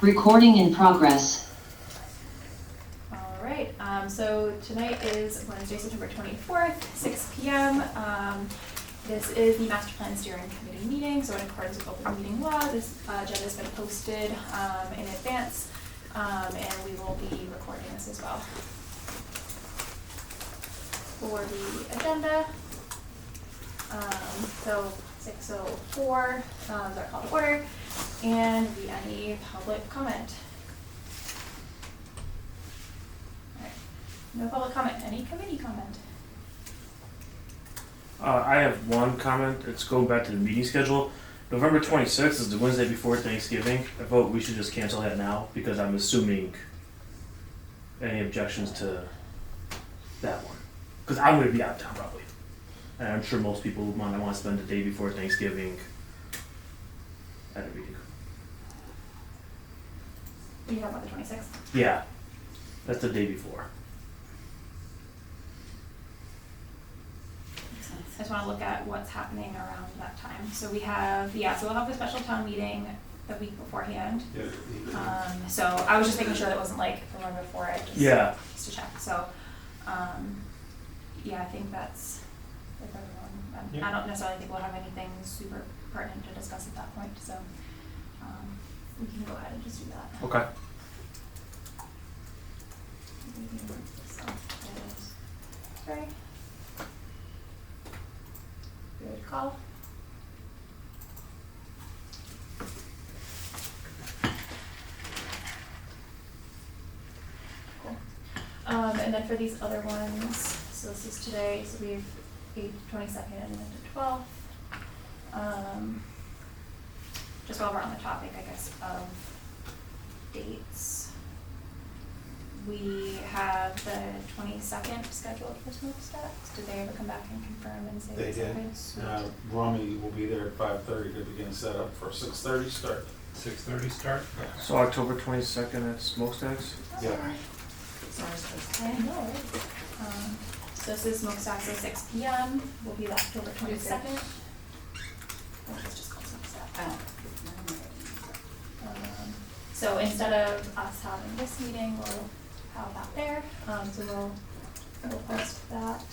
Recording in progress. All right, so tonight is Wednesday, September 24th, 6 p.m. This is the Master Plan Steering Committee meeting, so in accordance with open meeting law, this agenda has been posted in advance, and we will be recording this as well. For the agenda, so 6:04 is our call to order, and any public comment. All right. No public comment. Any committee comment? I have one comment. It's going back to the meeting schedule. November 26th is the Wednesday before Thanksgiving. I vote we should just cancel that now because I'm assuming any objections to that one. Because I'm going to be out of town probably. And I'm sure most people might want to spend the day before Thanksgiving at a meeting. You talking about the 26th? Yeah, that's the day before. I just want to look at what's happening around that time. So we have, so we'll have the special town meeting the week beforehand. Yeah. So I was just making sure that wasn't like the one before it, just to check. So, yeah, I think that's with everyone. Yeah. I don't necessarily think we'll have anything super pertinent to discuss at that point, so we can go ahead and just do that. Okay. Sorry. Good call. Cool. And then for these other ones, so this is today, so we have 22nd and then the 12th. Just while we're on the topic, I guess, of dates. We have the 22nd scheduled for smokestacks. Did they ever come back and confirm and say They it's did. okay? Sweet. Rami will be there at 5:30 to begin setup for 6:30 start. 6:30 start? So October 22nd at Smokestacks? Yeah. I know, right? So this is smokestacks at 6 p.m. Will be October 22nd. Oh, it's just called smokestack. So instead of us having this meeting, we'll have that there. So we'll post that.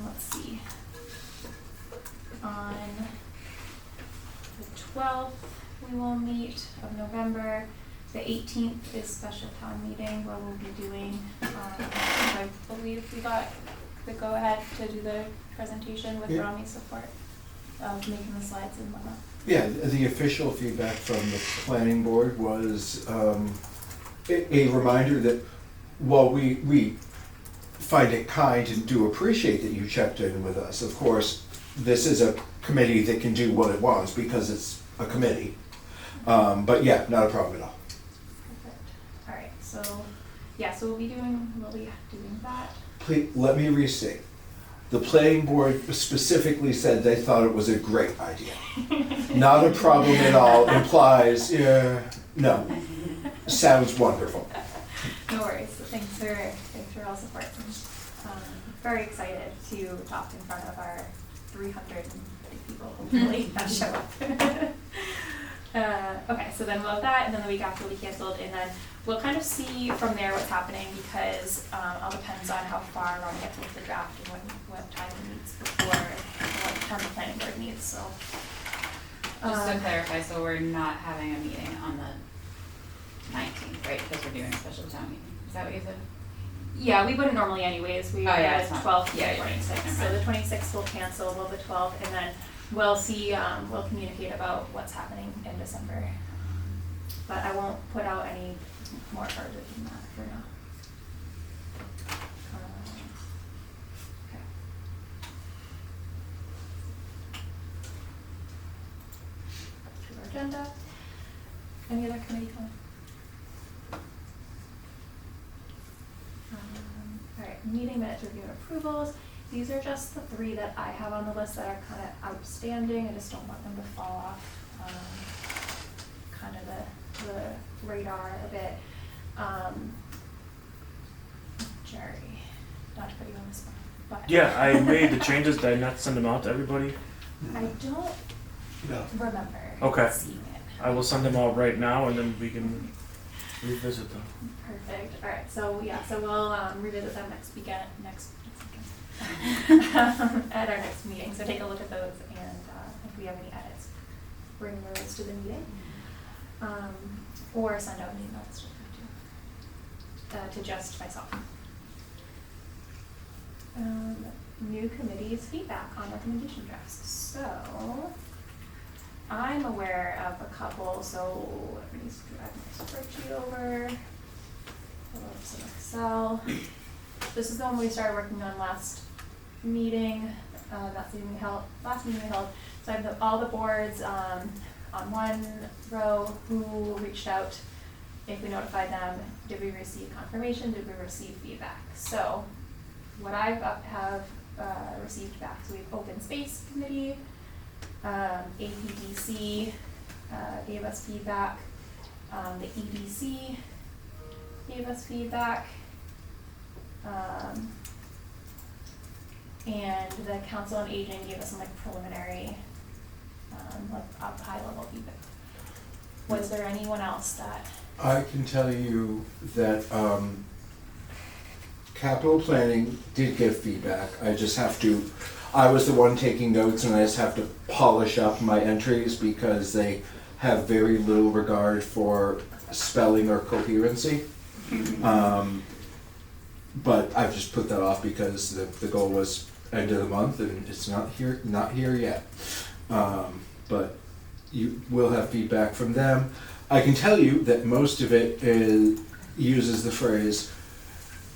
Let's see. On the 12th, we will meet of November. The 18th is special town meeting where we'll be doing, I believe we got the go-ahead to do the presentation with Rami's support of making the slides and whatnot. Yeah, the official feedback from the planning board was a reminder that while we find it kind and do appreciate that you checked in with us, of course, this is a committee that can do what it wants because it's a committee. But yeah, not a problem at all. Perfect. All right, so so we'll be doing that. Please, let me restate. The planning board specifically said they thought it was a great idea. Not a problem at all, implies, no. Sounds wonderful. No worries. Thanks for all support. Very excited to talk in front of our 350 people hopefully that show up. Okay, so then we'll have that, and then the week after will be canceled, and then we'll kind of see from there what's happening because all depends on how far Ron gets with the draft and what time he meets before, what time the planning board meets. So just to clarify, so we're not having a meeting on the 19th, right? Because we're doing a special town meeting. Is that what you said? yeah, we wouldn't normally anyways. We would it's the not- 12th to yeah, the you're right. 26th. So the 26th will cancel, we'll the 12th, and then we'll see, we'll communicate about what's happening in December. But I won't put out any more further than that for now. Okay. To our agenda. Any other committee comment? Alright, meeting minutes review and approvals. These are just the 3 that I have on the list that are kind of outstanding. I just don't want them to fall off kind of the radar a bit. Jerry, not to put you on the spot, but Yeah, I made the changes. Did I not send them out to everybody? I don't No. remember Okay. seeing it. I will send them out right now and then we can revisit them. Perfect. All right. So yeah. So we'll revisit them next weekend. Next at our next meeting. So take a look at those, and if we have any edits, bring those to the meeting, or send out an email to just myself. New committees feedback on recommendation drafts. So I'm aware of a couple. So let me just drag my spreadsheet over. Pull up some Excel. This is the one we started working on last meeting. Last meeting we held. So I have all the boards on one row who reached out, if we notified them, did we receive confirmation, did we receive feedback. So what I have received back, so we have Open Space Committee, APDC gave us feedback, the EDC gave us feedback, and the Council on Aging gave us some like preliminary, high level feedback. Was there anyone else that? I can tell you that capital planning did give feedback. I was the one taking notes, and I just have to polish up my entries because they have very little regard for spelling or coherency. But I've just put that off because the goal was end of the month, and it's not here yet. But you will have feedback from them. I can tell you that most of it uses the phrase,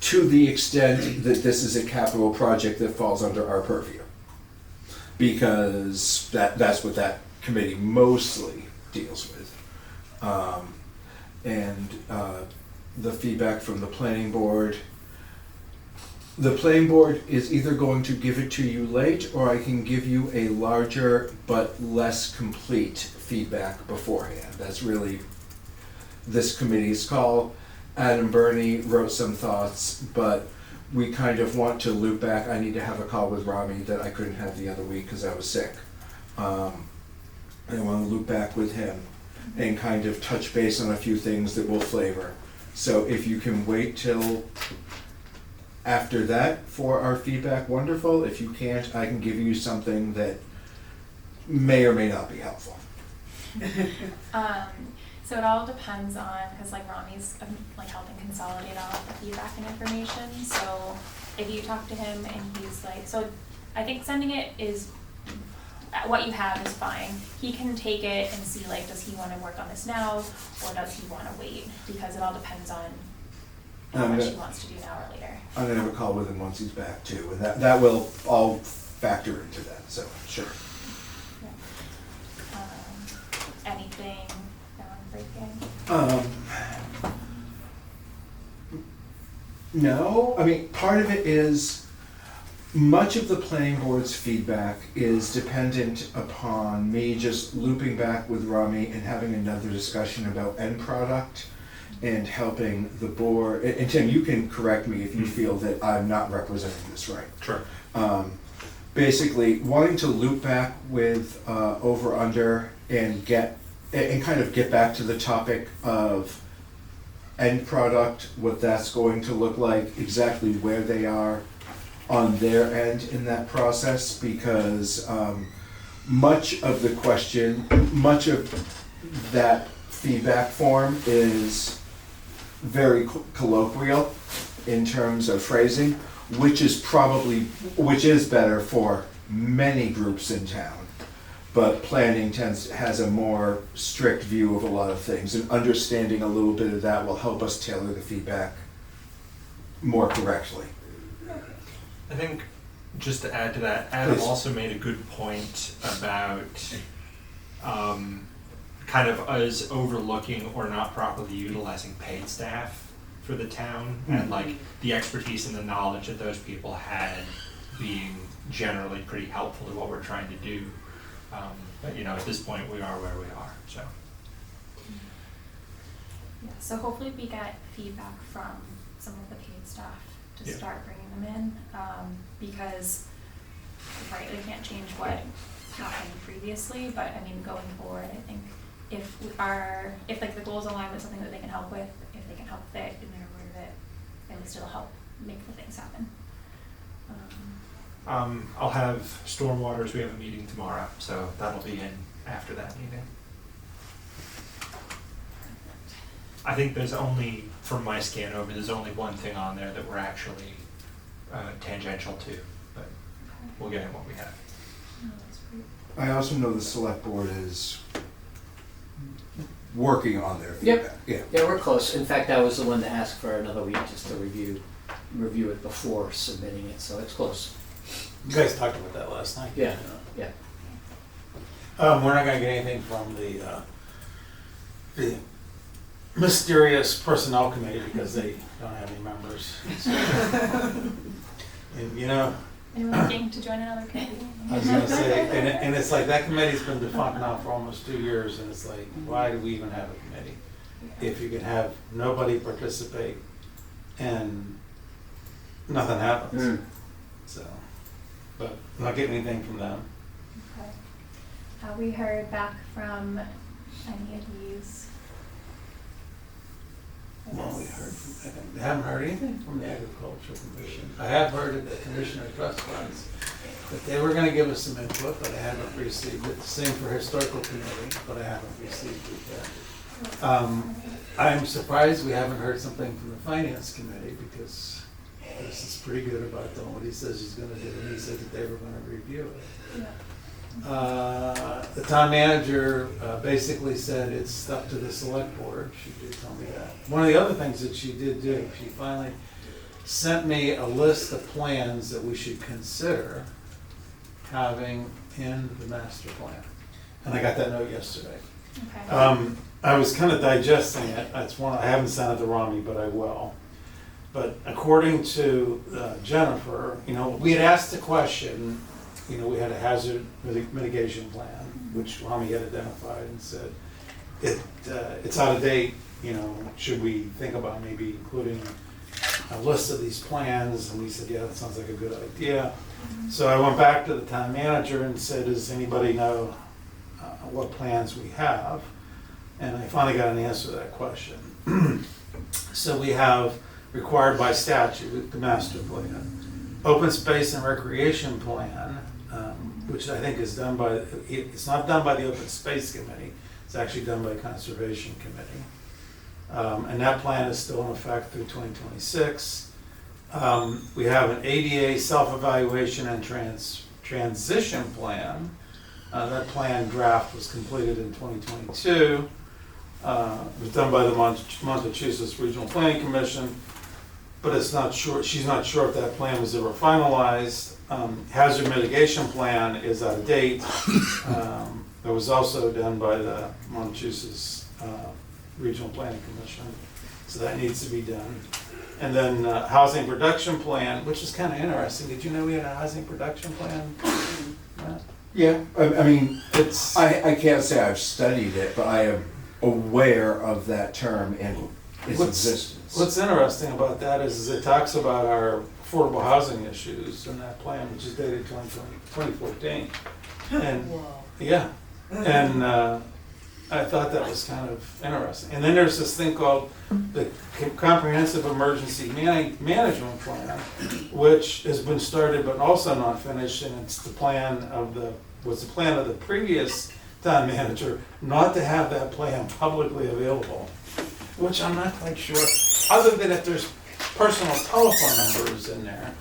to the extent that this is a capital project that falls under our purview. Because that's what that committee mostly deals with. The feedback from the planning board. The planning board is either going to give it to you late, or I can give you a larger but less complete feedback beforehand. That's really this committee's call. Adam Burney wrote some thoughts, but we kind of want to loop back. I need to have a call with Rami that I couldn't have the other week because I was sick. I want to loop back with him and kind of touch base on a few things that will flavor. So if you can wait till after that for our feedback, wonderful. If you can't, I can give you something that may or may not be helpful. So it all depends on, because like Rami's like helping consolidate all of the feedback and information. So if you talk to him and he's like, so I think sending it is, what you have is fine. He can take it and see like, does he want to work on this now, or does he want to wait? Because it all depends on how much he wants to do now or later. I'm gonna have a call with him once he's back too, and that will all factor into that, so sure. Yeah. Anything groundbreaking? No, I mean, part of it is, much of the planning board's feedback is dependent upon me just looping back with Rami and having another discussion about end product and helping the board, and Tim, you can correct me if you feel that I'm not representing this right. Sure. Basically, wanting to loop back with over under and kind of get back to the topic of end product, what that's going to look like, exactly where they are on their end in that process, because much of that feedback form is very colloquial in terms of phrasing, which is better for many groups in town. But planning has a more strict view of a lot of things, and understanding a little bit of that will help us tailor the feedback more correctly. I think, just to add to that, Adam Please. also made a good point about kind of us overlooking or not properly utilizing paid staff for the town, and like the expertise and the knowledge that those people had being generally pretty helpful to what we're trying to do. But at this point we are where we are, so. Yeah, so hopefully we get feedback from some of the paid staff to start bringing them in, because right, they can't change what happened previously, but I mean, going forward, I think if like the goals align with something that they can help with, if they can help with it and they're aware of it, at least it'll help make the things happen. I'll have stormwaters, we have a meeting tomorrow, so that'll be in after that meeting. I think there's only, from my scan over, there's only one thing on there that we're actually tangential to, but we'll get in what we have. Oh, that's great. I also know the select board is working on their Yep. feedback. Yeah. Yeah, we're close. In fact, I was the one to ask for another week just to review it before submitting it, so it's close. You guys talked about that last night. Yeah, yeah. We're not gonna get anything from the mysterious personnel committee because they don't have any members. And you know, Anyone looking to join another committee? I was gonna say, and it's like that committee's been defunct now for almost 2 years, and it's like, why do we even have a committee? If you can have nobody participate and nothing happens. Mm. So, but I'm not getting anything from them. Okay. Have we heard back from any of these? I Well, we guess- heard I haven't heard anything from the Agricultural Commission. I have heard of the Commissioner Trust Funds, that they were gonna give us some input, but I haven't received it. Same for Historical Committee, but I haven't received it yet. I'm surprised we haven't heard something from the Finance Committee, because this is pretty good about doing what he says he's gonna do, and he said that they were gonna review it. Yeah. The town manager basically said it's up to the select board. She did tell me that. One of the other things that she did do, she finally sent me a list of plans that we should consider having in the master plan. And I got that note yesterday. Okay. I was kind of digesting it. That's one, I haven't sent it to Rami, but I will. But according to Jennifer, you know, we had asked the question, you know, we had a hazard mitigation plan, which Rami had identified and said, it's out of date, you know, should we think about maybe including a list of these plans? And we said, yeah, that sounds like a good idea. So I went back to the town manager and said, does anybody know what plans we have? And I finally got an answer to that question. So we have, required by statute, the master plan, open space and recreation plan, which I think is done by, it's not done by the Open Space Committee, it's actually done by the Conservation Committee. And that plan is still in effect through 2026. We have an ADA self-evaluation and transition plan. That plan draft was completed in 2022. It was done by the Massachusetts Regional Planning Commission, but it's not sure, she's not sure if that plan was ever finalized. Hazard mitigation plan is out of date. It was also done by the Massachusetts Regional Planning Commission, so that needs to be done. And then housing production plan, which is kind of interesting. Did you know we had a housing production plan? Yeah, I mean, It's, I can't say I've studied it, but I am aware of that term and its existence. what's interesting about that is it talks about our affordable housing issues in that plan, which is dated 2014. And, yeah, and I thought that was kind of interesting. And then there's this thing called the Comprehensive Emergency Management Plan, which has been started but also not finished, and it's the plan of was the plan of the previous town manager not to have that plan publicly available, which I'm not quite sure, other than if there's personal telephone numbers in there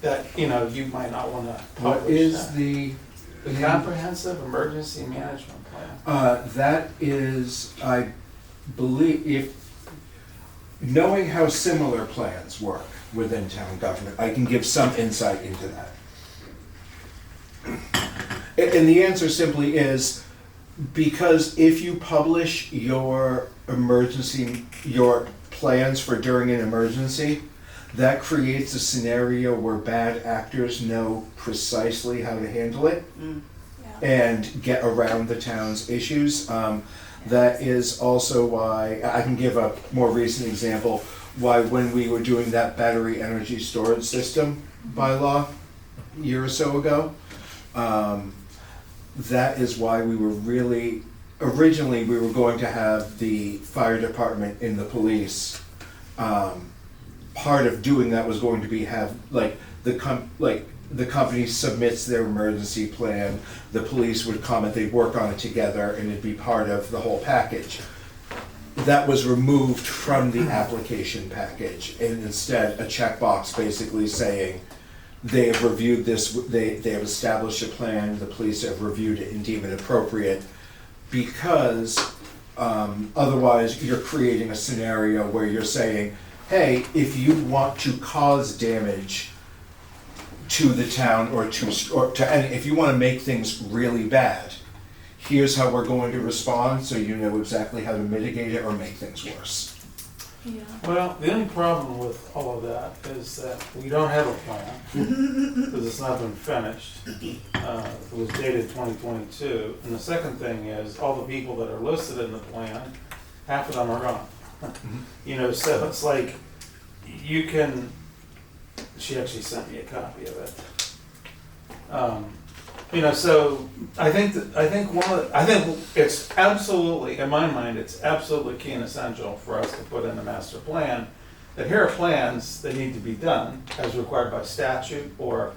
that, you know, you might not want to What publish is that. the? The Comprehensive Emergency Management Plan. That is, I believe, if, knowing how similar plans work within town government, I can give some insight into that. And the answer simply is, because if you publish your plans for during an emergency, that creates a scenario where bad actors know precisely how to handle it and get around the town's issues. That is also why, I can give a more recent example, why when we were doing that battery energy storage system bylaw a year or so ago, that is why we were really originally we were going to have the fire department and the police. Part of doing that was going to be have, like, the company submits their emergency plan, the police would comment, they'd work on it together, and it'd be part of the whole package. That was removed from the application package, and instead a checkbox basically saying, they have reviewed this, they have established a plan, the police have reviewed it and deem it appropriate, because otherwise you're creating a scenario where you're saying, hey, if you want to cause damage to the town or to any, if you want to make things really bad, here's how we're going to respond, so you know exactly how to mitigate it or make things worse. Yeah. Well, the only problem with all of that is that we don't have a plan, because it's not been finished. It was dated 2022, and the second thing is, all the people that are listed in the plan, half of them are gone. You know, so it's like, you can, she actually sent me a copy of it. You know, so I think it's absolutely, in my mind, it's absolutely key and essential for us to put in the master plan, that here are plans that need to be done as required by statute, or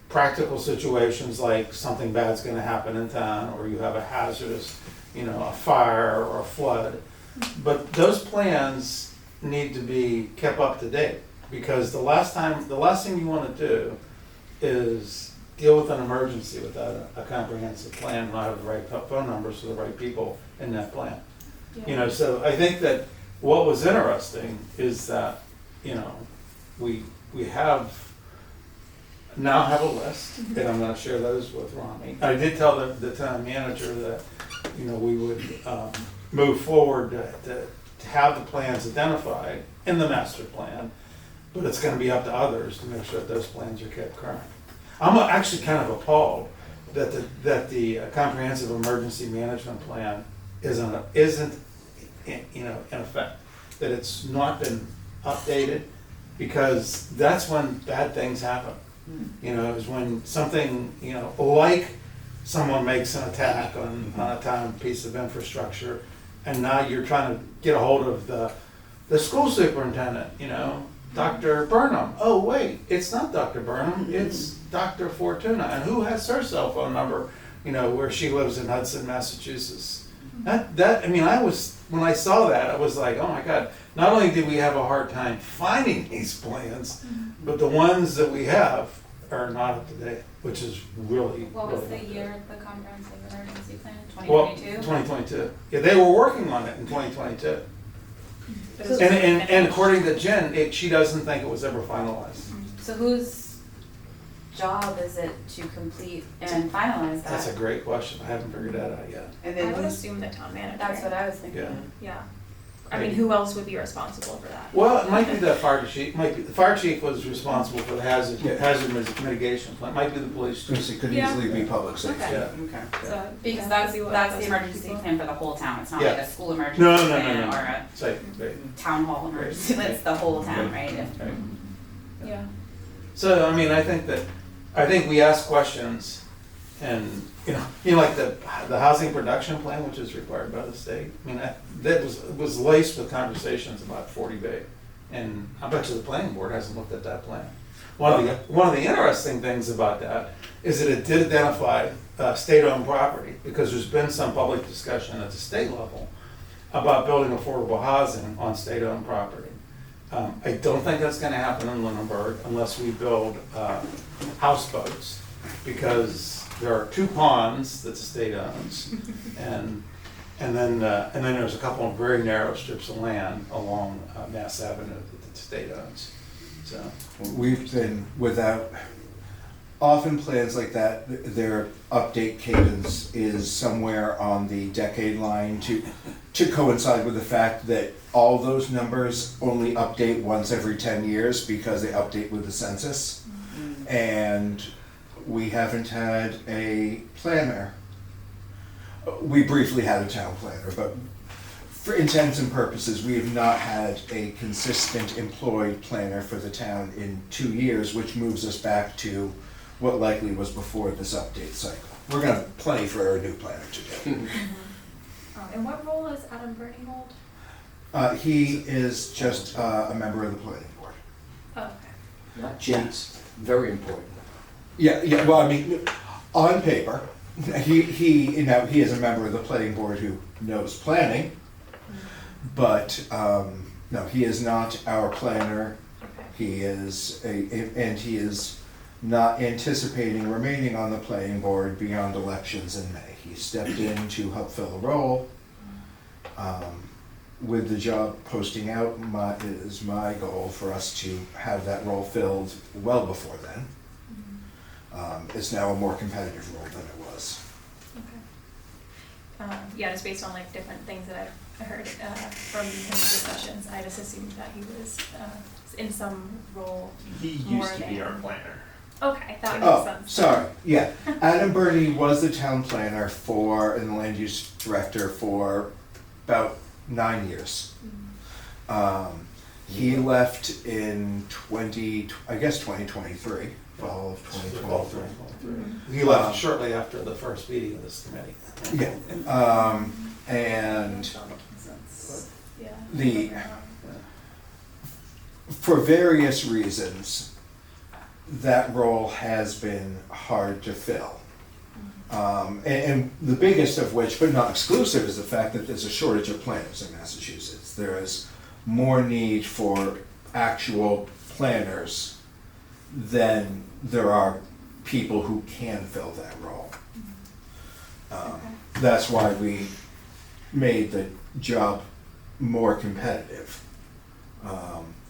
practical situations like something bad's gonna happen in town, or you have a hazardous, you know, a fire or a flood. But those plans need to be kept up to date, because the last thing you wanna do is deal with an emergency without a comprehensive plan, and not have the right phone numbers for the right people in that plan. You know, so I think that what was interesting is that, you know, we now have a list, and I'm gonna share those with Ronnie. I did tell the town manager that, you know, we would move forward to have the plans identified in the master plan, but it's gonna be up to others to make sure that those plans are kept current. I'm actually kind of appalled that the comprehensive emergency management plan isn't you know, in effect, that it's not been updated, because that's when bad things happen. You know, is when something, you know, like someone makes an attack on a town piece of infrastructure, and now you're trying to get a hold of the school superintendent, you know, Dr. Burnham. Oh, wait, it's not Dr. Burnham, it's Dr. Fortuna. And who has her cell phone number, you know, where she lives in Hudson, Massachusetts? That I mean, when I saw that, I was like, oh my God, not only did we have a hard time finding these plans, but the ones that we have are not up to date, which is really, What was really the not year of the comprehensive emergency plan, Well, 2022? 2022. Yeah, they were working on it in 2022. But it's And according to Jen, she doesn't think it was ever finalized. So whose job is it to complete and finalize that? That's a great question. I haven't figured that out yet. And I then would who's, assume the town manager. that's what I was thinking. Yeah. Yeah. I mean, who else would be responsible for that? Well, it might be the fire chief. Might be the fire chief was responsible for the hazard mitigation plan. It might be the police chief. It could Yeah. easily be public safety. Okay. Yeah. Okay. So, Because yeah, that's see what the those emergency people- plan for the whole town, it's not Yeah. like a school emergency No, no, no, plan no. or a It's like, right. town hall emergency, it's the whole town, right? Right. Yeah. So I mean, I think we ask questions, and you know, like the housing production plan, which is required by the state. I mean, that was laced with conversations about 40B, and I bet you the planning board hasn't looked at that plan. One of the interesting things about that is that it did identify state-owned property, because there's been some public discussion at the state level about building affordable housing on state-owned property. I don't think that's gonna happen in Lunenburg unless we build houseboats, because there are 2 ponds that the state owns, and then there's a couple of very narrow strips of land along Mass Avenue that the state owns. So We've been without, often plans like that, their update cadence is somewhere on the decade line to coincide with the fact that all those numbers only update once every 10 years because they update with the census. And we haven't had a planner. We briefly had a town planner, but for intents and purposes, we have not had a consistent employed planner for the town in 2 years, which moves us back to what likely was before this update cycle. We're gonna have plenty for our new planner to do. And what role is Adam Burney hold? He is just a member of the planning board. Oh, okay. Not just, very important. Yeah, well, I mean, on paper, he is a member of the planning board who knows planning, but, no, he is not our planner. Okay. He is and he is not anticipating remaining on the planning board beyond elections in May. He stepped in to help fill a role. With the job posting out, it is my goal for us to have that role filled well before then. It's now a more competitive role than it was. Okay. Yeah, just based on like different things that I've heard from his discussions, I just assumed that he was in some role. He more used to be than- our planner. Okay, that makes Oh, sense. sorry, yeah. Adam Burney was the town planner and the land use director for about 9 years. He left in 2023, fall of 2023. He left shortly after the first meeting of this committee. Yeah, and Yeah. the- for various reasons, that role has been hard to fill. And the biggest of which, but not exclusive, is the fact that there's a shortage of planners in Massachusetts. There is more need for actual planners than there are people who can fill that role. That's why we made the job more competitive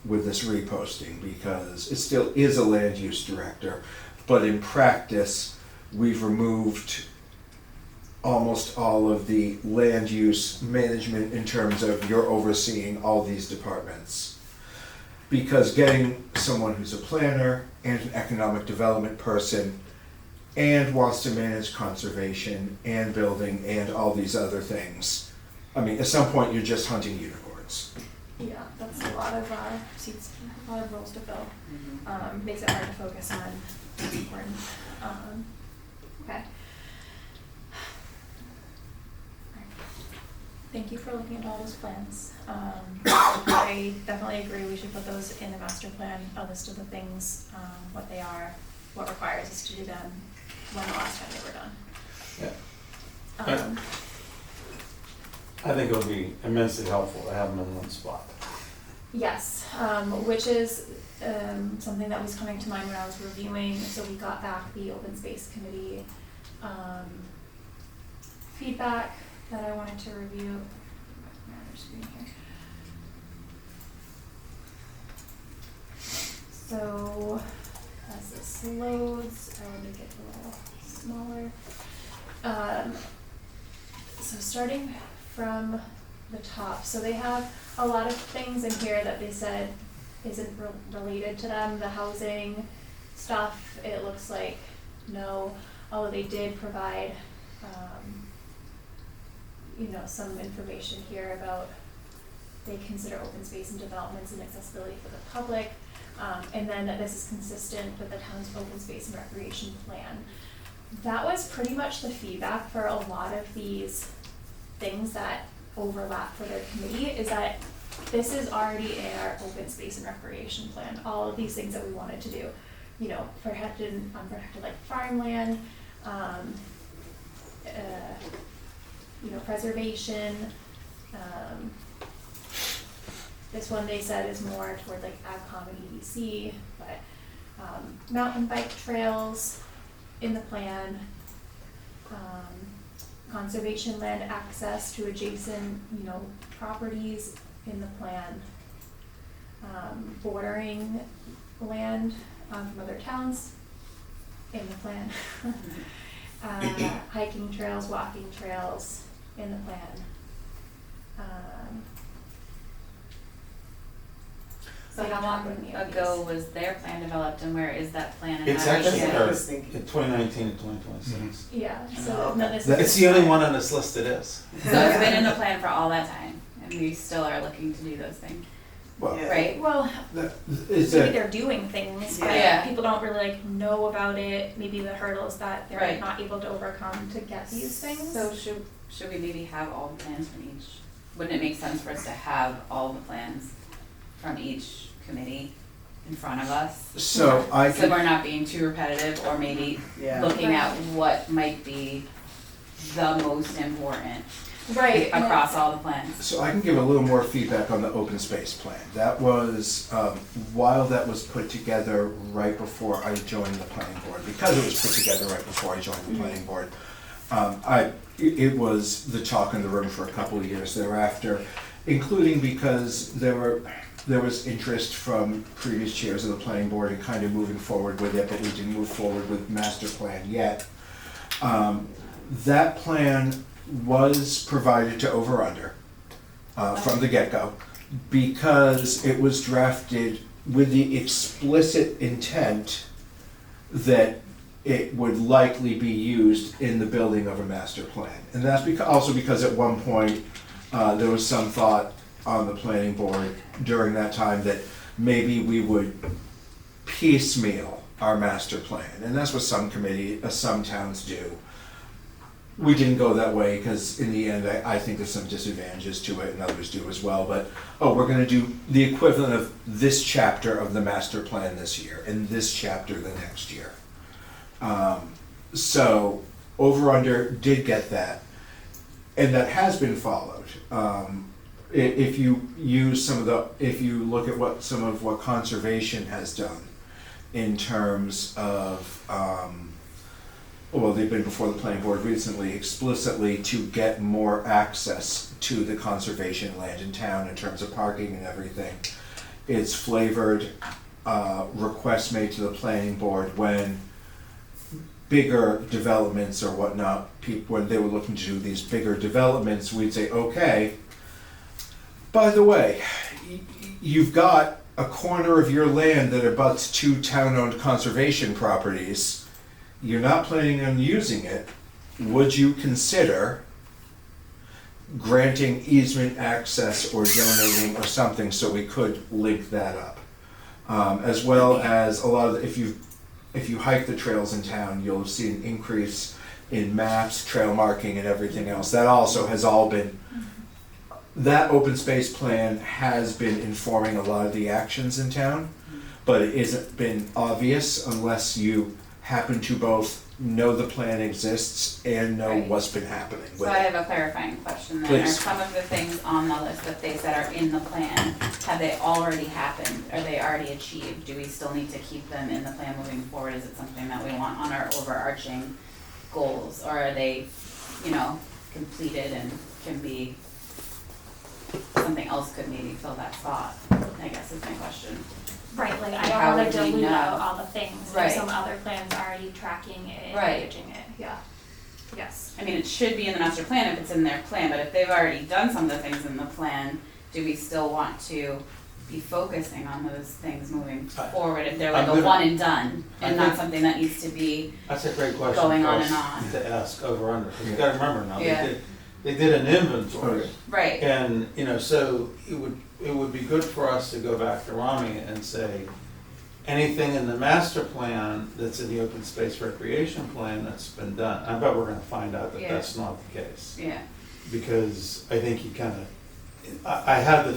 with this reposting, because it still is a land use director, but in practice, we've removed almost all of the land use management in terms of you're overseeing all these departments. Because getting someone who's a planner and an economic development person and wants to manage conservation and building and all these other things, I mean, at some point, you're just hunting unicorns. Yeah, that's a lot of seats, a lot of roles to fill. Makes it hard to focus on what's important. Okay. Thank you for looking at all those plans. I definitely agree we should put those in the master plan, a list of the things, what they are, what requires us to do them, when the last time they were done. Yeah. I think it would be immensely helpful to have them in one spot. Yes, which is something that was coming to mind when I was reviewing, so we got back the open space committee feedback that I wanted to review. Another screen here. So as this loads, I will make it a little smaller. So starting from the top, so they have a lot of things in here that they said isn't related to them. The housing stuff, it looks like no, although they did provide some information here about they consider open space and developments and accessibility for the public, and then that this is consistent with the town's open space and recreation plan. That was pretty much the feedback for a lot of these things that overlap for their committee, is that this is already in our open space and recreation plan. All of these things that we wanted to do, protected like farmland, preservation. This one they said is more toward like AgCom and EDC, but mountain bike trails in the plan, conservation land access to adjacent, properties in the plan, bordering land from other towns in the plan, hiking trails, walking trails in the plan. So how long ago was their plan developed, and where is that plan? It's how do you actually get it? our, in 2019 and 2026. Yeah, so no, this It's is the only one on this list that is. So it's been in the plan for all that time, and we still are looking to do those things, Well, right? Well, is maybe that, they're doing things, but Yeah. people don't really know about it. Maybe the hurdles that they're Right. not able to overcome to get these things. So should we maybe have all the plans from each? Wouldn't it make sense for us to have all the plans from each committee in front of us? So I So can, we're not being too repetitive, or maybe Yeah. looking at what might be the most important Right. across all the plans. so I can give a little more feedback on the open space plan. That was, while that was put together right before I joined the planning board, because it was put together right before I joined the planning board, it was the talk in the room for a couple of years thereafter, including because there was interest from previous chairs of the planning board in kind of moving forward with it, but we didn't move forward with master plan yet. That plan was provided to over-under from the get-go, because it was drafted with the explicit intent that it would likely be used in the building of a master plan. And that's also because at one point, there was some thought on the planning board during that time that maybe we would piecemeal our master plan. And that's what some towns do. We didn't go that way because in the end, I think there's some disadvantages to it, and others do as well. But, we're gonna do the equivalent of this chapter of the master plan this year and this chapter the next year. So over-under did get that, and that has been followed. If you look at some of what conservation has done in terms of, they've been before the planning board recently explicitly to get more access to the conservation land in town in terms of parking and everything. It's flavored, requests made to the planning board when bigger developments or whatnot, when they were looking to do these bigger developments, we'd say, okay, by the way, you've got a corner of your land that abuts 2 town-owned conservation properties. You're not planning on using it. Would you consider granting easement access or donating or something so we could link that up? As well as a lot of, if you hike the trails in town, you'll see an increase in maps, trail marking, and everything else. That also has all been, that open space plan has been informing a lot of the actions in town, but it hasn't been obvious unless you happen to both know the plan exists and know Right. what's been happening So with I it. have a clarifying question then. Please. Are some of the things on the list that they said are in the plan, have they already happened? Are they already achieved? Do we still need to keep them in the plan moving forward? Is it something that we want on our overarching goals? Or are they, completed and can be, something else could maybe fill that spot, I guess is my question. Right, like I How don't wanna would we dilute out know? all the things, Right. there's some other plans already tracking it and Right. managing it, yeah. Yes. I mean, it should be in the master plan if it's in their plan, but if they've already done some of the things in the plan, do we still want to be focusing on those things moving forward if they're like I'm a gonna- one and done and I not think- something that needs to be, That's a great question Going for on us and on. to ask over under, because you gotta remember now, Yeah. they did an inventory. right, And, so it would be good for us to go back to Rami and say, anything in the master plan that's in the open space recreation plan that's been done, I bet we're gonna find out that Yeah. that's not the case. yeah, Because I think you kinda, I have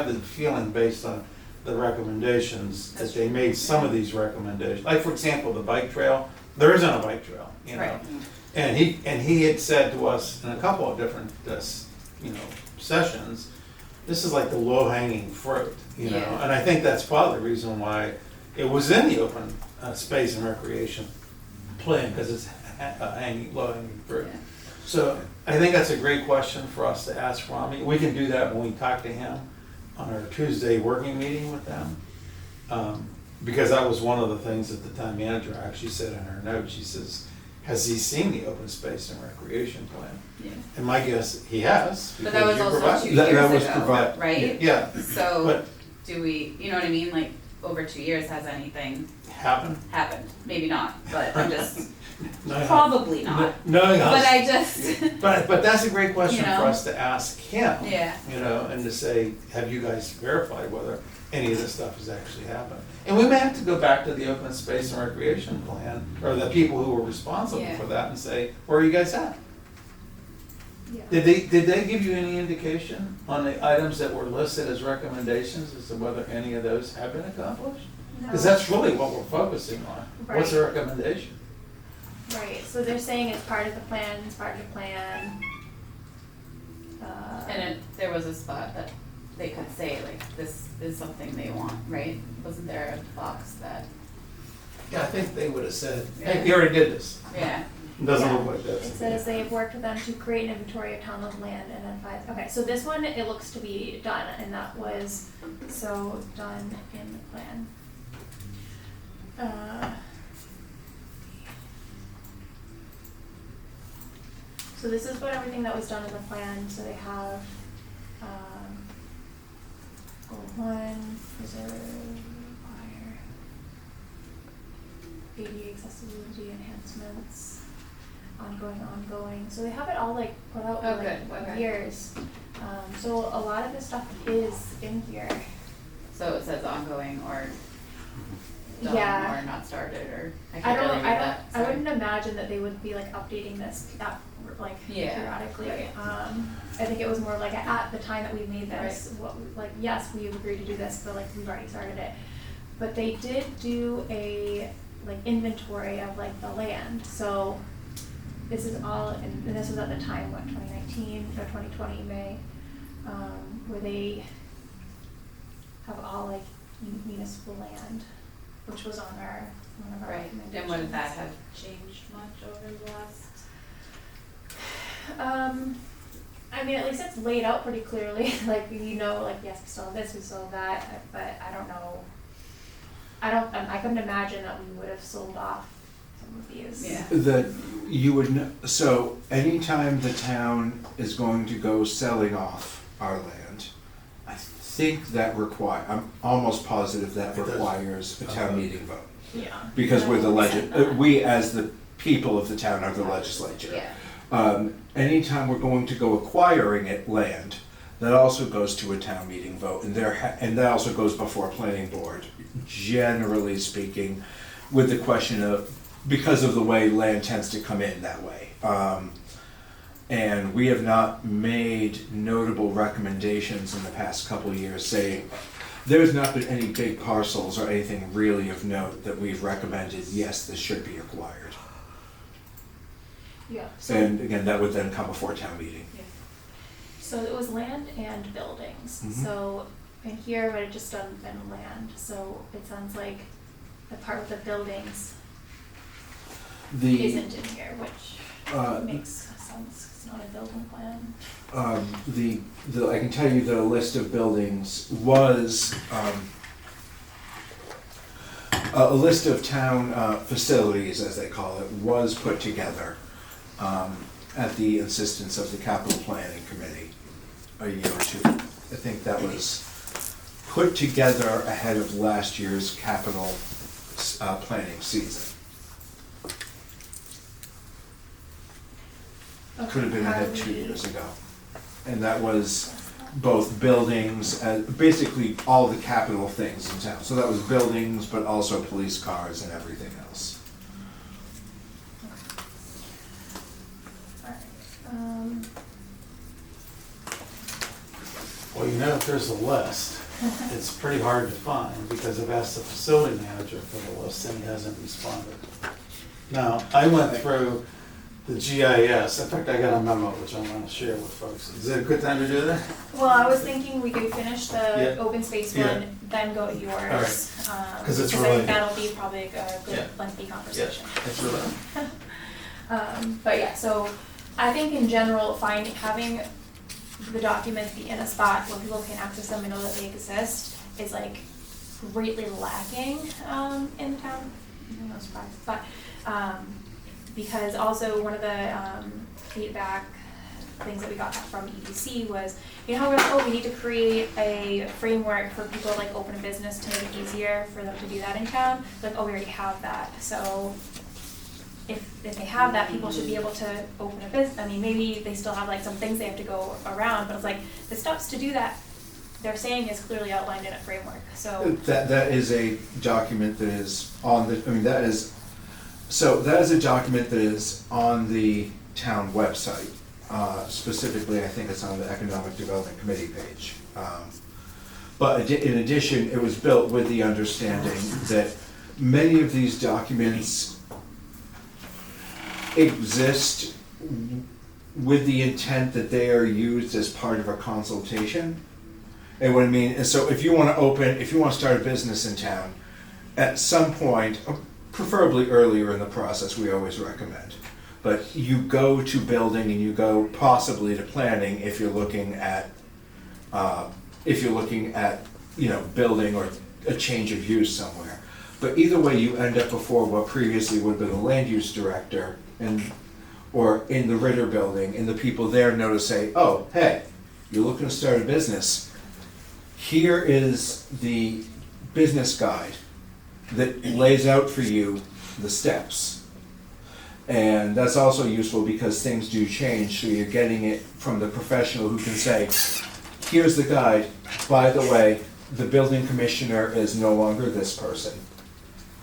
the feeling based on the recommendations, that they made some of these recommendations. Like, for example, the bike trail, there isn't a bike trail, right. And he had said to us in a couple of different, sessions, this is like the low-hanging fruit, Yeah. And I think that's part of the reason why it was in the open space and recreation plan, because it's low-hanging fruit. Yeah. So I think that's a great question for us to ask Rami. We can do that when we talk to him on our Tuesday working meeting with them. Because that was one of the things that the town manager actually said in her note. She says, has he seen the open space and recreation plan? Yeah. And my guess, he has. But that because was you also provided- 2 That years was ago, provided- right? Yeah, So, but do we, you know what I mean, like, over 2 years, has anything happened. happened? Maybe not, but I'm just, No, probably not. Knowing us. But I just, But that's a great question You know? for us to ask him. yeah, And to say, have you guys verified whether any of this stuff has actually happened? And we may have to go back to the open space and recreation plan, or the people who were responsible Yeah. for that, and say, where are you guys at? Yeah. Did they give you any indication on the items that were listed as recommendations as to whether any of those have been accomplished? Because No. that's really what we're focusing on. What's the recommendation? Right, so they're saying it's part of the plan, it's part of the plan. And there was a spot that they could say, like, this is something they want, right? Wasn't there a box that, Yeah, I think they would have said, hey, you already did this. yeah, It doesn't Yeah. look like this. It says they have worked with them to create an inventory of townland land and advise, okay, so this one, it looks to be done, and that was so done in the plan. So this is what everything that was done in the plan, so they have, goal one, preserve, fire, ADA accessibility enhancements, ongoing, so they have it all like put out Oh, for good, like okay. years. So a lot of this stuff is in here. so it says ongoing or done Yeah. or not started, or I I can't don't, really read that, I sorry. wouldn't imagine that they would be like updating this, like Yeah. periodically. I think it was more like at the time that we made this, like, yes, we've agreed to do this, but like, we've already started it. But they did do a, like, inventory of like the land, so this is all, and this was at the time, what, 2019 or 2020 May, where they have all like municipal land, which was on one of our Right, recommendations. and would that have changed much over the last? I mean, at least it's laid out pretty clearly, like, you know, like, yes, we still have this, we still have that, but I don't know. I couldn't imagine that we would have sold off some of these. Yeah. That you would, so anytime the town is going to go selling off our land, I think that I'm almost positive that It does. requires a town Okay. meeting vote. Yeah. Because we're the Said that. we as the people of the town are the legislature. Yeah, Anytime we're going to go acquiring land, that also goes to a town meeting vote, and and that also goes before planning board, generally speaking, with the question of, because of the way land tends to come in that way. And we have not made notable recommendations in the past couple of years saying, there's not been any big parcels or anything really of note that we've recommended, yes, this should be acquired. Yeah, so, And again, that would then come before town meeting. so it was land and buildings, Mhm. so in here, but it just done been land, so it sounds like the part with the buildings The, isn't in here, which makes sense, it's not a building plan. I can tell you the list of buildings was, a list of town, facilities, as they call it, was put together, at the insistence of the capital planning committee a year or two. I think that was put together ahead of last year's capital, planning season. Could have been ahead 2 years ago. And that was both buildings, basically all the capital things in town. So that was buildings, but also police cars and everything else. Well, you know, if there's a list, it's pretty hard to find, because I've asked the facility manager for the list and he hasn't responded. Now, I went through the GIS, in fact, I got a memo which I'm gonna share with folks. Is it a good time to do that? Well, I was thinking we could finish the Yeah. open space Yeah. one, then go to yours. All right. 'Cause it's I really- think that'll be probably a Yeah. good lengthy conversation. It's really. But yeah, so I think in general, having the documents be in a spot where people can access them and know that they exist is like greatly lacking, in town. I'm not surprised, but, because also one of the, feedback things that we got from EDC was, you know how we're like, oh, we need to create a framework for people like open a business to make it easier for them to do that in town. Like, oh, we already have that, so if they have that, people should be able to open a business. I mean, maybe they still have like some things they have to go around, but it's like, the steps to do that, they're saying is clearly outlined in a framework, so. That is a document that is on the, that is a document that is on the town website. Specifically, I think it's on the Economic Development Committee page. But in addition, it was built with the understanding that many of these documents exist with the intent that they are used as part of a consultation. And what I mean is, so if you want to start a business in town, at some point, preferably earlier in the process, we always recommend. But you go to building and you go possibly to planning if you're looking at, building or a change of use somewhere. But either way, you end up before what previously would have been the land use director or in the Ritter building, and the people there know to say, oh, hey, you're looking to start a business. Here is the business guide that lays out for you the steps. And that's also useful because things do change, so you're getting it from the professional who can say, here's the guide, by the way, the building commissioner is no longer this person.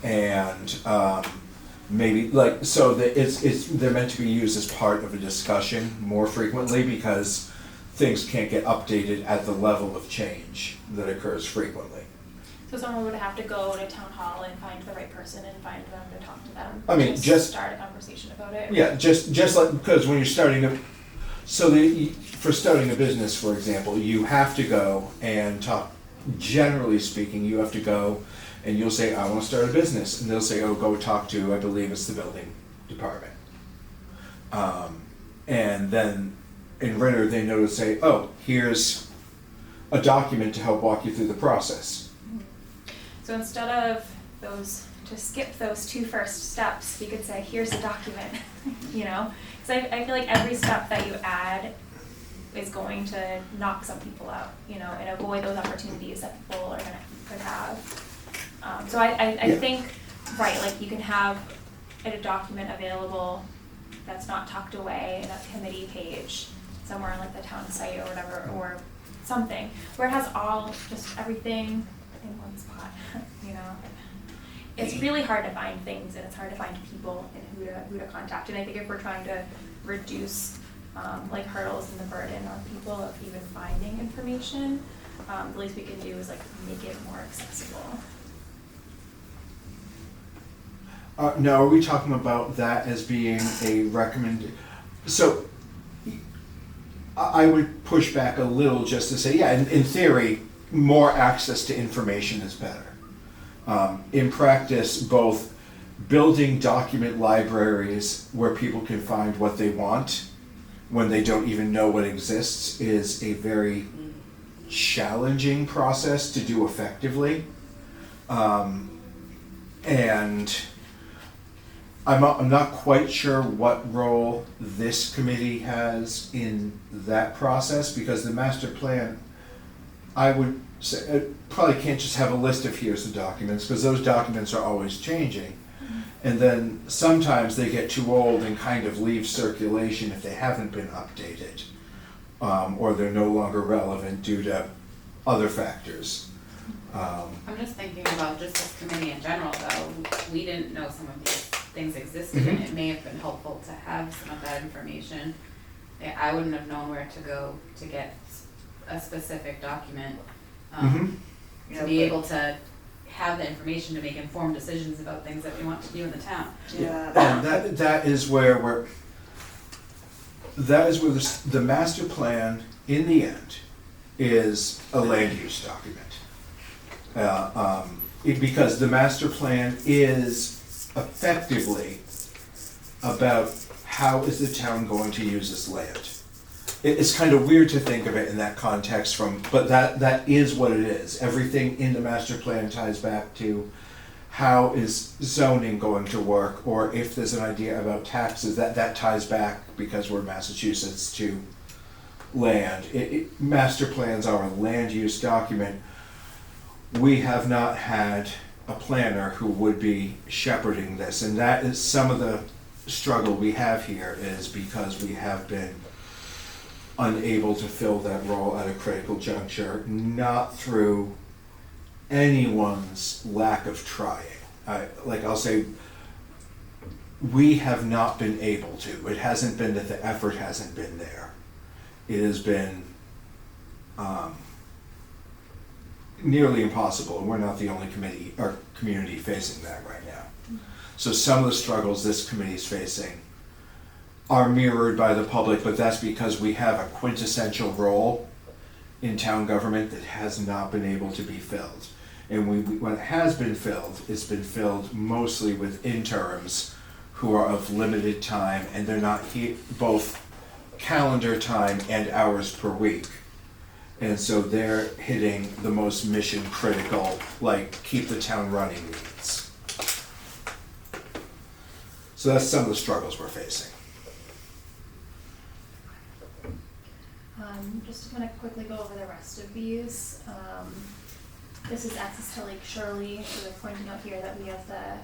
And maybe, like, so that they're meant to be used as part of a discussion more frequently because things can't get updated at the level of change that occurs frequently. So someone would have to go to town hall and find the right person and find them to talk to them. I mean, just start a conversation about it. Yeah, just like, because when you're starting for starting a business, for example, you have to go and talk, generally speaking, you have to go and you'll say, I want to start a business. And they'll say, oh, go talk to, I believe it's the building department. And then in Ritter, they know to say, oh, here's a document to help walk you through the process. So instead of to skip those two first steps, you could say, here's a document, Because I feel like every step that you add is going to knock some people out, and avoid those opportunities that people could have. So I think, right, like you can have a document available that's not tucked away in a committee page somewhere on like the town site or whatever, or something, where it has just everything in one spot, It's really hard to find things, and it's hard to find people and who to contact. And I think if we're trying to reduce like hurdles and the burden on people of even finding information, the least we can do is like make it more accessible. Now, are we talking about that as being a recommend? So, I would push back a little just to say, yeah, in theory, more access to information is better. In practice, both building document libraries where people can find what they want when they don't even know what exists is a very challenging process to do effectively. And I'm not quite sure what role this committee has in that process, because the master plan, I would say, it probably can't just have a list of here's the documents, because those documents are always changing. And then sometimes they get too old and kind of leave circulation if they haven't been updated, or they're no longer relevant due to other factors. I'm just thinking about just this committee in general, though. We didn't know some of these things existed, and it may have been helpful to have some of that information. I wouldn't have known where to go to get a specific document, to be able to have the information to make informed decisions about things that we want to do in the town. Yeah. And that is where the master plan, in the end, is a land use document. Because the master plan is effectively about how is the town going to use this land. It's kind of weird to think of it in that context but that is what it is. Everything in the master plan ties back to how is zoning going to work, or if there's an idea about taxes, that ties back, because we're Massachusetts, to land. Master plans are a land use document. We have not had a planner who would be shepherding this, and that is some of the struggle we have here, is because we have been unable to fill that role at a critical juncture, not through anyone's lack of trying. I'll say, we have not been able to. It hasn't been that the effort hasn't been there. It has been nearly impossible, and we're not the only committee or community facing that right now. So some of the struggles this committee is facing are mirrored by the public, but that's because we have a quintessential role in town government that has not been able to be filled. And when it has been filled, it's been filled mostly with interims who are of limited time, and they're not both calendar time and hours per week. And so they're hitting the most mission critical, like keep the town running needs. So that's some of the struggles we're facing. Just to kind of quickly go over the rest of these. This is access to Lake Shirley, so they're pointing out here that we have the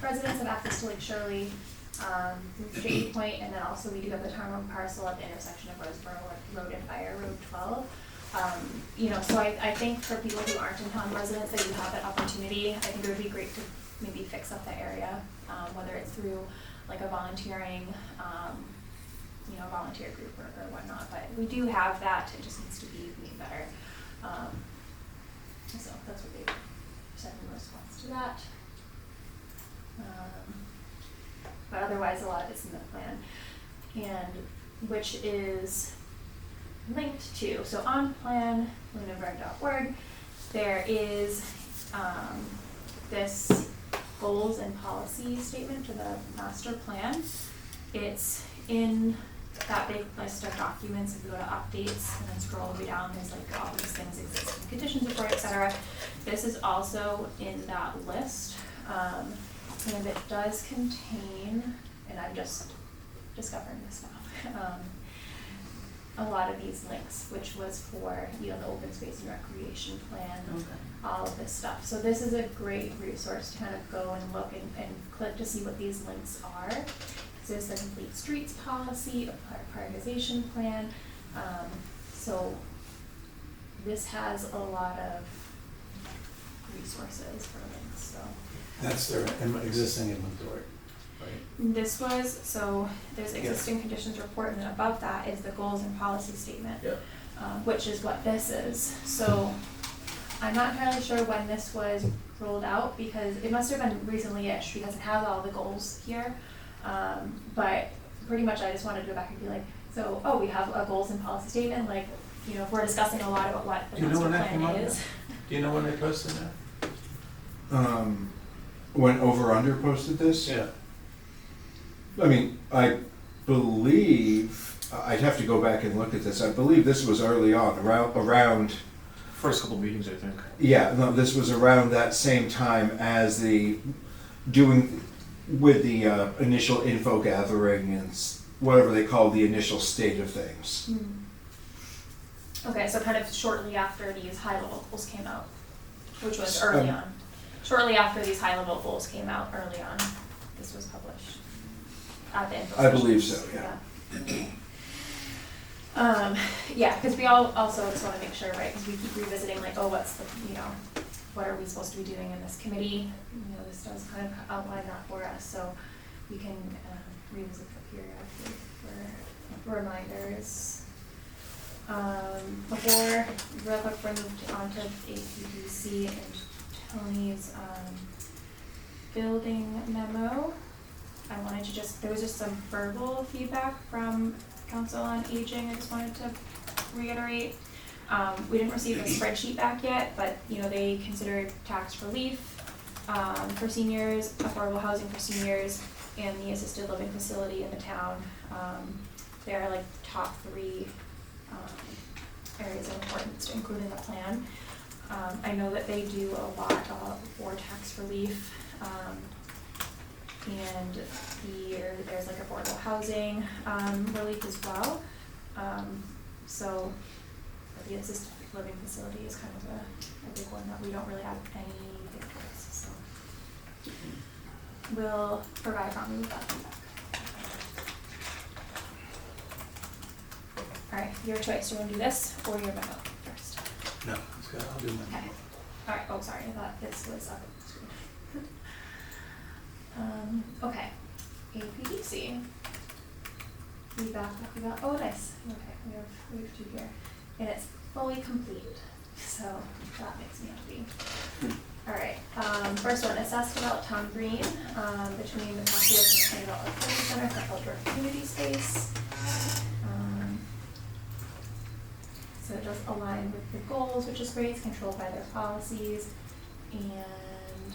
residents have access to Lake Shirley, through Shady Point, and then also we do have the town road parcel at the intersection of Roseboro Road and Fire Road 12. You know, so I think for people who aren't in town residents, that you have that opportunity. I think it would be great to maybe fix up the area, whether it's through like a volunteering, you know, volunteer group or whatnot, but we do have that, it just needs to be made better. So that's what they said in response to that. But otherwise, a lot of it's in the plan, and which is linked to, so on plan, lunenburg.org, there is this goals and policy statement to the master plan. It's in that big list of documents. If you go to updates and then scroll all the way down, there's like all these things, existing conditions report, etc. This is also in that list, and it does contain, and I'm just discovering this now, a lot of these links, which was for, you know, the open space and recreation plan, all of this stuff. So this is a great resource to kind of go and look and click to see what these links are. So there's the complete streets policy, a prioritization plan. So this has a lot of resources for links, so. That's their existing inventory, right? This was, so there's existing conditions report, and then above that is the goals and policy statement, which is what this is. So I'm not entirely sure when this was rolled out, because it must have been recently-ish, because it has all the goals here. But pretty much I just wanted to go back and be like, so, oh, we have a goals and policy statement, like, you know, if we're discussing a lot about what the Do you know master when that came plan out? is. Do you know when they posted that? When Over Under posted this? Yeah. I mean, I believe, I'd have to go back and look at this, I believe this was early on, around First couple meetings, I think. yeah, no, this was around that same time as the, doing, with the initial info gathering and whatever they call the initial state of things. Okay, so kind of shortly after these high-level goals came out, which was early on. Shortly after these high-level goals came out, early on, this was published at the info I believe sessions. so, yeah. Yeah, because we all also just want to make sure, right, because we keep revisiting like, oh, what's the, you know, what are we supposed to be doing in this committee? You know, this does kind of outline that for us, so we can revisit the periodically for reminders. Before, real quick, we're moved on to APDC and Tony's building memo. I wanted to just, there was just some verbal feedback from Council on Aging I just wanted to reiterate. We didn't receive a spreadsheet back yet, but you know, they considered tax relief for seniors, affordable housing for seniors, and the assisted living facility in the town. They're like top 3 areas of importance to include in the plan. I know that they do a lot for tax relief, and there's like affordable housing relief as well. So the assisted living facility is kind of a big one that we don't really have any big ones, so we'll provide Rami with that feedback. All right, your choice. Do you want to do this or your memo first? No, it's good, I'll do my Okay. All right. Oh, sorry. I thought this was up on the screen. Okay. APDC. Feedback that we got, oh nice, okay, we have two here, and it's fully complete, so that makes me happy. Alright, first one, assess develop town green, between the Passios and Develop Activity Center for outdoor community space. So it does align with the goals, which is great, it's controlled by their policies, and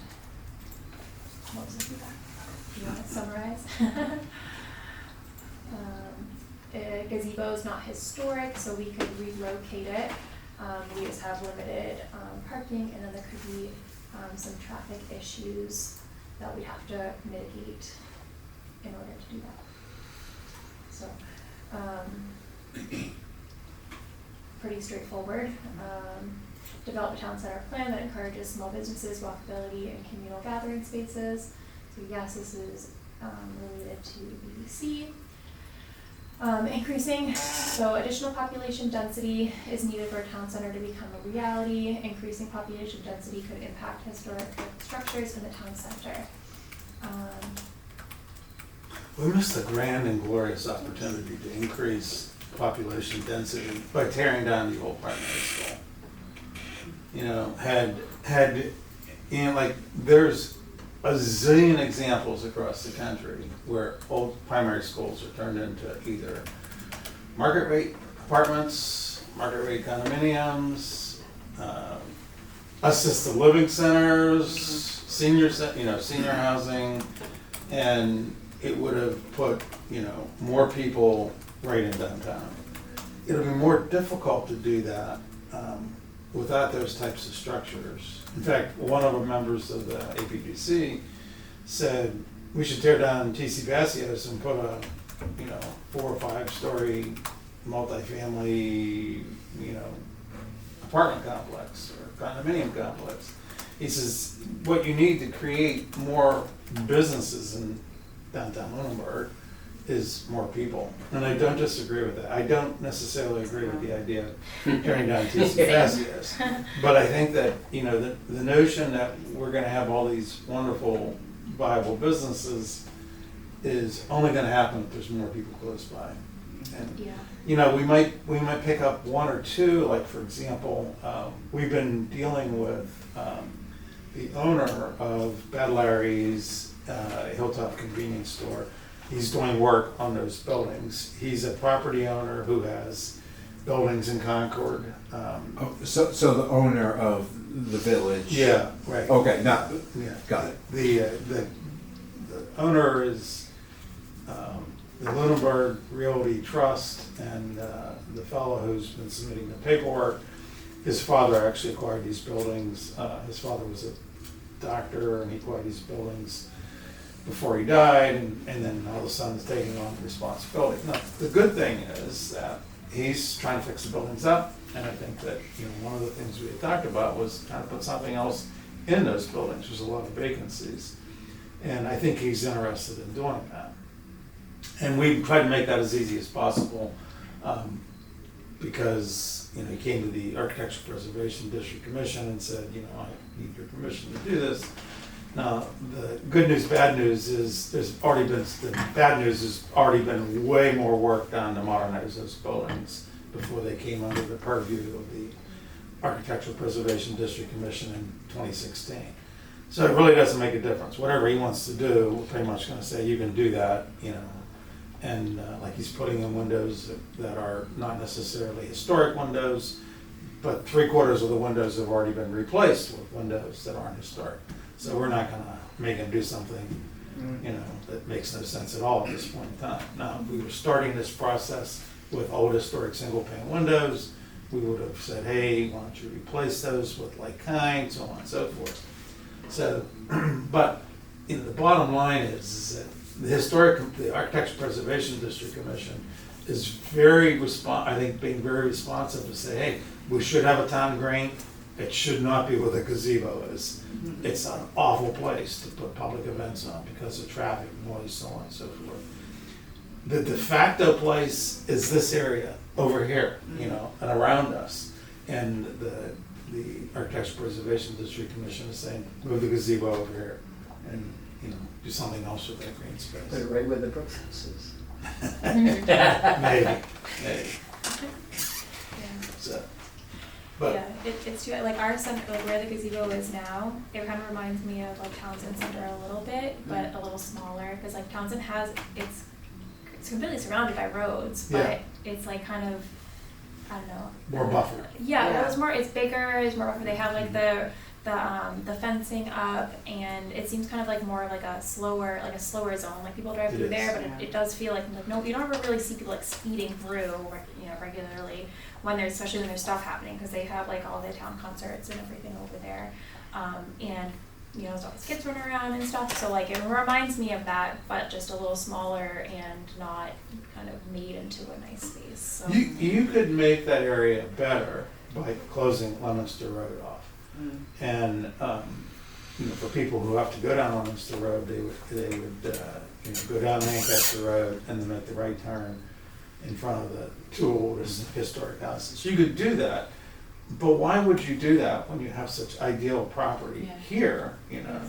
what was the feedback? Do you want to summarize? Gazebo is not historic, so we could relocate it. We just have limited parking, and then there could be some traffic issues that we have to mitigate in order to do that. So, pretty straightforward. Develop a town center plan that encourages small businesses, walkability, and communal gathering spaces. So yes, this is related to BBC. Increasing, so additional population density is needed for a town center to become a reality. Increasing population density could impact historic structures in the town center. We missed a grand and glorious opportunity to increase population density by tearing down the old primary school. You know, like, there's a zillion examples across the country where old primary schools are turned into either market rate apartments, market rate condominiums, assisted living centers, senior housing, and it would have put, more people right in downtown. It'll be more difficult to do that without those types of structures. In fact, one of the members of the APDC said we should tear down TC Passios and put a 4 or 5 story multifamily apartment complex or condominium complex. He says what you need to create more businesses in downtown Lunenburg is more people. And I don't disagree with that. I don't necessarily agree with the idea of tearing down TC Passios. But I think that, the notion that we're gonna have all these wonderful, viable businesses is only gonna happen if there's more people close by. And, Yeah. we might pick up one or two, like for example, we've been dealing with the owner of Bad Larry's Hilltop Convenience Store. He's doing work on those buildings. He's a property owner who has buildings in Concord. So the owner of the village? Yeah, right. Okay, now, Yeah. got it. The owner is the Lunenburg Realty Trust, and the fellow who's been submitting the paperwork, his father actually acquired these buildings. His father was a doctor, and he acquired these buildings before he died, and then all of a sudden is taking on the responsibility. Now, the good thing is that he's trying to fix the buildings up, and I think that, one of the things we had talked about was kind of put something else in those buildings. There's a lot of vacancies, and I think he's interested in doing that. And we tried to make that as easy as possible, because, he came to the Architectural Preservation District Commission and said, I need your permission to do this. Now, the good news, bad news is the bad news has already been way more work done to modernize those buildings before they came under the purview of the Architectural Preservation District Commission in 2016. So it really doesn't make a difference. Whatever he wants to do, we're pretty much gonna say, you can do that, and like he's putting in windows that are not necessarily historic windows, but 3/4 of the windows have already been replaced with windows that aren't historic. So we're not gonna make him do something, that makes no sense at all at this point in time. Now, if we were starting this process with old historic single pane windows, we would have said, hey, why don't you replace those with like kind, so on and so forth. So, but, the bottom line is that the Architectural Preservation District Commission is being very responsive to say, hey, we should have a town green. It should not be where the gazebo is. It's an awful place to put public events on because of traffic, noise, so on and so forth. The de facto place is this area over here, and around us. And the Architectural Preservation District Commission is saying, move the gazebo over here. And you know, do something else with that green Put space. it right where the Brooks house is. Maybe. Yeah. So, but Yeah, it's too, like our center, like where the gazebo is now, it kind of reminds me of like Townsend Center a little bit, but a little smaller, because like Townsend has, it's completely surrounded by roads, Yeah. but it's like kind of, I don't know. more buffered. Yeah, Yeah. it was more, it's bigger, it's more buffer, they have like the fencing up, and it seems kind of like more like a slower zone, like people drive It through is. there, but Yeah. it does feel like no, you don't ever really see people like speeding through, you know, regularly when there's, especially when there's stuff happening, because they have like all the town concerts and everything over there, and you know, there's all these kids running around and stuff, so like it reminds me of that, but just a little smaller and not kind of made into a nice space, so. You could make that area better by closing Leominster Road off. And, you know, for people who have to go down Leominster Road, they would, you know, go down Lancaster Road and then make the right turn in front of the two old historic houses. You could do that, but why would you do that when you have such ideal property Yeah. here, you know?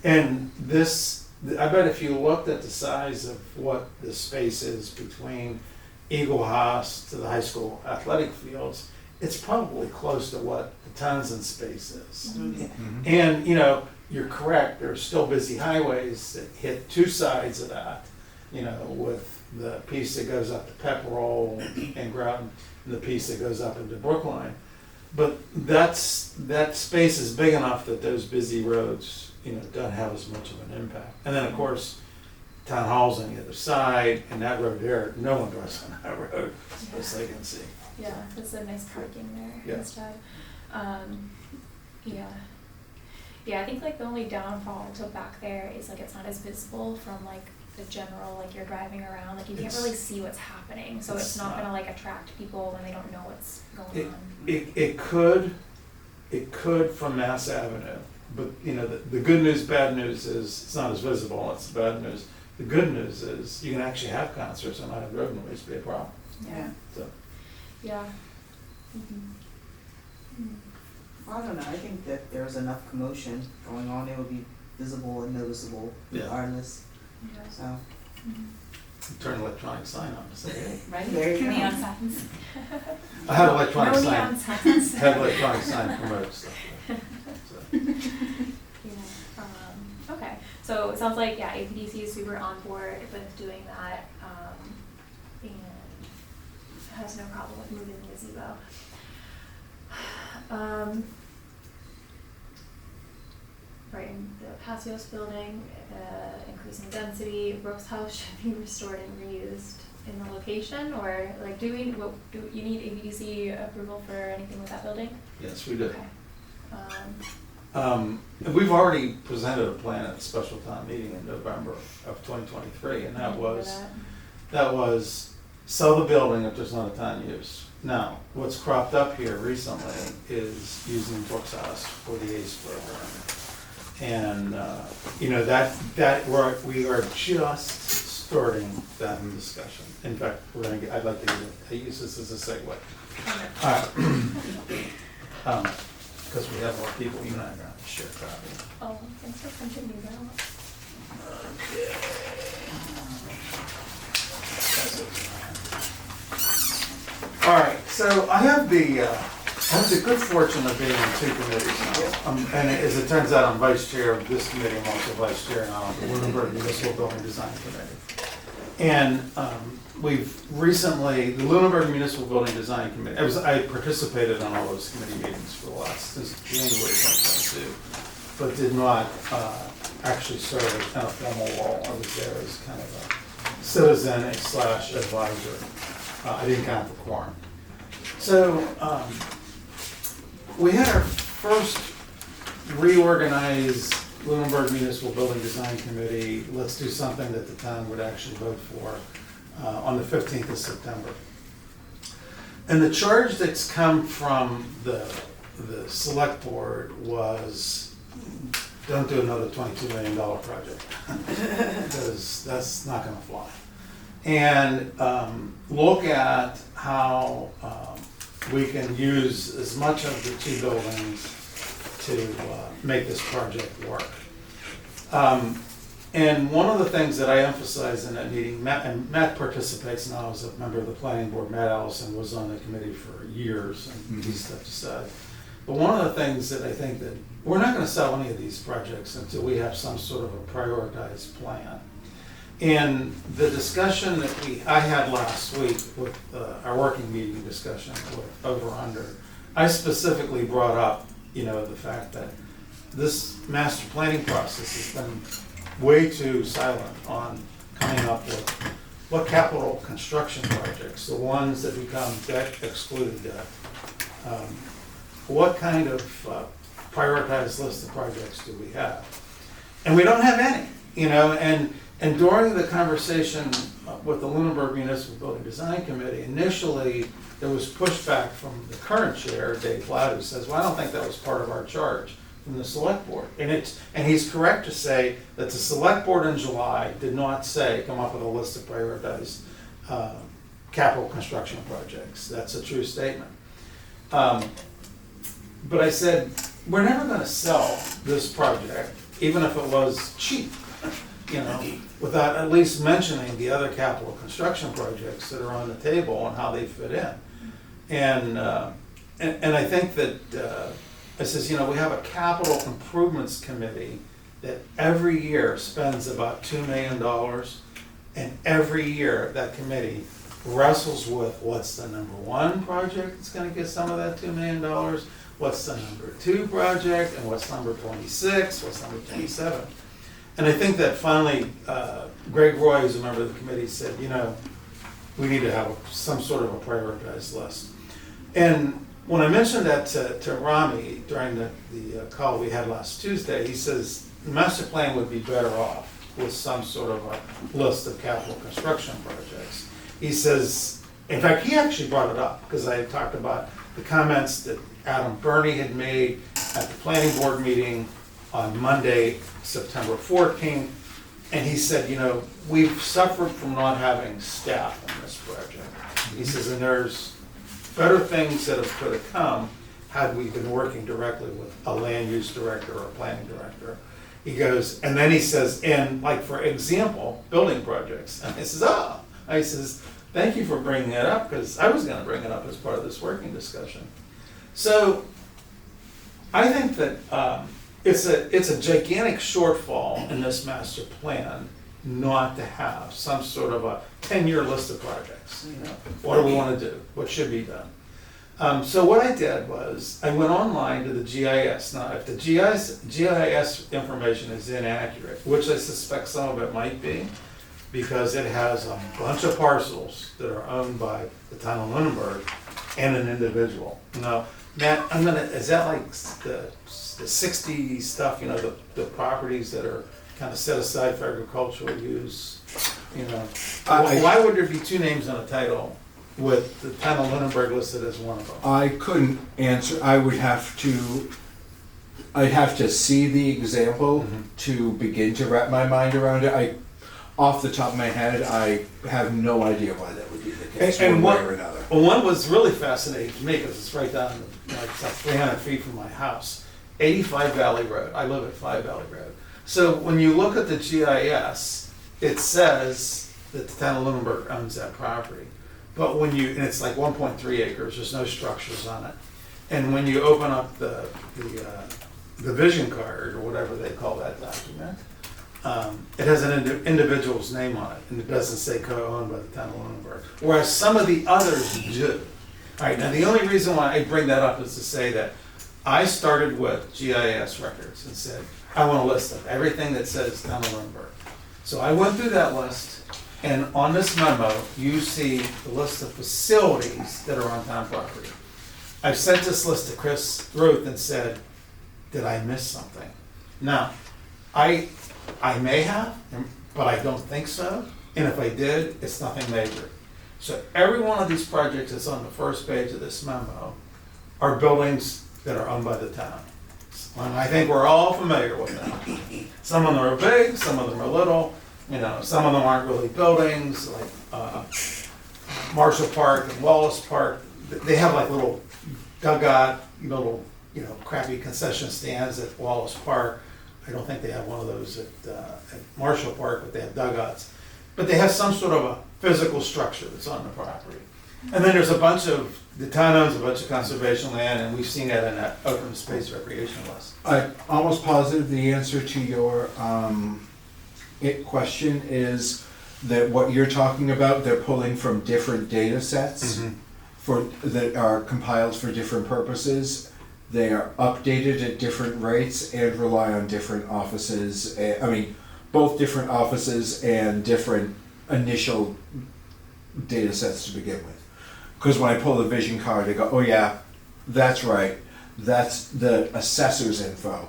And this, I bet if you looked at the size of what the space is between Eagle House to the high school athletic fields, it's probably close to what the Townsend space is. And, you know, you're correct, there's still busy highways that hit two sides of that, you know, with the piece that goes up to Pepperell and Groton, and the piece that goes up into Brookline. But that space is big enough that those busy roads, you know, don't have as much of an impact. And then, of course, Town Hall's on the other side, and that road there, no one drives on that road, as best they can see. Yeah, there's a nice parking there Yeah. instead. Yeah. Yeah, I think like the only downfall to back there is like it's not as visible from like the general, like you're driving around, like you can't It's- really see what's happening, so it's not gonna like attract people when they don't know what's going on. It could from Mass Avenue, but, you know, the good news, bad news is, it's not as visible, it's the bad news. The good news is, you can actually have concerts and not have road noise be a problem, Yeah, so. yeah. Mhm. Mm. I don't know, I think that there's enough commotion going on, it would be visible and noticeable Yeah. regardless, Yeah. so. Mhm. Turn an electronic sign on, say, hey. Right? There you go. Neon signs. I had electronic No sign, neon signs. had electronic sign promote stuff. So. Yeah, okay, so it sounds like, yeah, APDC is super on board with doing that, and has no problem with moving the gazebo. Right, in the Passios building, increasing density, Brooks House should be restored and reused in the location, or like, do you need APDC approval for anything with that building? Yes, we did. Okay. We've already presented a plan at the special town meeting in November of 2023, and that was sell the building if there's not a town use. Now, what's cropped up here recently is using Brooks House for the ACE program. And, you know, we are just starting that discussion. In fact, I'd like to use this as a segue. All right. Because we have more people, you and I are going to share a copy. Oh, thanks for printing these out. All right, so I have the good fortune of being on two committees now. And as it turns out, I'm vice chair of this committee, I'm also vice chair now of the Lunenburg Municipal Building Design Committee. And we've recently, the Lunenburg Municipal Building Design Committee, I participated on all those committee meetings for the last, since January 2022, but did not actually serve in a formal role. I was there as kind of a citizen / advisor. I didn't count the quorum. So we had our first reorganized Lunenburg Municipal Building Design Committee. Let's do something that the town would actually vote for on the 15th of September. And the charge that's come from the select board was, don't do another $22 million project, because that's not gonna fly. And look at how we can use as much of the two buildings to make this project work. And one of the things that I emphasized in that meeting, and Matt participates now as a member of the planning board. Matt Allison was on the committee for years, and he stepped aside. But one of the things that I think that we're not going to sell any of these projects until we have some sort of a prioritized plan. And the discussion that I had last week with our working meeting discussion with over under, I specifically brought up, the fact that this master planning process has been way too silent on coming up with what capital construction projects, the ones that become debt excluded debt, what kind of prioritized list of projects do we have? And we don't have any, and during the conversation with the Lunenburg Municipal Building Design Committee, initially there was pushback from the current chair, Dave Ladd, who says, well, I don't think that was part of our charge from the select board. And he's correct to say that the select board in July did not come up with a list of prioritized capital construction projects. That's a true statement. But I said, we're never going to sell this project, even if it was cheap, without at least mentioning the other capital construction projects that are on the table and how they fit in. And I think that I says, we have a capital improvements committee that every year spends about $2 million, and every year that committee wrestles with what's the number one project that's going to get some of that $2 million, what's the number two project, and what's number 26, what's number 27. And I think that finally, Greg Roy, who's a member of the committee, said, we need to have some sort of a prioritized list. And when I mentioned that to Rami during the call we had last Tuesday, he says the master plan would be better off with some sort of a list of capital construction projects. He says, in fact, he actually brought it up because I had talked about the comments that Adam Burney had made at the planning board meeting on Monday, September 14th. And he said, we've suffered from not having staff on this project. He says, and there's better things that could have come had we been working directly with a land use director or a planning director. He goes, and then he says, and like for example, building projects. And I says, thank you for bringing it up, because I was going to bring it up as part of this working discussion. So I think that it's a gigantic shortfall in this master plan not to have some sort of a 10-year list of projects. What do we want to do? What should be done? So what I did was I went online to the GIS. Now, if the GIS information is inaccurate, which I suspect some of it might be, because it has a bunch of parcels that are owned by the town of Lunenburg and an individual. Now, Matt, is that like the 60 stuff, the properties that are kind of set aside for agricultural use, why would there be two names on a title with the town of Lunenburg listed as one of them? I couldn't answer. I'd have to see the example to begin to wrap my mind around it. Off the top of my head, I have no idea why that would be the case, and one way or another. Well, one was really fascinating to me because it's right down, it's like 300 feet from my house. 85 Valley Road. I live at 5 Valley Road. So when you look at the GIS, it says that the town of Lunenburg owns that property. But and it's like 1.3 acres, there's no structures on it. And when you open up the vision card, or whatever they call that document, it has an individual's name on it, and it doesn't say co-owned by the town of Lunenburg. Whereas some of the others do. All right, now the only reason why I bring that up is to say that I started with GIS records and said, I want a list of everything that says town of Lunenburg. So I went through that list, and on this memo, you see the list of facilities that are on town property. I've sent this list to Chris Ruth and said, did I miss something? Now, I may have, but I don't think so. And if I did, it's nothing major. So every one of these projects that's on the first page of this memo are buildings that are owned by the town. And I think we're all familiar with them. Some of them are big, some of them are little. Some of them aren't really buildings, like Marshall Park and Wallace Park. They have like little dugout, little, crappy concession stands at Wallace Park. I don't think they have one of those at Marshall Park, but they have dugouts. But they have some sort of a physical structure that's on the property. And then there's the town owns a bunch of conservation land, and we've seen that in that open space recreation list. I'm almost positive the answer to your question is that what you're talking about, they're pulling from different data sets that are compiled for different purposes. They are updated at different rates and rely on different offices. Both different offices and different initial data sets to begin with. Because when I pull the vision card, I go, oh yeah, that's right. That's the assessor's info,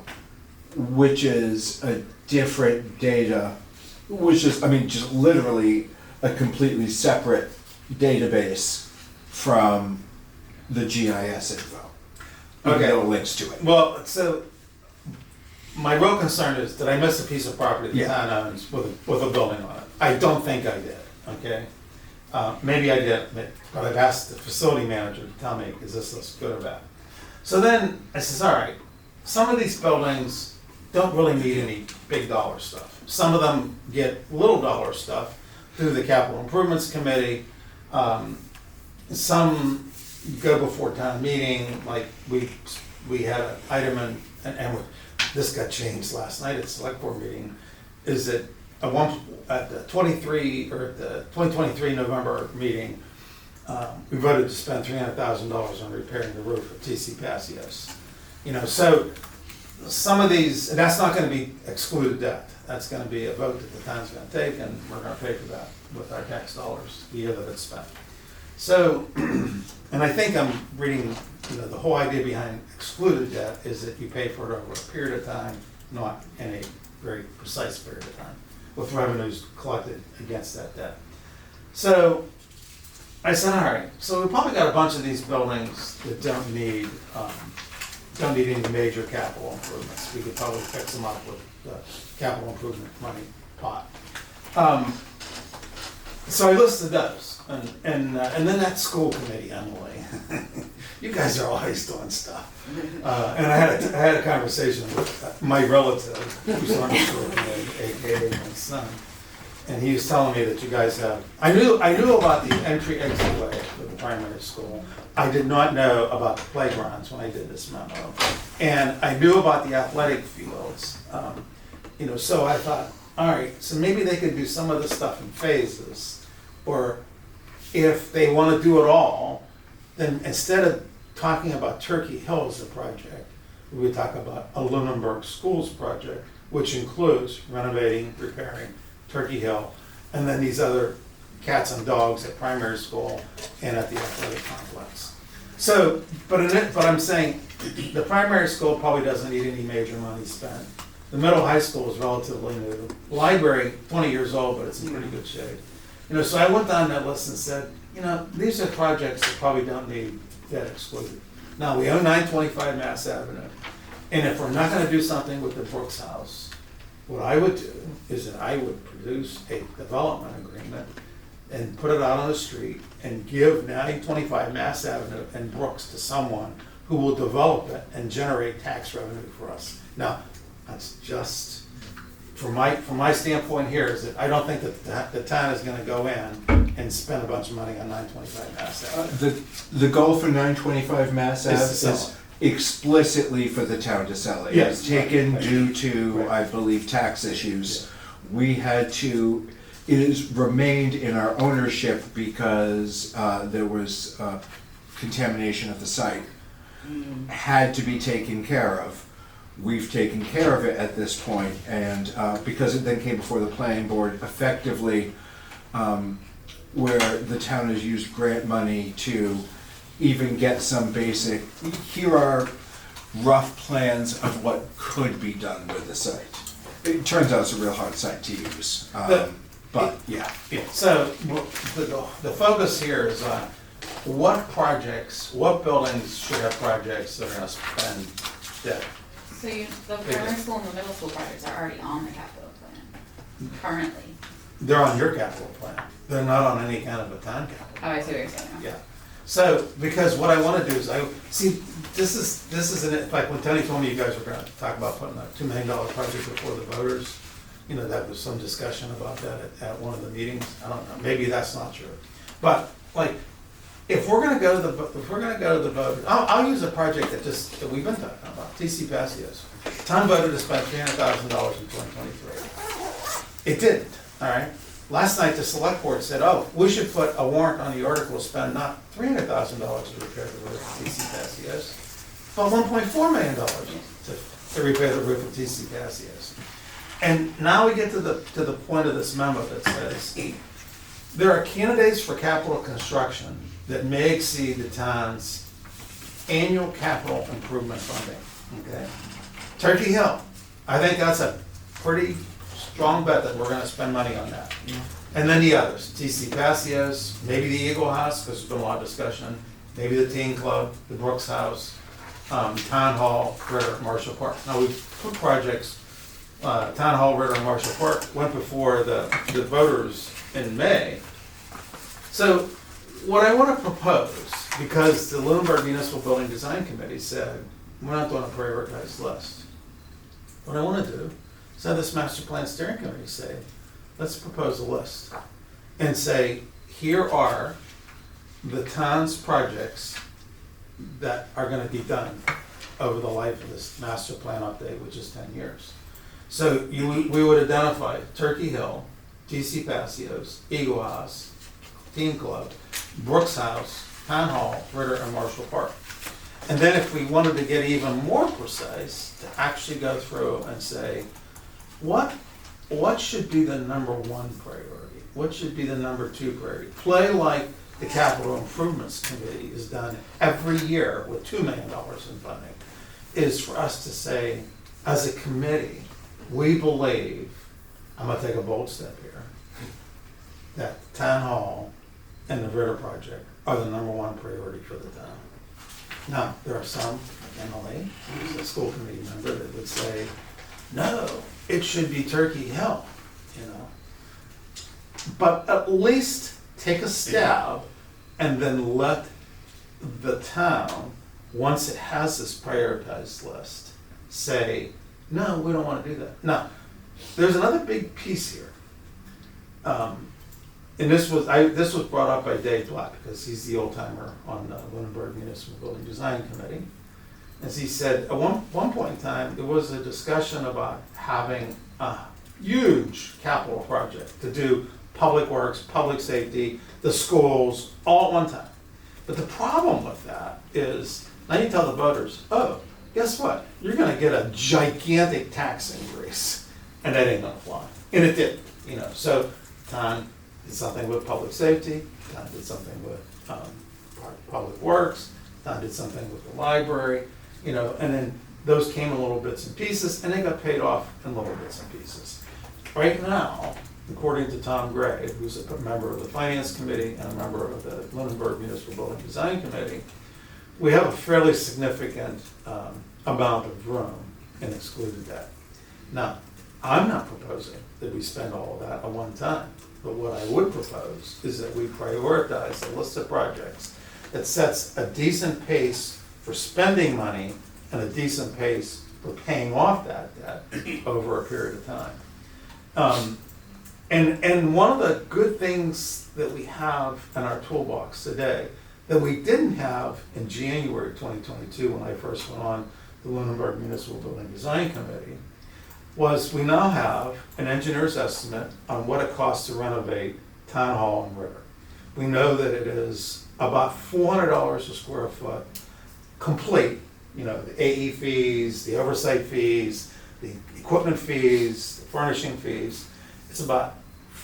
which is a different data, which is, just literally a completely separate database from the GIS info. Okay. No links to it. Well, so my real concern is, did I miss a piece of property the Yeah. town owns with a building on it? I don't think I did, okay? Maybe I did, but I've asked the facility manager to tell me, is this good or bad? So then I says, all right, some of these buildings don't really need any big dollar stuff. Some of them get little dollar stuff through the capital improvements committee. Some go before town meeting, like we had an item and this got changed last night at the select board meeting, is that at the 2023 November meeting, we voted to spend $300,000 on repairing the roof of TC Passios. So some of these, and that's not gonna be excluded debt. That's gonna be a vote that the town's gonna take, and we're gonna pay for that with our tax dollars the year that it's spent. So, and I think I'm reading, the whole idea behind excluded debt is that you pay for it over a period of time, not in a very precise period of time, with revenues collected against that debt. So I said, all right, so we probably got a bunch of these buildings that don't need any major capital improvements. We could probably fix them up with the capital improvement money pot. So I listed those, and then that school committee, Emily, you guys are always doing stuff. And I had a conversation with my relative, who's on the school committee, AKA my son, and he was telling me that you guys have. I knew about the entry/exit way for the primary school. I did not know about the playgrounds when I did this memo, and I knew about the athletic fields. So I thought, all right, so maybe they could do some of this stuff in phases, or if they want to do it all, then instead of talking about Turkey Hill as a project, we would talk about a Lunenburg Schools project, which includes renovating, repairing Turkey Hill, and then these other cats and dogs at primary school and at the athletic complex. So, but I'm saying the primary school probably doesn't need any major money spent. The middle high school is relatively new. The library, 20 years old, but it's in pretty good shape. So I went down that list and said, these are projects that probably don't need debt excluded. Now, we own 925 Mass Avenue, and if we're not gonna do something with the Brooks House, what I would do is that I would produce a development agreement and put it out on the street and give 925 Mass Avenue and Brooks to someone who will develop it and generate tax revenue for us. Now, that's just, from my standpoint here, is that I don't think that the town is gonna go in and spend a bunch of money on 925 Mass Avenue. The goal for 925 Mass Ave Is to sell is explicitly for the town to sell it. Yes. It's taken Right. due to, Right. I believe, tax issues. We had to, it has remained in our ownership because there was contamination of the site. Had to be taken care of. We've taken care of it at this point, and because it then came before the planning board effectively, where the town has used grant money to even get some basic, here are rough plans of what could be done with the site. It turns out it's a real hard site to use, but yeah. Yeah, so the focus here is on what buildings should have projects that are gonna spend debt. So the primary school and the middle school projects are already on the capital plan, currently. They're on your capital plan. They're not on any kind of a town capital. Oh, I see what you're saying. Yeah. So, because what I wanna do is, this is, like when Tony told me you guys were gonna talk about putting a $2 million project before the voters, you know, that was some discussion about that at one of the meetings, I don't know, maybe that's not true. But, like, if we're gonna go to the voters, I'll use a project that we've been talking about, TC Passios. Town voted to spend $300,000 in 2023. It didn't, all right? Last night, the select board said, oh, we should put a warrant on the article to spend not $300,000 to repair the roof of TC Passios, but $1.4 million to repair the roof of TC Passios. And now we get to the point of this memo that says, there are candidates for capital construction that may exceed the town's annual capital improvement funding, okay? Turkey Hill, I think that's a pretty strong bet that we're gonna spend money on that. And then the others, TC Passios, maybe the Eagle House, because there's been a lot of discussion, maybe the Teen Club, the Brooks House, Town Hall, Ritter, Marshall Park. Now, we've put projects, Town Hall, Ritter, and Marshall Park went before the voters in May. So, what I wanna propose, because the Lunenburg Municipal Building Design Committee said, we're not doing a prioritized list. What I wanna do is have this master plan steering committee say, let's propose a list. And say, here are the town's projects that are gonna be done over the life of this master plan update, which is 10 years. So we would identify Turkey Hill, TC Passios, Eagle House, Teen Club, Brooks House, Town Hall, Ritter, and Marshall Park. And then if we wanted to get even more precise, to actually go through and say, what should be the number one priority? What should be the number two priority? Play like the Capital Improvements Committee is done every year with $2 million in funding, is for us to say, as a committee, we believe, I'm gonna take a bold step here, that Town Hall and the Ritter project are the number one priority for the town. Now, there are some, like Emily, who's a school committee member, that would say, no, it should be Turkey Hill, you know? But at least take a stab and then let the town, once it has this prioritized list, say, no, we don't wanna do that. Now, there's another big piece here. And this was brought up by Dave Black, because he's the old timer on the Lunenburg Municipal Building Design Committee. As he said, at one point in time, there was a discussion about having a huge capital project to do public works, public safety, the schools, all at one time. But the problem with that is, now you tell the voters, oh, guess what? You're gonna get a gigantic tax increase, and that ain't gonna fly. And it did, you know, so Tom did something with public safety, Tom did something with public works, Tom did something with the library, you know, and then those came in little bits and pieces, and they got paid off in little bits and pieces. Right now, according to Tom Gray, who's a member of the Finance Committee and a member of the Lunenburg Municipal Building Design Committee, we have a fairly significant amount of room in excluded debt. Now, I'm not proposing that we spend all of that at one time, but what I would propose is that we prioritize a list of projects that sets a decent pace for spending money and a decent pace for paying off that debt over a period of time. And one of the good things that we have in our toolbox today that we didn't have in January 2022 when I first went on the Lunenburg Municipal Building Design Committee was we now have an engineer's estimate on what it costs to renovate Town Hall and Ritter. We know that it is about $400 a square foot complete, you know, the AE fees, the oversight fees, the equipment fees, the furnishing fees. It's about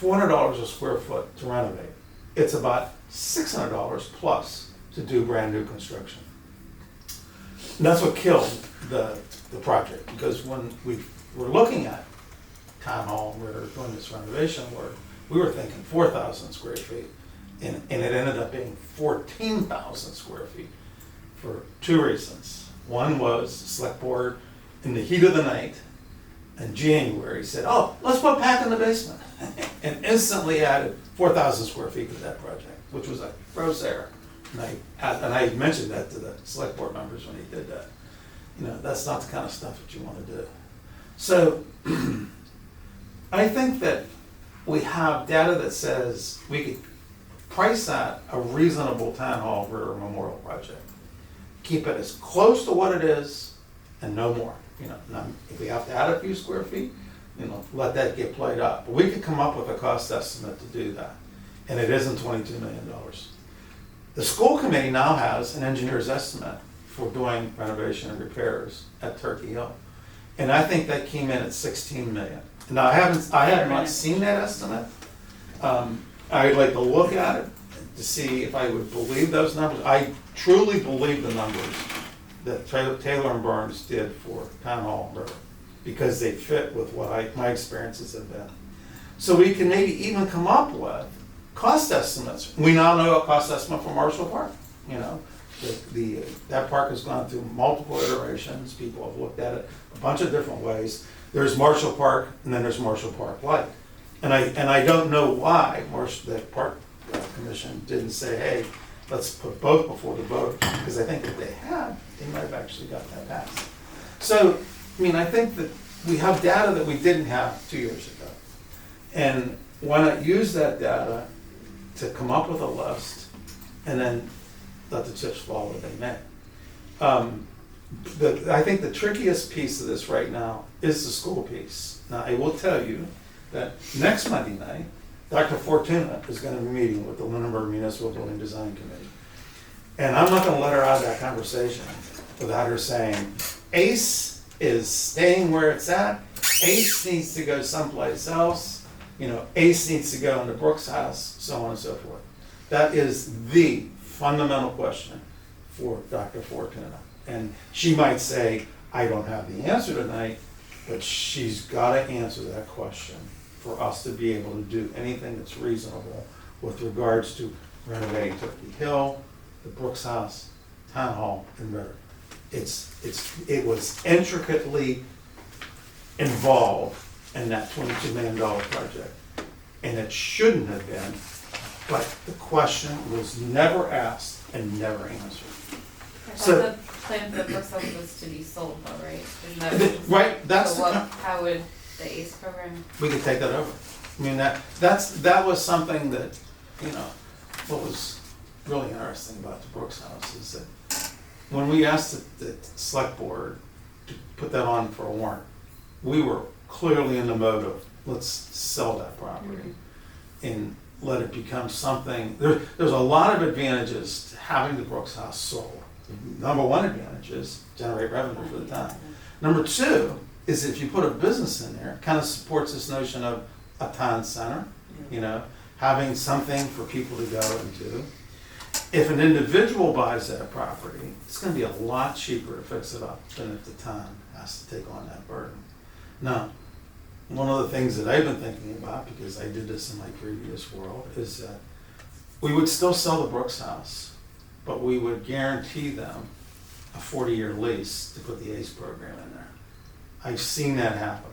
$400 a square foot to renovate. It's about $600 plus to do brand new construction. And that's what killed the project, because when we were looking at Town Hall, we were doing this renovation work, we were thinking 4,000 square feet, and it ended up being 14,000 square feet for two reasons. One was the select board, in the heat of the night, in January, said, oh, let's put PAC in the basement, and instantly added 4,000 square feet to that project, which was a gross error. And I mentioned that to the select board members when he did that. You know, that's not the kind of stuff that you want to do. So I think that we have data that says we could price that a reasonable town hall Ritter Memorial project. Keep it as close to what it is and no more. You know, now, if we have to add a few square feet, you know, let that get played up. But we could come up with a cost estimate to do that. And it isn't $22 million. The school committee now has an engineer's estimate for doing renovation and repairs at Turkey Hill. And I think that came in at 16 million. Now, I have not seen that estimate. I'd like to look at it to see if I would believe those numbers. I truly believe the numbers that Taylor and Burns did for Town Hall River, because they fit with what my experiences have been. So we can maybe even come up with cost estimates. We now know a cost estimate for Marshall Park. You know, that park has gone through multiple iterations. People have looked at it a bunch of different ways. There's Marshall Park, and then there's Marshall Park Light. And I don't know why the Park Commission didn't say, hey, let's put both before the vote, because I think if they had, they might have actually got that passed. So, I mean, I think that we have data that we didn't have 2 years ago. And why not use that data to come up with a list and then let the chips fall where they may. I think the trickiest piece of this right now is the school piece. Now, I will tell you that next Monday night, Dr. Fortuna is going to be meeting with the Lunenburg Municipal Building Design Committee. And I'm not going to let her out of that conversation without her saying, ACE is staying where it's at. ACE needs to go someplace else. You know, ACE needs to go into Brooks' house, so on and so forth. That is the fundamental question for Dr. Fortuna. And she might say, I don't have the answer tonight, but she's got to answer that question for us to be able to do anything that's reasonable with regards to renovating Turkey Hill, the Brooks House, Town Hall, and Ritter. It was intricately involved in that $22 million project, and it shouldn't have been, but the question was never asked and never answered. I So- thought the plan for the Brooks House was to be sold though, right? Isn't that? Right, that's So the, how would the ACE program? we could take that over. I mean, that was something that, you know, what was really interesting about the Brooks House is that when we asked the select board to put that on for a warrant, we were clearly in the mode of, let's sell that property and let it become something. There's a lot of advantages to having the Brooks House sold. Number one advantage is generate revenue for the town. Number two is if you put a business in there, it kind of supports this notion of a town center, you know, having something for people to go into. If an individual buys that property, it's going to be a lot cheaper to fix it up than if the town has to take on that burden. Now, one of the things that I've been thinking about, because I did this in my previous world, is that we would still sell the Brooks House, but we would guarantee them a 40-year lease to put the ACE program in there. I've seen that happen.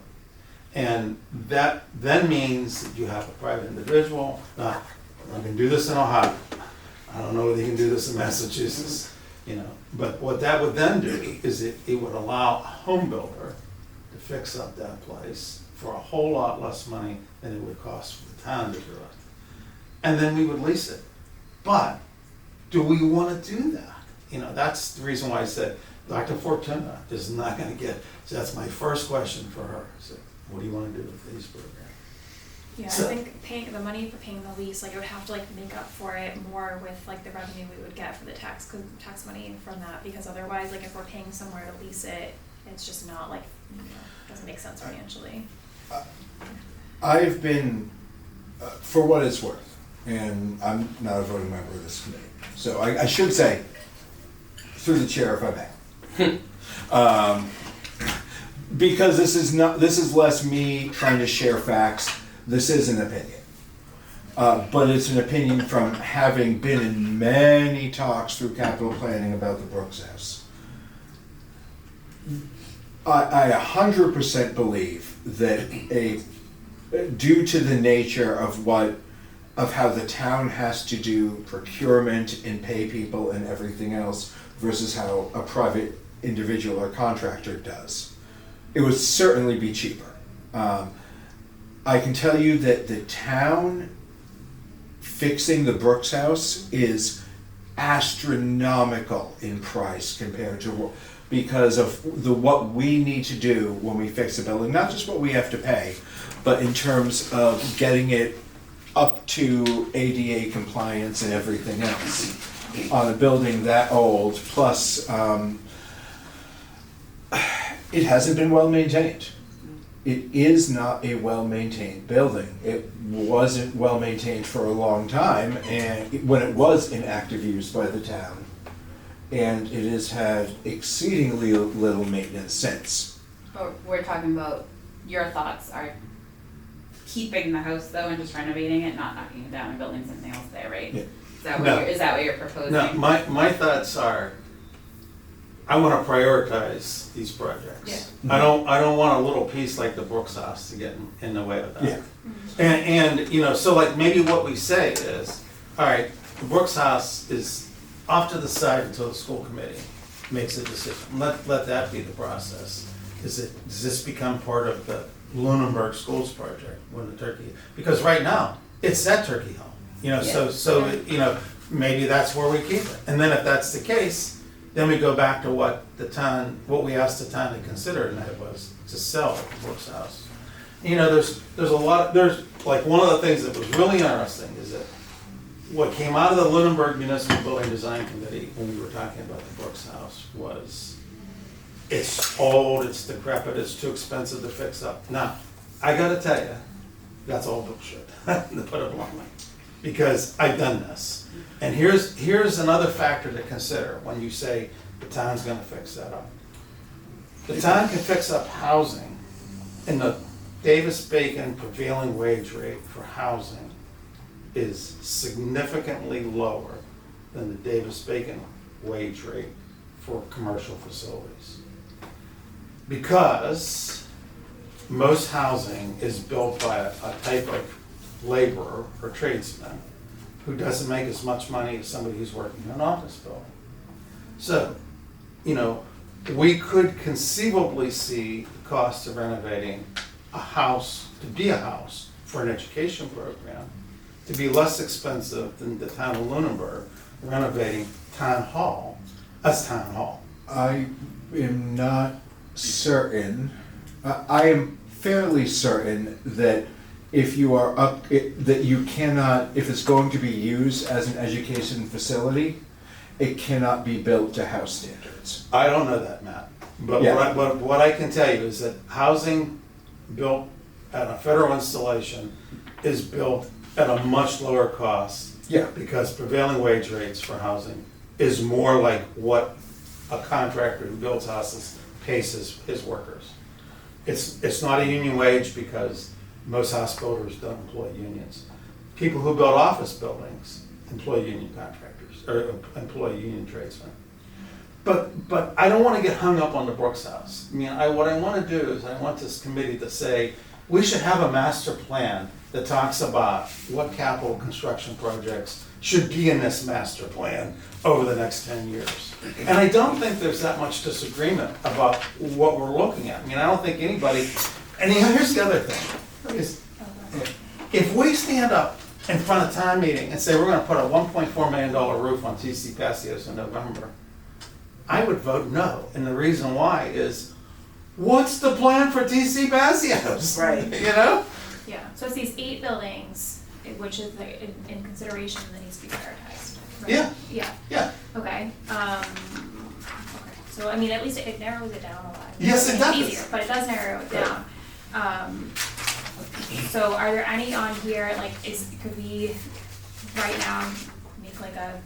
And that then means that you have a private individual. Now, you can do this in Ohio. I don't know whether you can do this in Massachusetts, you know. But what that would then do is it would allow a home builder to fix up that place for a whole lot less money than it would cost for the town to do it. And then we would lease it. But do we want to do that? You know, that's the reason why I said Dr. Fortuna is not going to get, so that's my first question for her. So what do you want to do with these programs? Yeah, So- I think paying the money for paying the lease, like it would have to like make up for it more with like the revenue we would get for the tax money from that, because otherwise, like if we're paying somewhere to lease it, it's just not like, you know, doesn't make sense financially. I've been, for what it's worth, and I'm not a voting member of this committee, so I should say, through the chair if I may. Because this is less me trying to share facts, this is an opinion. But it's an opinion from having been in many talks through capital planning about the Brooks House. I 100% believe that due to the nature of what of how the town has to do procurement and pay people and everything else versus how a private individual or contractor does. It would certainly be cheaper. I can tell you that the town fixing the Brooks House is astronomical in price compared to because of what we need to do when we fix a building, not just what we have to pay, but in terms of getting it up to ADA compliance and everything else on a building that old, plus it hasn't been well maintained. It is not a well-maintained building. It wasn't well-maintained for a long time, and when it was in active use by the town, and it has had exceedingly little maintenance since. But we're talking about, your thoughts are keeping the house though and just renovating it, not knocking it down and building something else there, right? Yeah. Is that what you're proposing? No, my thoughts are, I wanna prioritize these projects. Yeah. I don't want a little piece like the Brooks House to get in the way of that. Yeah. And, you know, so like maybe what we say is, all right, the Brooks House is off to the side until the school committee makes a decision. Let that be the process. Does this become part of the Lunenburg Schools project when the turkey, because right now, it's at Turkey Hill. You know, so, you know, maybe that's where we keep it. And then if that's the case, then we go back to what we asked the town to consider, and that was to sell the Brooks House. You know, there's like, one of the things that was really interesting is that what came out of the Lunenburg Municipal Building Design Committee when we were talking about the Brooks House was, it's old, it's decrepit, it's too expensive to fix up. Now, I gotta tell you, that's all bullshit, to put it bluntly, because I've done this. And here's another factor to consider when you say the town's gonna fix that up. The town can fix up housing, and the Davis-Bacon prevailing wage rate for housing is significantly lower than the Davis-Bacon wage rate for commercial facilities. Because most housing is built by a type of laborer or tradesman who doesn't make as much money as somebody who's working in an office building. So, you know, we could conceivably see the cost of renovating a house to be a house for an education program to be less expensive than the town of Lunenburg renovating town hall as town hall. I am not certain, I am fairly certain that if you are that you cannot, if it's going to be used as an education facility, it cannot be built to house standards. I don't know that, Matt, but Yeah. what I can tell you is that housing built at a federal installation is built at a much lower cost. Yeah. Because prevailing wage rates for housing is more like what a contractor who builds houses pays his workers. It's not a union wage because most house builders don't employ unions. People who build office buildings employ union contractors, or employ union tradesmen. But I don't want to get hung up on the Brooks House. I mean, what I want to do is I want this committee to say, we should have a master plan that talks about what capital construction projects should be in this master plan over the next 10 years. And I don't think there's that much disagreement about what we're looking at. I mean, I don't think anybody, and here's the other thing, is if we stand up in front of town meeting and say we're gonna put a $1.4 million roof on TC Passios in November, I would vote no. And the reason why is, what's the plan for TC Passios? Right. You know? Yeah, so it's these 8 buildings, which is in consideration that needs to be prioritized, right? Yeah. Yeah, Yeah. okay, okay, so I mean, at least it narrows it down a lot. Yes, it It's does. easier, but it does narrow it down. So are there any on here, like, could we right now make like a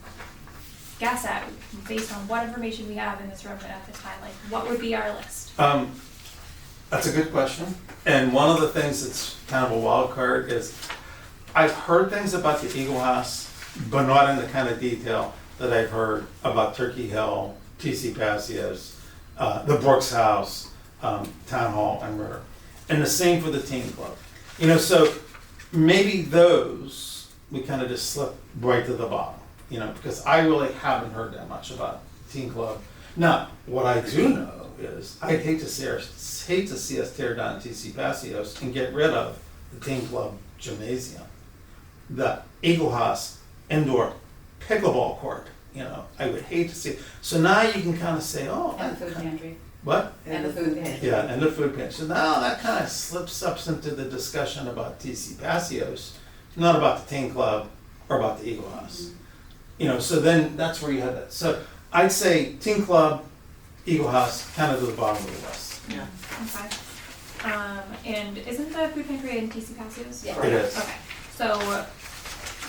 guess at, based on what information we have in this room at this time, like, what would be our list? That's a good question. And one of the things that's kind of a wild card is, I've heard things about the Eagle House, but not in the kind of detail that I've heard about Turkey Hill, TC Passios, the Brooks House, Town Hall, and Ritter. And the same for the teen club. You know, so maybe those we kind of just slip right to the bottom, because I really haven't heard that much about Teen Club. Now, what I do know is, I'd hate to see us tear down TC Passios and get rid of the Teen Club gymnasium, the Eagle House indoor pickleball court, I would hate to see. So now you can kind of say, oh. And the food pantry, What? and the food pantry. Yeah, and the food pantry. So now that kind of slips up into the discussion about TC Passios, not about the Teen Club or about the Eagle House. So then that's where you had that. So I'd say Teen Club, Eagle House, kind of to the bottom of the list. Yeah. Okay. And isn't the food pantry in TC Passios? Yeah. It is. Okay, so,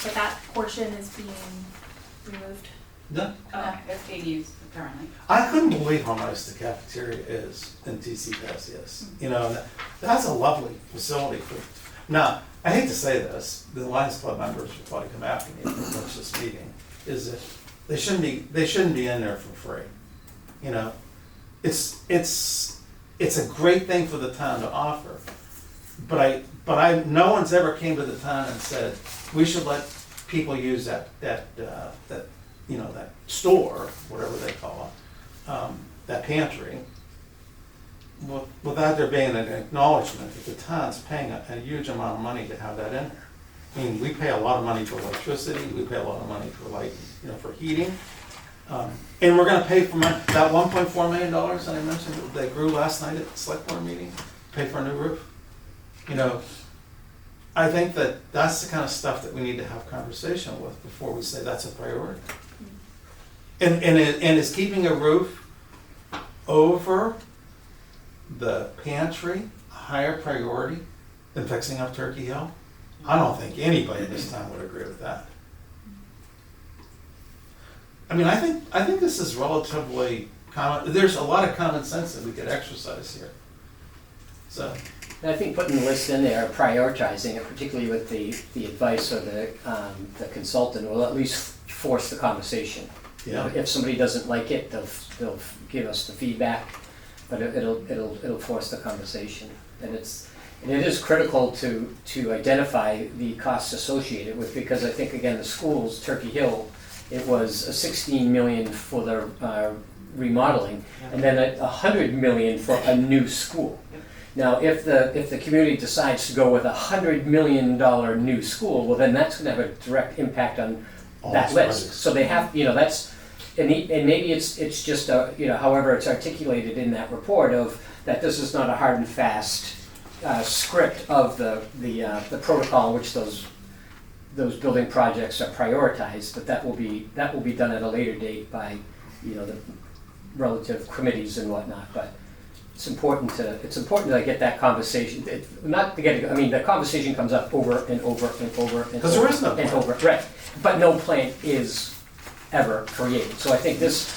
but that portion is being removed? Yeah. Okay. It's being used currently. I couldn't believe how nice the cafeteria is in TC Passios. And that's a lovely facility. Now, I hate to say this, the Lions Club members will probably come after me if we watch this meeting, is that they shouldn't be in there for free. It's a great thing for the town to offer, but no one's ever came to the town and said, we should let people use that store, whatever they call it, that pantry, without there being an acknowledgement that the town's paying a huge amount of money to have that in there. I mean, we pay a lot of money for electricity, we pay a lot of money for light, for heating. And we're gonna pay for that $1.4 million that I mentioned that grew last night at the select board meeting, pay for a new roof. I think that's the kind of stuff that we need to have conversation with before we say that's a priority. And is keeping a roof over the pantry a higher priority than fixing up Turkey Hill? I don't think anybody in this town would agree with that. I mean, I think this is relatively common. There's a lot of common sense that we could exercise here. So, And I think putting the list in there, prioritizing it, particularly with the advice of the consultant, will at least force the conversation. yeah. If somebody doesn't like it, they'll give us the feedback, but it'll force the conversation. And it is critical to identify the costs associated with, because I think, again, the schools, Turkey Hill, it was a 16 million for the remodeling, and then $100 million for a new school. Now, if the community decides to go with $100 million new school, well, then that's gonna have a direct impact on All that its list. budgets. So they have, that's, and maybe it's just however it's articulated in that report of that this is not a hard and fast script of the protocol in which those building projects are prioritized, but that will be done at a later date by the relative committees and whatnot. But it's important to get that conversation. The conversation comes up over and over and over and 'Cause there is no and plan. over, right? But no plan is ever created. So I think this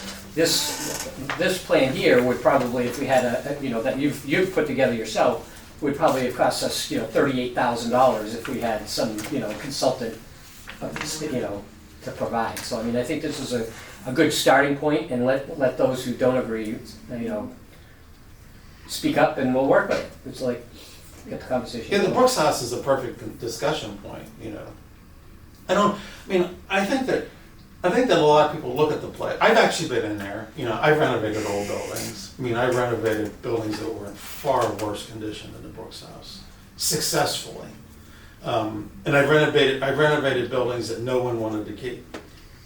plan here would probably, if we had that you've put together yourself, would probably have cost us $38,000 if we had some consultant to provide. So I mean, I think this is a good starting point, and let those who don't agree speak up, and we'll work with it. It's like get the conversation. Yeah, the going. Brooks House is a perfect discussion point, I think that a lot of people look at the place. I've actually been in there, I've renovated old buildings. I've renovated buildings that were in far worse condition than the Brooks House, successfully. And I've renovated buildings that no one wanted to keep,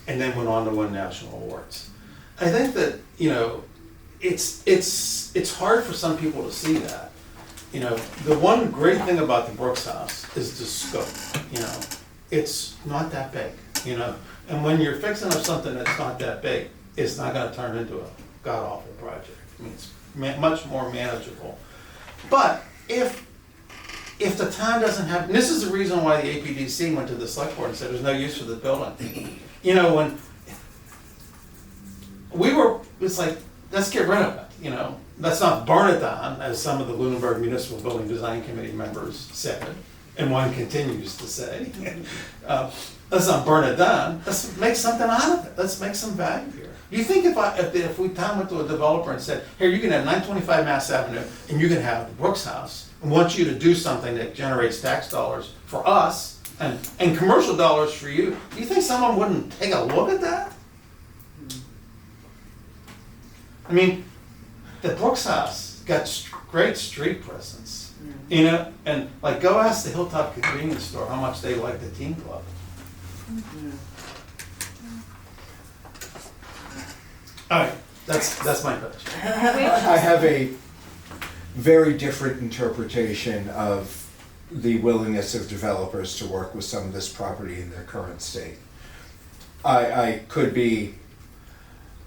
and then went on to win national awards. I think that, it's hard for some people to see that. The one great thing about the Brooks House is the scope, it's not that big, and when you're fixing up something that's not that big, it's not gonna turn into a god-awful project. It's much more manageable. But if the town doesn't have, and this is the reason why the APDC went to the select board and said there's no use for the building. When it's like, let's get rid of it, let's not burn it down, as some of the Lunenburg Municipal Building Design Committee members said, and one continues to say. Let's not burn it down, let's make something out of it, let's make some value here. Do you think if we town went to a developer and said, here, you can have 925 Mass Avenue, and you can have the Brooks House, and want you to do something that generates tax dollars for us, and commercial dollars for you, do you think someone wouldn't take a look at that? I mean, the Brooks House got great street presence, you know, and like go ask the Hilltop Convenience Store how much they like the teen club. All right, that's my pitch. I have a very different interpretation of the willingness of developers to work with some of this property in their current state. I could be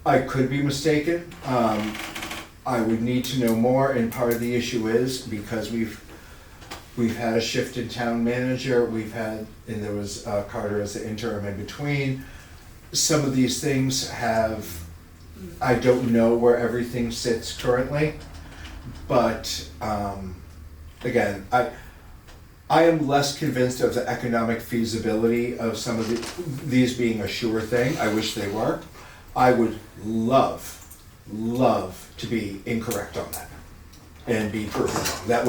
mistaken. I would need to know more, and part of the issue is because we've had a shift in town manager, and there was Carter as the interim in between. Some of these things I don't know where everything sits currently, but again, I am less convinced of the economic feasibility of some of these being a sure thing. I wish they were. I would love to be incorrect on that and be proven wrong. That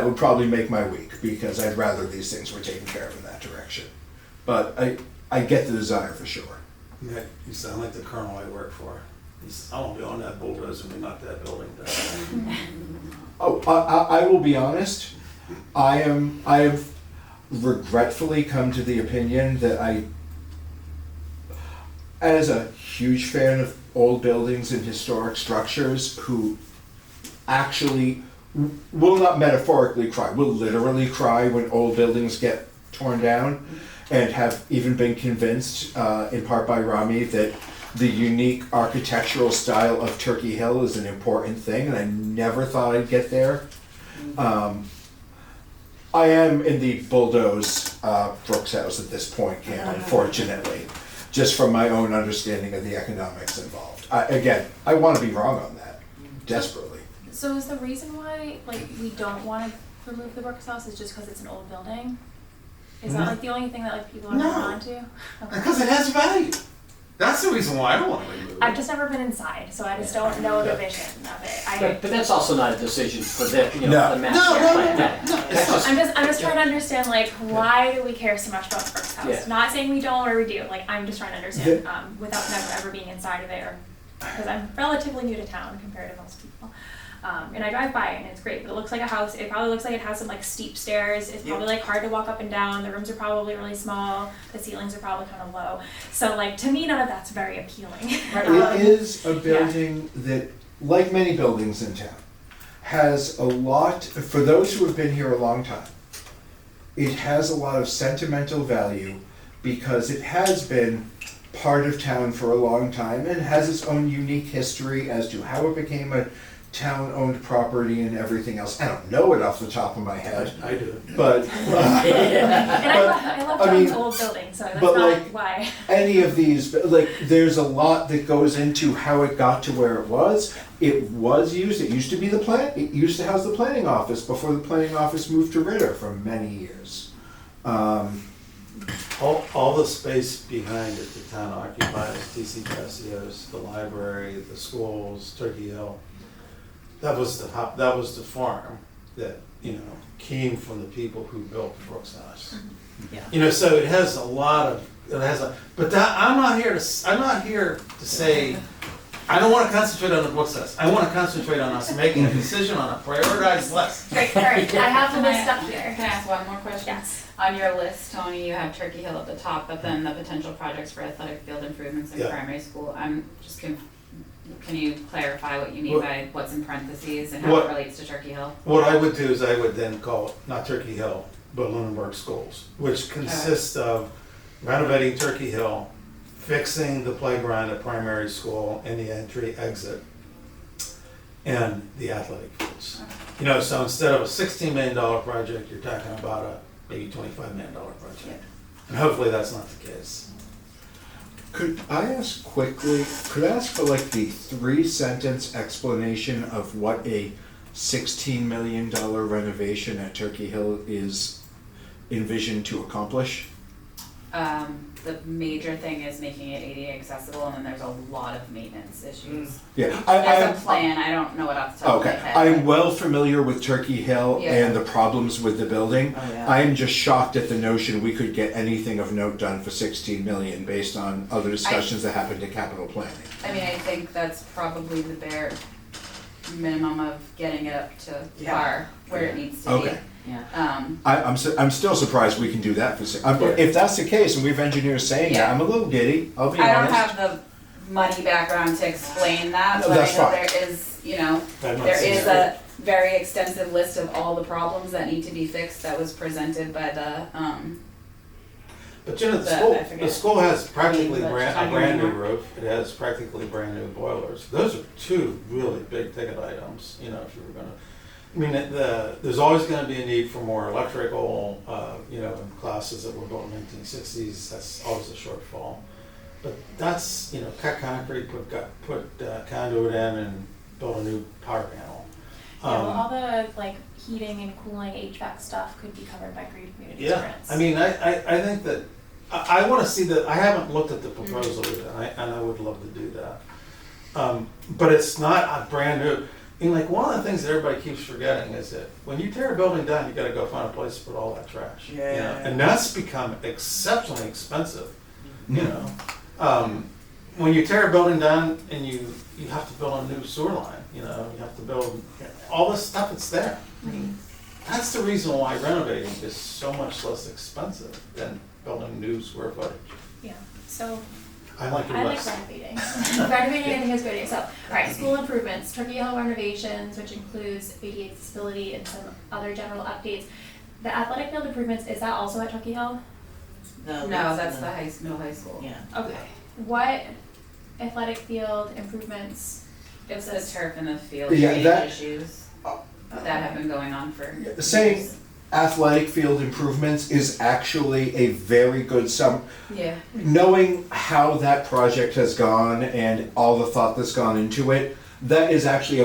would probably make my week, because I'd rather these things were taken care of in that direction. But I get the desire for sure. Yeah, you sound like the colonel I work for. He says, I won't be on that bulldozer when we knock that building down. Oh, I will be honest. I have regretfully come to the opinion that as a huge fan of old buildings and historic structures, who actually will not metaphorically cry, will literally cry when old buildings get torn down, and have even been convinced, in part by Rami, that the unique architectural style of Turkey Hill is an important thing, and I never thought I'd get there. I am in the bulldoze Brooks House at this point camp, unfortunately, just from my own understanding of the economics involved. I want to be wrong on that, desperately. So is the reason why, like, we don't want to remove the Brooks House is just because it's an old building? Is that like the only thing that like people are No. drawn to? Okay. Because it has value. That's the reason why I don't want to remove it. I've just never been inside, so I just don't know the vision of it. But that's also not a decision for the, No. the master plan. That's just- I'm just trying to understand, like, why do we care so much about the Brooks House? Yeah. Not saying we don't or we do. Like, I'm just trying to understand without never ever being inside of it, or because I'm relatively new to town compared to most people. And I drive by it and it's great, but it looks like a house. It probably looks like it has some like steep stairs. It's probably like hard to walk up and down. The rooms are probably really small. The ceilings are probably kind of low. So like to me, none of that's very appealing. It is a building that, like many buildings in town, has a lot, for those who have been here a long time, it has a lot of sentimental value because it has been part of town for a long time and has its own unique history as to how it became a town-owned property and everything else. I don't know it off the top of my head, I do. but And I love John's old building, so that's but, not like, why. any of these, like, there's a lot that goes into how it got to where it was. It was used, it used to be it used to house the planning office before the planning office moved to Ritter for many years. All the space behind it, the town occupies, TC Casio's, the library, the schools, Turkey Hill. That was the farm that, came from the people who built Brooks House. Yeah. So it has a lot of, but I'm not here to say, I don't want to concentrate on the Brooks House. I want to concentrate on us making a decision on a prioritized list. Great, all right, I have the list up Can I here. ask one more question? Yes. On your list, Tony, you have Turkey Hill at the top, but then the potential projects for athletic field improvements in Yeah. primary school. I'm just can you clarify what you mean What- by what's in parentheses and how What- it relates to Turkey Hill? What I would do is I would then call it, not Turkey Hill, but Lunenburg Schools, which consists of renovating Turkey Hill, fixing the playground at primary school and the entry exit, and the athletic fields. So instead of a $16 million project, you're talking about a maybe $25 million project. And hopefully that's not the case. Could I ask for like the 3-sentence explanation of what a $16 million renovation at Turkey Hill is envisioned to accomplish? The major thing is making it ADA accessible, and then there's a lot of maintenance issues. Yeah, There's a plan, I don't know it off the top of my Okay, head. I'm well familiar with Turkey Hill Yeah. and the problems with the building. Oh, yeah. I am just shocked at the notion we could get anything of note done for 16 million based on other discussions that happened in capital planning. I mean, I think that's probably the bare minimum of getting it up to Yeah. par where it needs to be. Okay. Yeah. I'm still surprised we can do that for, if that's the case, and we have engineers saying that, Yeah. I'm a little giddy, I'll be I don't honest. have the money background to explain that, No, but I that's know fine. there is, you know, I've not there seen is that. a very extensive list of all the problems that need to be fixed that was presented by the, But you know, I forget. the school has practically But a talking brand new about- roof, it has practically brand new boilers. Those are two really big ticket items, you know, if you were gonna, I mean, there's always gonna be a need for more electrical, you know, in classes that were built in 1960s, that's always a shortfall. But that's, you know, cut concrete, put conduit in and build a new power panel. Yeah, well, all the like heating and cooling HVAC stuff could be covered by green community Yeah, grants. I mean, I think that, I wanna see I haven't looked at the proposal yet, and I would love to do that. But it's not a brand new, I mean, like, one of the things that everybody keeps forgetting is that when you tear a building down, you gotta go find a place to put all that trash. you know? Yeah. And that's become exceptionally expensive, you know? When you tear a building down and you have to build a new sewer line, you know, you have to build, all this stuff that's there. That's the reason why renovating is so much less expensive than building new square footage. Yeah, so I like your I like list. renovating. Renovating I think is good. So, alright, school improvements, Turkey Hill renovations, which includes ADA accessibility and some other general updates. The athletic field improvements, is that also at Turkey Hill? no, that's the middle high school. Yeah. Okay. What athletic field improvements? It's the turf and the field Yeah, drainage that- issues that have been going on for Saying years. athletic field improvements is actually a very good Yeah. knowing how that project has gone and all the thought that's gone into it, that is actually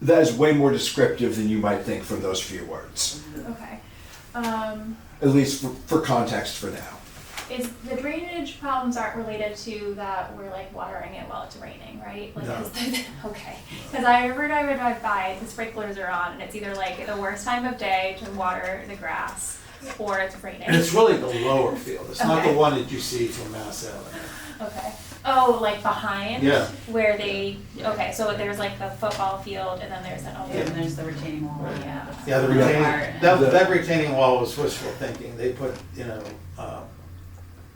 that is way more descriptive than you might think from those few words. Okay. At least for context for now. Is the drainage problems aren't related to that we're like watering it while it's raining, right? Like, No. okay. Because I remember I would drive by, the sprinklers are on, and it's either like the worst time of day to water the grass, or it's raining. And it's really the lower field, it's not the Okay. one that you see from Mass Avenue. Okay. Oh, like behind? Yeah. Where okay, so there's like the football field, and then there's that, And there's the retaining wall, yeah. Yeah, the Yeah. retaining, that retaining wall was wishful thinking, they put, you know,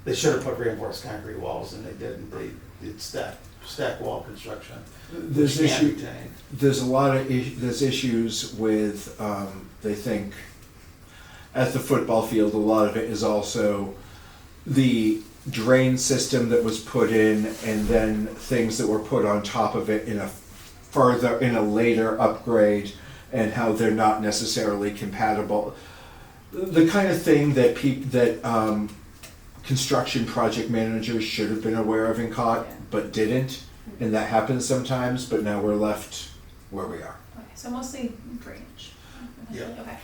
they should have put reinforced concrete walls and they didn't, they did stack wall construction. There's which can't issue, retain. there's a lot of there's issues with they think at the football field, a lot of it is also the drain system that was put in and then things that were put on top of it in a later upgrade, and how they're not necessarily compatible. The kind of thing that construction project managers should have been aware of and caught, but didn't, and that happens sometimes, but now we're left where we are. Okay, so mostly drainage. Yeah. Okay.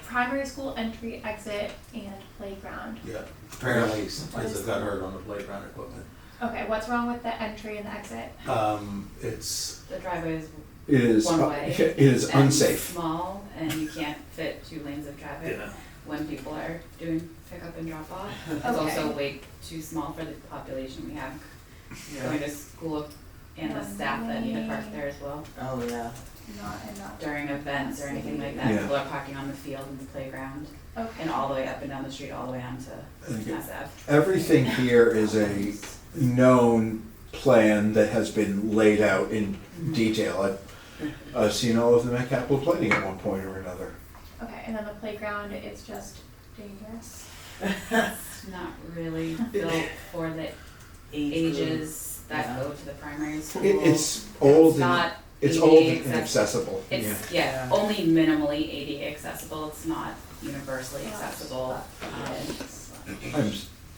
Primary school entry, exit, and playground. Yeah, apparently some kids have got hurt on the playground equipment. Okay, what's wrong with the entry and the exit? It's, The driveway is It is, one way. it is and unsafe. small, and you can't fit 2 lanes of traffic when people are doing pickup and drop off. It's also Okay. way too small for the population we have Yeah. going to school and the staff that need to park there as well. Oh, yeah. Not. During events or anything like that, Yeah. people are parking on the field and the playground, Okay. and all the way up and down the street, all the way onto Okay. Mass Ave. Everything here is a known plan that has been laid out in detail. I've seen all of them at capital planning at one point or another. Okay, and then the playground, it's just dangerous. It's not really built for the ages that Yeah. go to the primary school. It's old It's and, not it's ADA old and accessible. inaccessible, yeah. It's, yeah, only minimally ADA accessible, it's not universally accessible.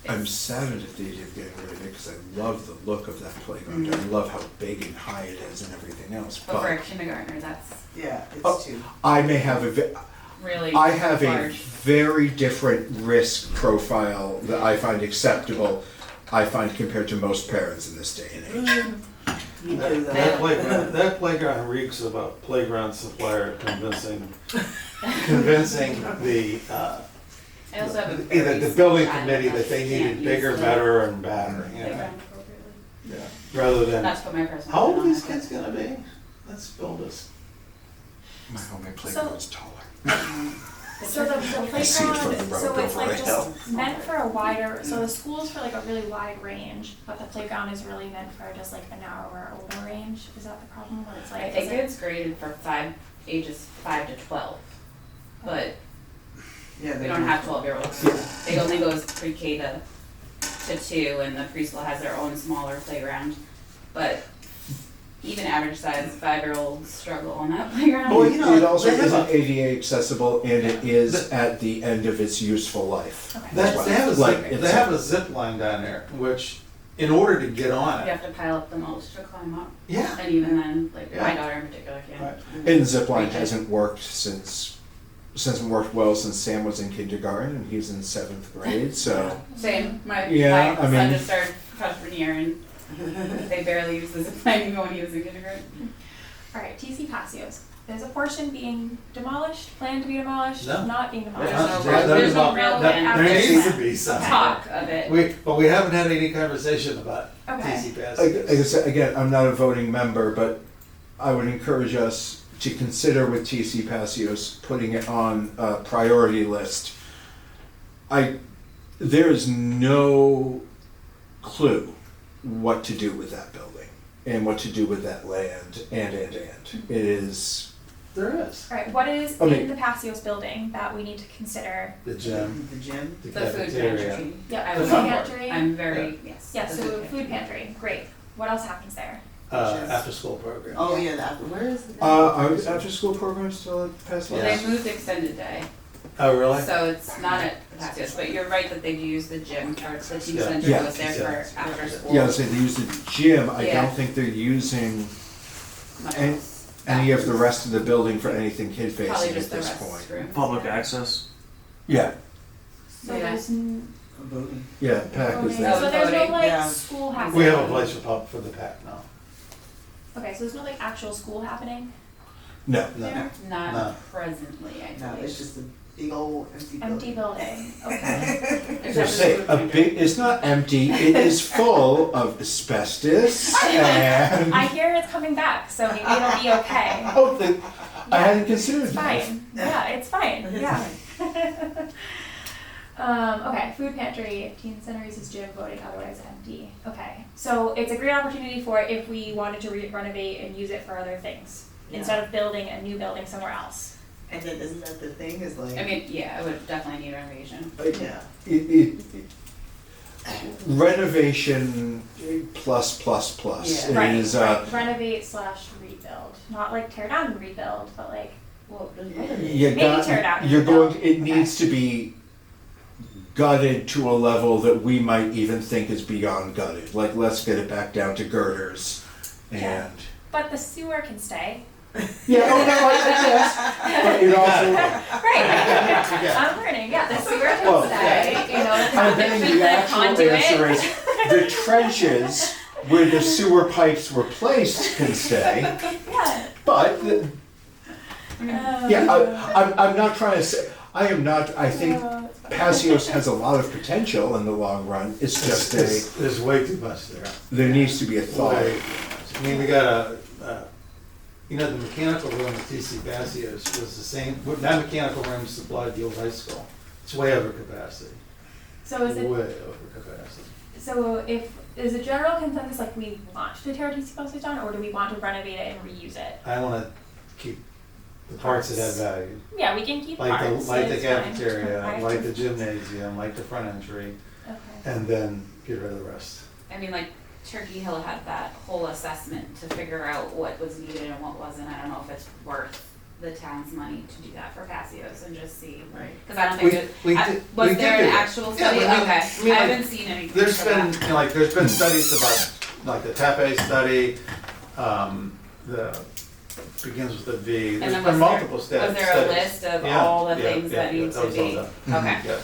I'm saddened at the idea of getting rid of it, because I love the look of that playground. I love how big and high it is and everything else, But for a but kindergartner, that's, Yeah, it's Oh. two. I may have really I have a large. very different risk profile that I find acceptable, I find compared to most parents in this day and age. You do That playground reeks of a playground supplier convincing the, I also have a either very the building small child committee that they can't needed use bigger, the better, and badder, you know? playground appropriately. Yeah. Rather than, Not to put my personal. how old are opinion these on it, kids gonna be? Let's build this. My homemade playground's taller. So the I see it from the playground, road so it's over like a hill. just meant for a wider, so the school's for like a really wide range, but the playground is really meant for just like a narrower, older range, is that the problem, where it's like, I think it's graded for ages 5 to 12, but Yeah, we don't have 12-year-olds. It only goes pre-K to 2, and the preschool has their own smaller playground. But even average size 5-year-olds struggle on that playground. Well, you know, It also they have isn't a- ADA accessible, and it is at the end of its useful life. Okay. That, they have a Like, zip, it's- they have a zip line down there, which, in order to get on You it, have to pile up the mulch to climb up. yeah. And even then, like my Yeah. daughter in particular can't. Right. And zipline hasn't worked since Sam was in kindergarten and he's in 7th grade, so. Same, my Yeah, I son mean- just started freshman year and they barely use the zip line when he was in kindergarten. Alright, TC Passios, there's a portion being demolished, planned to be demolished, No. not being demolished. There's no real There needs to active be some. talk of it. But we haven't had any conversation about Okay. TC Like passes. I said, again, I'm not a voting member, but I would encourage us to consider with TC Passios putting it on a priority list. There is no clue what to do with that building and what to do with that land and. It is, There is. Alright, what is Okay. in the Passios building that we need to consider? The gym, The gym. the The food cafeteria. pantry. Yeah, I food was on board. pantry. I'm very, yes. Yeah, the so food pantry, great. What else happens there? After school program. Oh, yeah, where is the? are after-school programs still at Passios? Well, Yeah. they moved extended day, Oh, really? so it's not at Passios, but you're right that they do use the gym, or the teen Yeah. center Yeah. goes there Yeah. for after school. Yeah, I was saying they use the gym, I Yeah. don't think they're using Much and- else. any of the rest of the building for anything Probably kid-facing just at the this rest point. room. Public access. Yeah, So Yeah. there's Voting. yeah, PAC was so there. there's no Voting. like Yeah. school happening? We have a place for the pack now. Okay, so there's no like actual school happening No, No. there? Not No. presently, I No, believe. it's just a big old empty building. Empty building, okay. Except just for say, the a food big, it's not empty, it is full of asbestos and. I hear it's coming back, so maybe it'll be okay. Oh, I hadn't considered It's that. fine, yeah, it's fine, yeah. Okay, food pantry, teen center uses gym, voting otherwise empty. Okay, so it's a great opportunity for if we wanted to renovate and use it for other things, instead of building a new building somewhere else. And then isn't that the thing, is like. I mean, yeah, it would definitely need renovation. Yeah. It- renovation plus. Yeah. It Right, is, right, renovate slash rebuild, not like tear down and rebuild, but like, Well, you Maybe got, tear down and you're going, rebuild. it needs to be gutted to a level that we might even think is beyond gutted. Like, let's get it back down to girders Yeah. and. but the sewer can stay. Yeah, oh no, yes, but it also, Right, I'm learning, yeah, the sewer can Well, stay, you know, I'm betting the actual answer is, the trenches where the sewer pipes were placed can stay, Yeah. but, yeah, I'm not trying to say, I think Passios has a lot of potential in the long run, it's just There's way too much there. there needs to be a thought. Way too much. I mean, we got the mechanical room at TC Passios was the same, that mechanical room supplied the old high school. It's way over capacity, So is way it, over capacity. so is the general consensus like we want to tear TC buses down, or do we want to renovate it and reuse it? I wanna keep the parts that have value. Yeah, we can keep Like parts, the it's fine. cafeteria, I- like the gymnasium, like the front entry, Okay. and then get rid of the rest. I mean, like Turkey Hill had that whole assessment to figure out what was needed and what wasn't. I don't know if it's worth the town's money to do that for Passios and just see. Right. Because I don't think it, We was did there do an that. actual Yeah, study? I mean- Okay, I mean, I like, haven't seen anything There's for been, that. you know, like, there's been studies about, like, the Tape study, the begins with a V. And There's then been was multiple there, studies. was there a list of Yeah, all the yeah, things yeah, that yeah, need that to was all be? done. Okay. Yeah.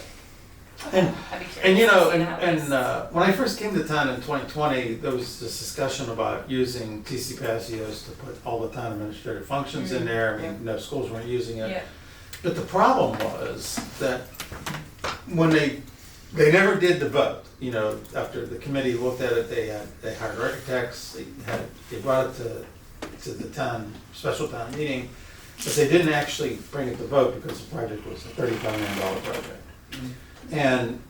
And I'd be curious And you know, to see that list. when I first came to town in 2020, there was this discussion about using TC Passios to put all the town administrative functions in there. I mean, no schools weren't using it. Yeah. But the problem was that when they never did the vote, you know, after the committee looked at it, they hired architects, they brought it to the special town meeting, but they didn't actually bring it to vote because the project was a $35 million project. And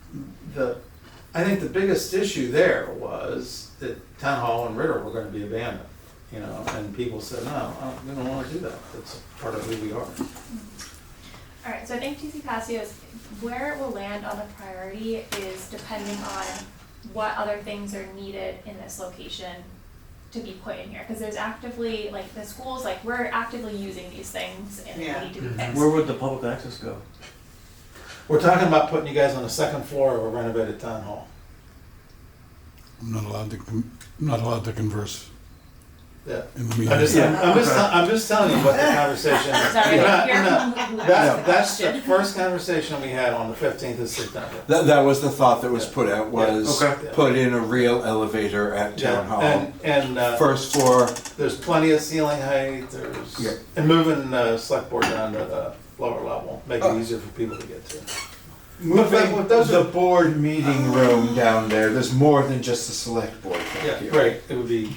I think the biggest issue there was that Town Hall and Ritter were gonna be abandoned, you know, and people said, no, we don't wanna do that, it's part of who we are. All right, so I think TC Passios, where it will land on the priority is depending on what other things are needed in this location to be put in here. Because there's actively, like, the schools, like, we're actively using these things and they Yeah. need to be fixed. Where would the public access go? We're talking about putting you guys on the second floor of a renovated town hall. I'm not allowed to converse Yeah. in the I'm meeting. just telling you what the conversation is. Sorry, We're not- you're- we're not- who asked That's the the question? first conversation we had on the 15th of September. That was the thought that was put out, was Yeah, okay. put in a real elevator at Town Hall. And First floor, there's plenty of ceiling height, Yeah. and moving the select board down to the lower level, make it Oh. easier for people to get to. moving those the are- board meeting room down there, there's more than just the select board, Yeah, thank you. great, it would be.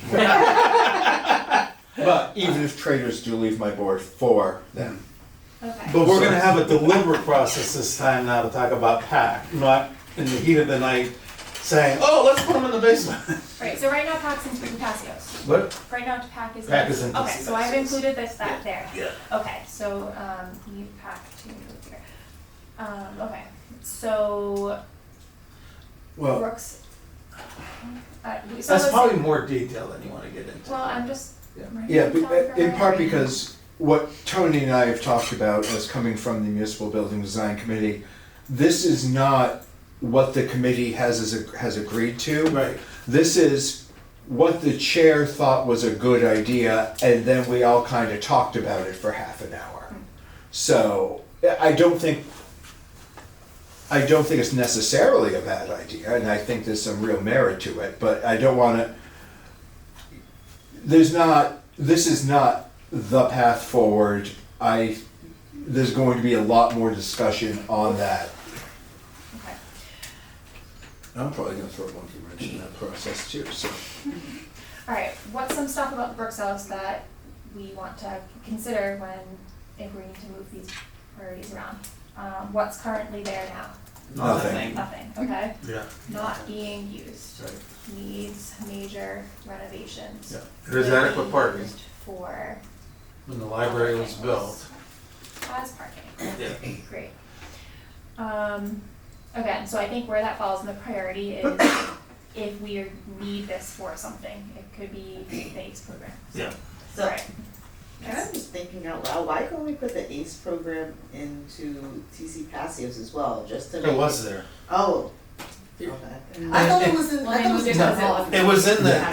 But, Even if traders do leave my board for them. Okay. but we're gonna have a deliberate process this time now to talk about PAC, not in the heat of the night saying, oh, let's put them in the basement. Right, so right now PAC's in TC Passios. What? Right now PAC is in. PAC is in Okay, TC so I've Passios. included that there. Yeah. Okay, so, need PAC to move here. Okay, so Well, Brooks. So That's let's- probably more detail than you wanna get into. Well, I'm just. Yeah. writing yeah, it down for in part her. because what Tony and I have talked about as coming from the Municipal Building Design Committee, this is not what the committee has agreed to. Right. This is what the chair thought was a good idea, and then we all kind of talked about it for half an hour. So, I don't think it's necessarily a bad idea, and I think there's some real merit to it, but I don't wanna, this is not the path forward. There's going to be a lot more discussion on that. Okay. I'm probably gonna throw a monkey wrench in that process too, so. All right, what's some stuff about Brooks House that we want to consider if we need to move these priorities around? What's currently there now? Nothing. Nothing, okay? Yeah. Not being used, Right. needs major renovations. Yeah. There's adequate parking. Used for When the library was built. as parking. Yeah. Great. Again, so I think where that falls in the priority is if we need this for something, it could be the ACE program. Yeah. So, Right. and I'm just thinking out loud, why can't we put the ACE program into TC Passios as well, just to make It was there. Oh, okay. Mm. I thought it was in, Well, I they thought it moved was it in because the it hall. was- It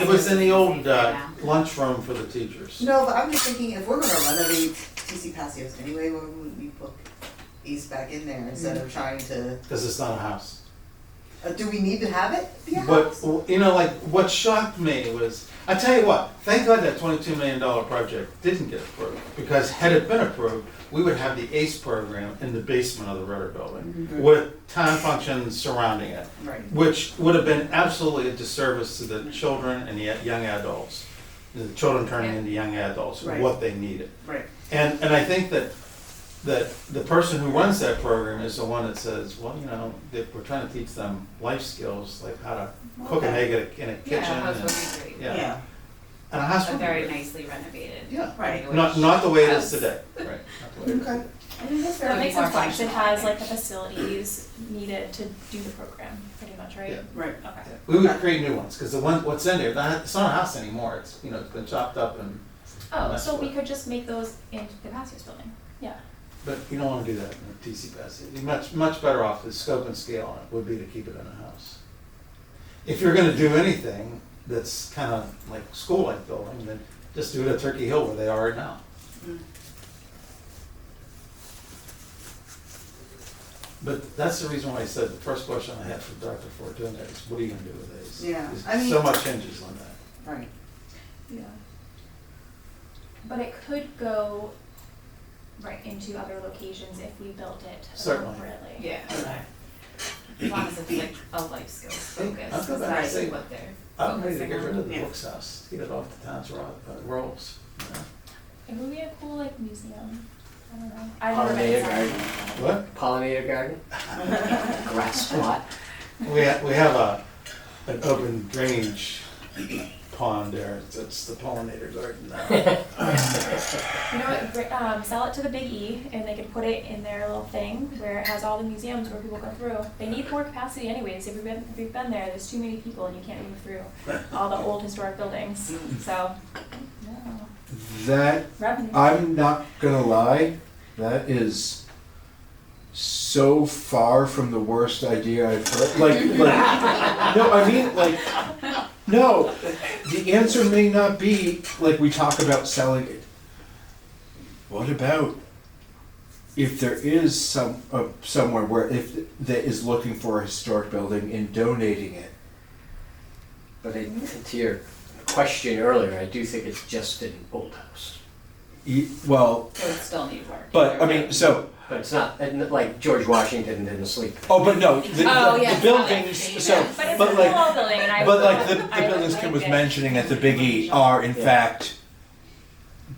was in Yeah. the old Yeah. lunchroom for the teachers. No, but I'm just thinking, if we're gonna renovate TC Passios anyway, why wouldn't we put ACE back in there instead of trying to, Because it's not a house. do we need to have it be a But, house? you know, like, what shocked me was, I tell you what, thank God that $22 million project didn't get approved. Because had it been approved, we would have the ACE program in the basement of the Ritter Building with town functions surrounding it, Right. which would have been absolutely a disservice to the children and the young adults. The children turning Yeah. into young adults, Right. what they needed. Right. And I think that the person who runs that program is the one that says, well, you know, that we're trying to teach them life skills, like how to cook an egg in a kitchen. Yeah, house and- would be great. Yeah. Yeah, And a house A would be very great. nicely renovated. Yeah. right. Not the way it is House. today, right, not the way it is Okay. today. I mean, this That would makes be more sense, like, it functional, has I like the think. facilities needed to do the program, pretty much, right? Yeah. Right. Okay. We would create new ones, because what's in there, it's not a house anymore, it's, you know, it's been chopped up and, Oh, That's so we what- could just make those into the Passios building, yeah. but you don't wanna do that in a TC Pass. You're much better off, the scope and scale on it would be to keep it in a house. If you're gonna do anything that's kinda like school-like building, then just do it at Turkey Hill where they are right now. Mm. But that's the reason why I said the first question I had for Dr. Fortuna is, what are you gonna do with these? Yeah, There's I mean- so much hinges on that. Right. Yeah. But it could go right into other locations if we built it Certainly. appropriately. Yeah, as long as it's like a life skills Hey, focus, I'll go because back and that's say, what they're I'm ready to focusing get rid of on. the Yeah. Brooks House, get it off the town's rolls, you know? It would be a cool like museum. I don't know. I've never been Pollinator inside. What? Pollinator garden, grass plot. We have an open drainage pond there, it's the pollinator garden now. You know what? Sell it to the Big E, and they could put it in their little thing where it has all the museums where people go through. They need more capacity anyways. If we've been there, there's too many people, and you can't move through all the old historic buildings. So, no. That, Revenue. I'm not gonna lie, that is so far from the worst idea I've heard. No, I mean, like, no, the answer may not be, like, we talk about selling it. What about if there is somewhere where that is looking for a historic building and donating it? But to your question earlier, I do think it's just an old house. Well, It would still need work. but, I mean, so, But it's not, and like George Washington didn't sleep. oh, but no, the Oh, yeah, the buildings, so, But it's but a like, small building, and I but would- like the I would buildings like Kim was it. mentioning at the Big E are in Yeah. fact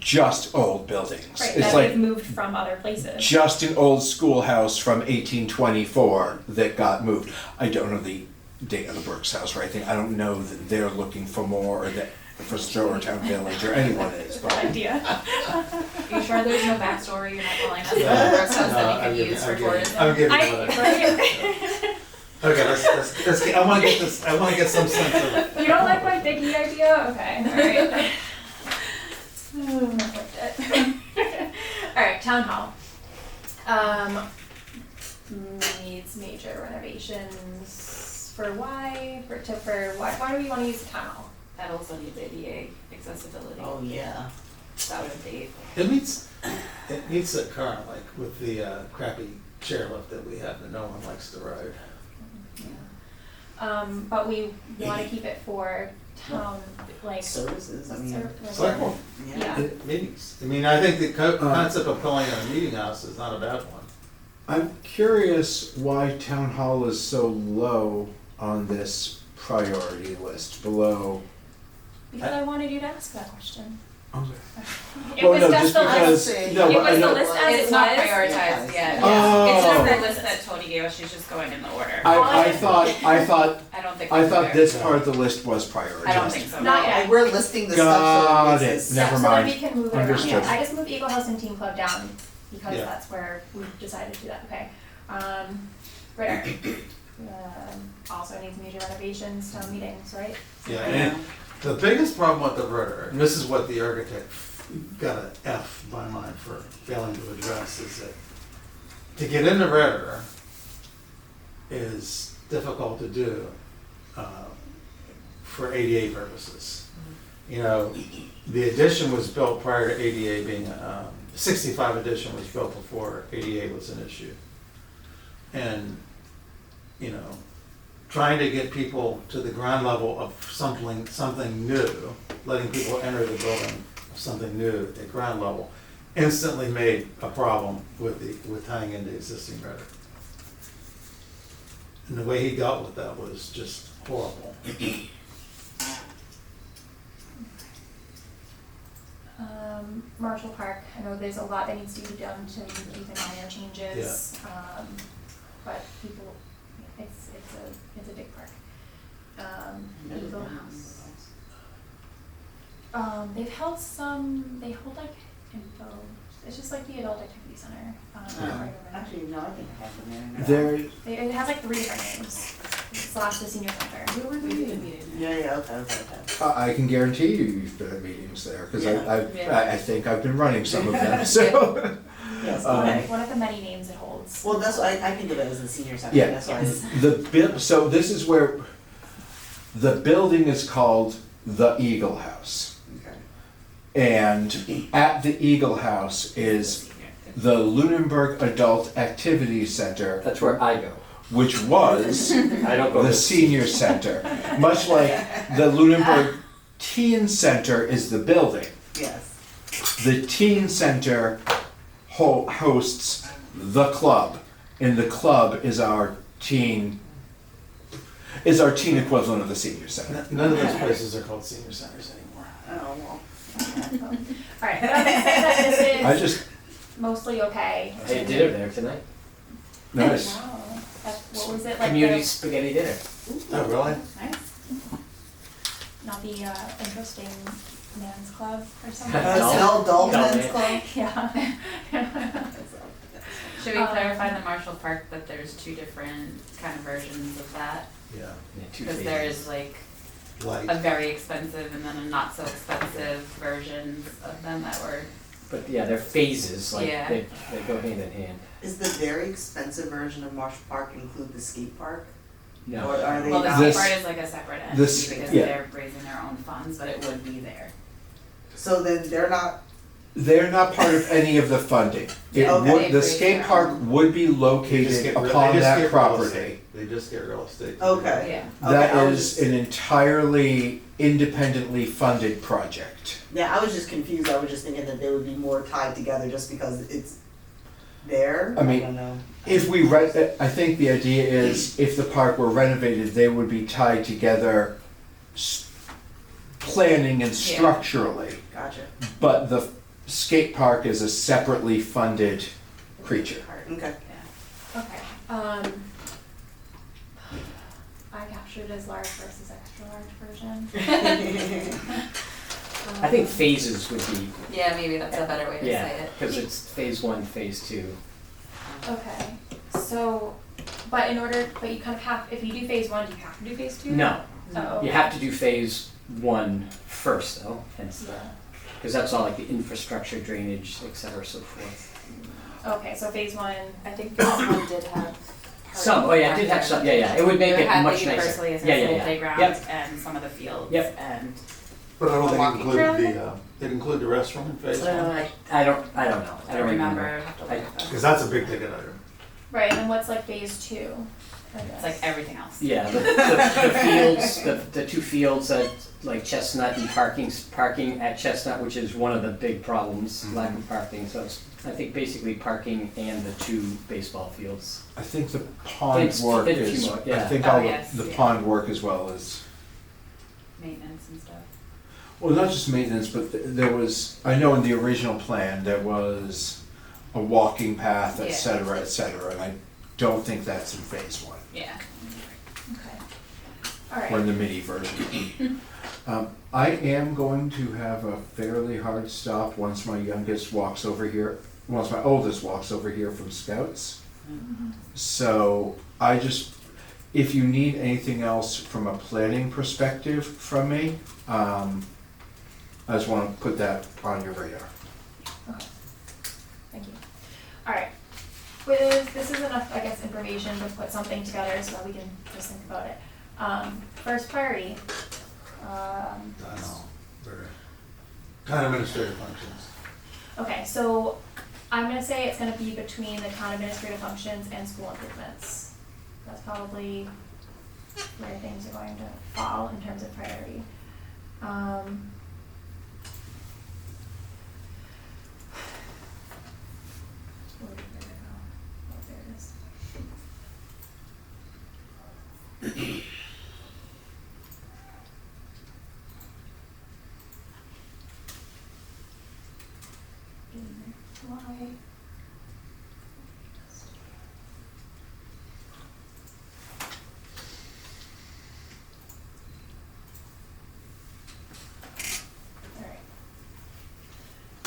just old buildings. Right, It's that like we've moved from other places. just an old schoolhouse from 1824 that got moved. I don't know the date of the Brooks House or anything. I don't know that they're looking for more or that for Storytown Village or anyone is. Good But idea. Are you sure there's no backstory? You're not telling us about the Brooks House that we could use for tourism? I'm giving I, you what right? Okay, let's get, I wanna get some sense of, You don't like my Big E idea? Okay, alright, town hall. Needs major renovations. For why? Why do we wanna use the town hall? That also needs ADA accessibility. Oh, yeah. It's out of date. it meets the current, like with the crappy chairlift that we have that no one likes to ride. But we wanna keep it for town, like. Services, I mean. Select board. Yeah. Meetings, I mean, I think the concept of calling it a meeting house is not a bad one. I'm curious why Town Hall is so low on this priority list, below. Because I wanted you to ask that question. Okay. It Well, was no, just just the because- list. no, It but I was the know- list as it It's not was. prioritized yet. Oh. It's just the list that Tony gave us, she's just going in the order. I thought I don't think. we're there. this part of the list was prioritized. I don't think so. Not yet. And we're listing the stuff Got so it. it's. Never So that mind. we can move it around. Understood. I just moved Eagle House and Team Club down because Yeah. that's where we decided to do that. Okay. Ritter. Also needs major renovations, town meetings, right? Yeah, and the biggest problem with the Ritter, and this is what the architect got an F by mine for failing to address, is that to get into Ritter is difficult to do for ADA purposes. You know, the addition was built prior to ADA being, 65 addition was built before ADA was an issue. And, you know, trying to get people to the ground level of something new, letting people enter the building, something new at ground level, instantly made a problem with tying into existing Ritter. And the way he dealt with that was just horrible. Marshall Park, I know there's a lot that needs to be done to do the minor changes. But people, it's a big park. Eagle House. They hold like info, it's just like the adult activity center. Right over there. Actually, no, I think I have them there. It has like 3 different names, / the senior center. Where were they meeting? Yeah, okay. I can guarantee you've been at meetings there, because Yeah. I think I've been running some of them, so. Yes, Um, okay. One of the many names it holds. Well, that's why I think of it as the senior center, Yeah. that's why Yes. So this is where, the building is called the Eagle House. okay. And at the Eagle House is the Lunenburg Adult Activity Center, That's where I go. which was I don't go the to. senior center. Much like the Lunenburg Teen Center is the building. Yes. The teen center hosts the club, and the club is our teen equivalent of the senior center. None of those places are called senior centers anymore. Oh, well. Alright, but I'm gonna say that I this is just, mostly okay. I had dinner there tonight. nice. Wow. What was it like? Community spaghetti dinner. Oh, really? Nice. Not the interesting man's club or something. Dull. Dull Dull Men's man. Club. Yeah. Should we clarify the Marshall Park that there's two different kind of versions of that? Yeah. Yeah, two Because phases. there is like a Light. very expensive and then a not so expensive versions of them that were, But yeah, they're phases, like Yeah. they go hand in hand. Is the very expensive version of Marshall Park include the skate park? No. Or are they well, the not? skate This- part is like a separate entity this- because yeah. they're raising their own funds, but it would be there. So then they're not, They're not part of any of the funding. It Okay. would, the skate park would be They just located get upon real that estate. property. They just get real estate. okay. Yeah. That Okay, I was is just- an entirely independently funded project. Yeah, I was just confused. I was just thinking that they would be more tied together just because it's there. I mean, don't know. If we I think the idea is if the park were renovated, they would be tied together planning and Yeah. structurally. Gotcha. But the skate park is a separately funded creature. Okay. Yeah. Okay. I captured as large versus extra large version. I think phases would be, Yeah, maybe that's a better way to say yeah, it. because it's phase one, phase two. Okay, so, but you kind of have, if you do phase one, do you have to do phase two? No, Oh, you have to do phase one first though, hence the, Yeah. because that's all like the infrastructure, drainage, et cetera, so forth. Okay, so phase one, I think this one did have. Some, oh yeah, it did have some, yeah, it would make it much It had the nicer. universally Yeah, accessible yeah. playground Yep. and some of the fields Yep. and. But I don't think Walking it included trail? it include the restroom in phase one? I don't know, I don't remember. I have to look at that. Because that's a big ticket item. right, and then what's like phase two? I It's guess. like everything else. Yeah, the fields, the two fields at like Chestnut and parking at Chestnut, which is one of the big problems, lack of parking, so it's, I think basically parking and the two baseball fields. I think the pond It's- work did a few is, more, I yeah. think Oh, all yes, the yeah. pond work as well as, Maintenance and stuff. well, not just maintenance, but there was, I know in the original plan, there was a walking path, et Yeah. cetera, and I don't think that's in phase one, Yeah. Okay. or in Alright, the mini version. I am going to have a fairly hard stop once my oldest walks over here from Scouts. So if you need anything else from a planning perspective from me, I just wanna put that on your radar. thank you. Alright, this is enough, I guess, information to put something together so that we can just think about it. First priority, I know, very. Town administrative functions. okay, so I'm gonna say it's gonna be between the town administrative functions and school improvements. That's probably where things are going to fall in terms of priority. Where did it go? Oh, there it is. Why?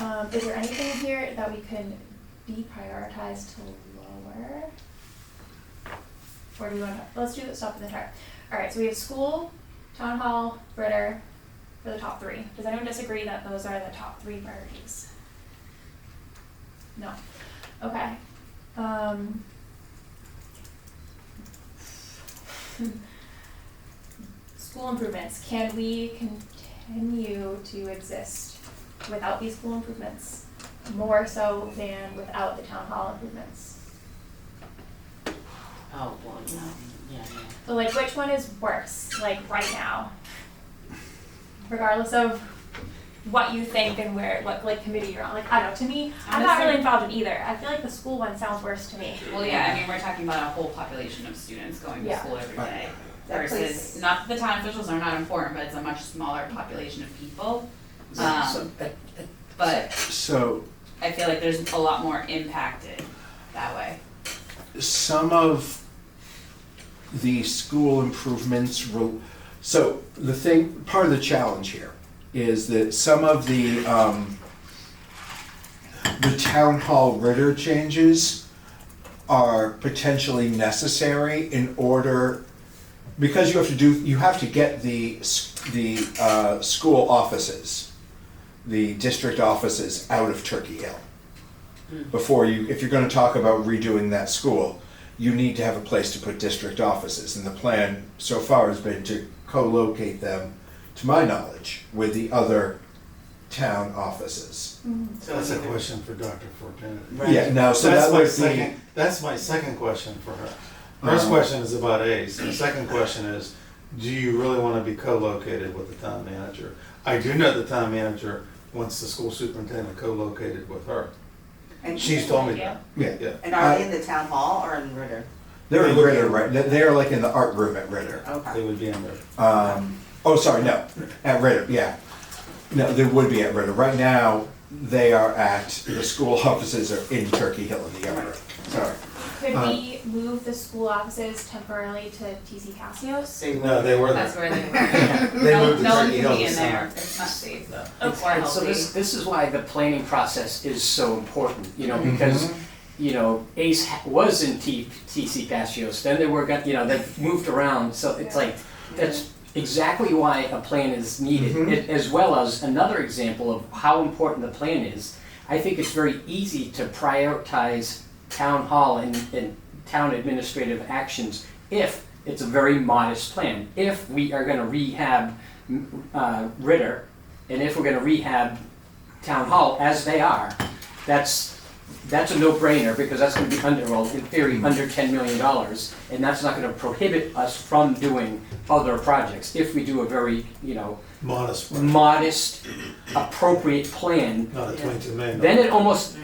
Alright. Is there anything here that we can deprioritize to lower? Or do we wanna, let's do the stuff at the top. Alright, so we have school, town hall, Britter for the top three. Does anyone disagree that those are the top three priorities? No. Okay. School improvements, can we continue to exist without these school improvements, more so than without the town hall improvements. Oh, well, no, yeah. So like, which one is worse, like right now? Regardless of what you think and what like committee you're on. Like, I don't know, to me, I'm not really involved in either. I feel like the school one sounds worse to me. Well, yeah, I mean, we're talking about a whole population of students going to Yeah. school every day. That Versus, place- not that the town officials are not important, but it's a much smaller population of people. But So I feel like there's a lot more impacted that way. some of the school improvements, so the thing, part of the challenge here is that some of the town hall Ritter changes are potentially necessary in order, because you have to get the school offices, the district offices out of Turkey Hill. Before if you're gonna talk about redoing that school, you need to have a place to put district offices, and the plan so far has been to co-locate them, to my knowledge, with the other town offices. So that's a question for Dr. Fortuna. Yeah, no, so That's that my would be, second, that's my second question for her. First question is about ACE, and the second question is, do you really want to be co-located with the town manager? I do know the town manager wants the school superintendent co-located with her. And She's told me that. yeah, Yeah. And are they in the town hall or in Ritter? they're in Ritter, right, they're like in the art room at Ritter. They Okay. would be in there. Oh, sorry, no, at Ritter, yeah. No, they would be at Ritter. Right now, they are the school offices are in Turkey Hill in the art room. Sorry. Could we move the school offices temporarily to TC Cassios? No, they were That's there. where they were. They No, moved to no one Turkey can Hill be in this there. summer. It's not safe though. And Or and so healthy. this is why the planning process is so important, because, ACE was in TC Passios, then they were, they moved around, so it's like, that's exactly why a plan is needed, as well as another example of how important the plan is. I think it's very easy to prioritize town hall and town administrative actions if it's a very modest plan. If we are gonna rehab Ritter, and if we're gonna rehab town hall as they are, that's a no-brainer, because that's gonna be in theory, under $10 million, and that's not gonna prohibit us from doing other projects, if we do a very, Modest, modest, appropriate plan. not a $22 million. Then it almost,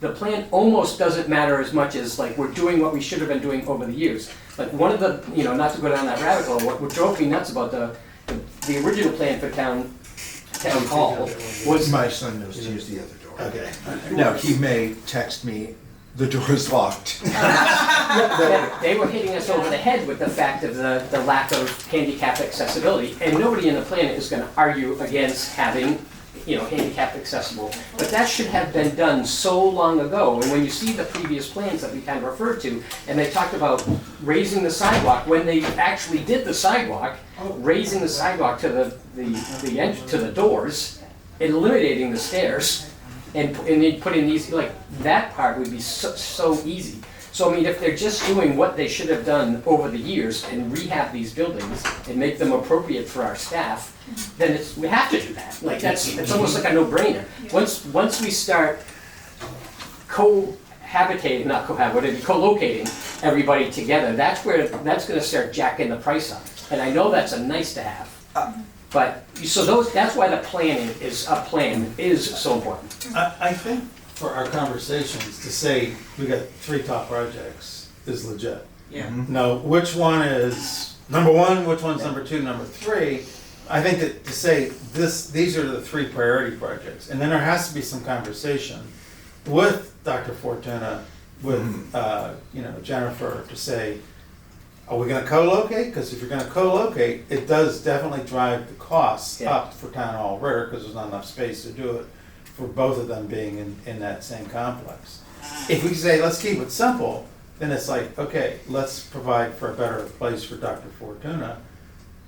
the plan almost doesn't matter as much as, like, we're doing what we should have been doing over the years. Like, one of the, not to go down that rabbit hole, what drove me nuts about the original plan for town hall was, My son knows to use the other door. Okay. Now, he may text me, the door is locked. that they were hitting us over the head with the fact of the lack of handicap accessibility, and nobody in the planet is gonna argue against having, handicap accessible. But that should have been done so long ago, and when you see the previous plans that we kind of referred to, and they talked about raising the sidewalk, when they actually did the sidewalk, raising the sidewalk to the end, to the doors, eliminating the stairs, and then putting these, like, that part would be so easy. So, I mean, if they're just doing what they should have done over the years and rehab these buildings and make them appropriate for our staff, then we have to do that. Like, it's almost like a no-brainer. Once we start co-locating everybody together, that's gonna start jacking the price up. And I know that's a nice to have. But, so that's why the planning is so important. I think for our conversations, to say we got 3 top projects is legit. Yeah. Now, which one is number 1, which one's number 2, number 3, I think that to say these are the 3 priority projects, and then there has to be some conversation with Dr. Fortuna, with Jennifer, to say, are we gonna co-locate? Because if you're gonna co-locate, it does definitely drive the costs up for Town Hall Ritter, because there's not enough space to do it for both of them being in that same complex. If we say, let's keep it simple, then it's like, okay, let's provide for a better place for Dr. Fortuna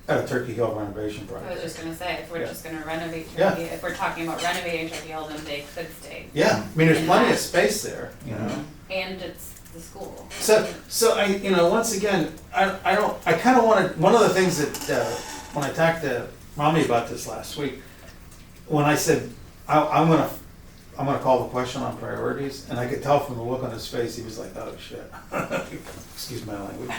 at a Turkey Hill renovation I was project. just gonna say, if we're Yeah. just gonna renovate Yeah. Turkey, if we're talking about renovating Turkey Hill, then they could stay. Yeah, I mean, there's plenty of space there, you know? And it's the school. So I, once again, I kind of want to, one of the things that, when I talked to Rami about this last week, when I said, I'm gonna call the question on priorities, and I could tell from the look on his face, he was like, oh shit. Excuse my language.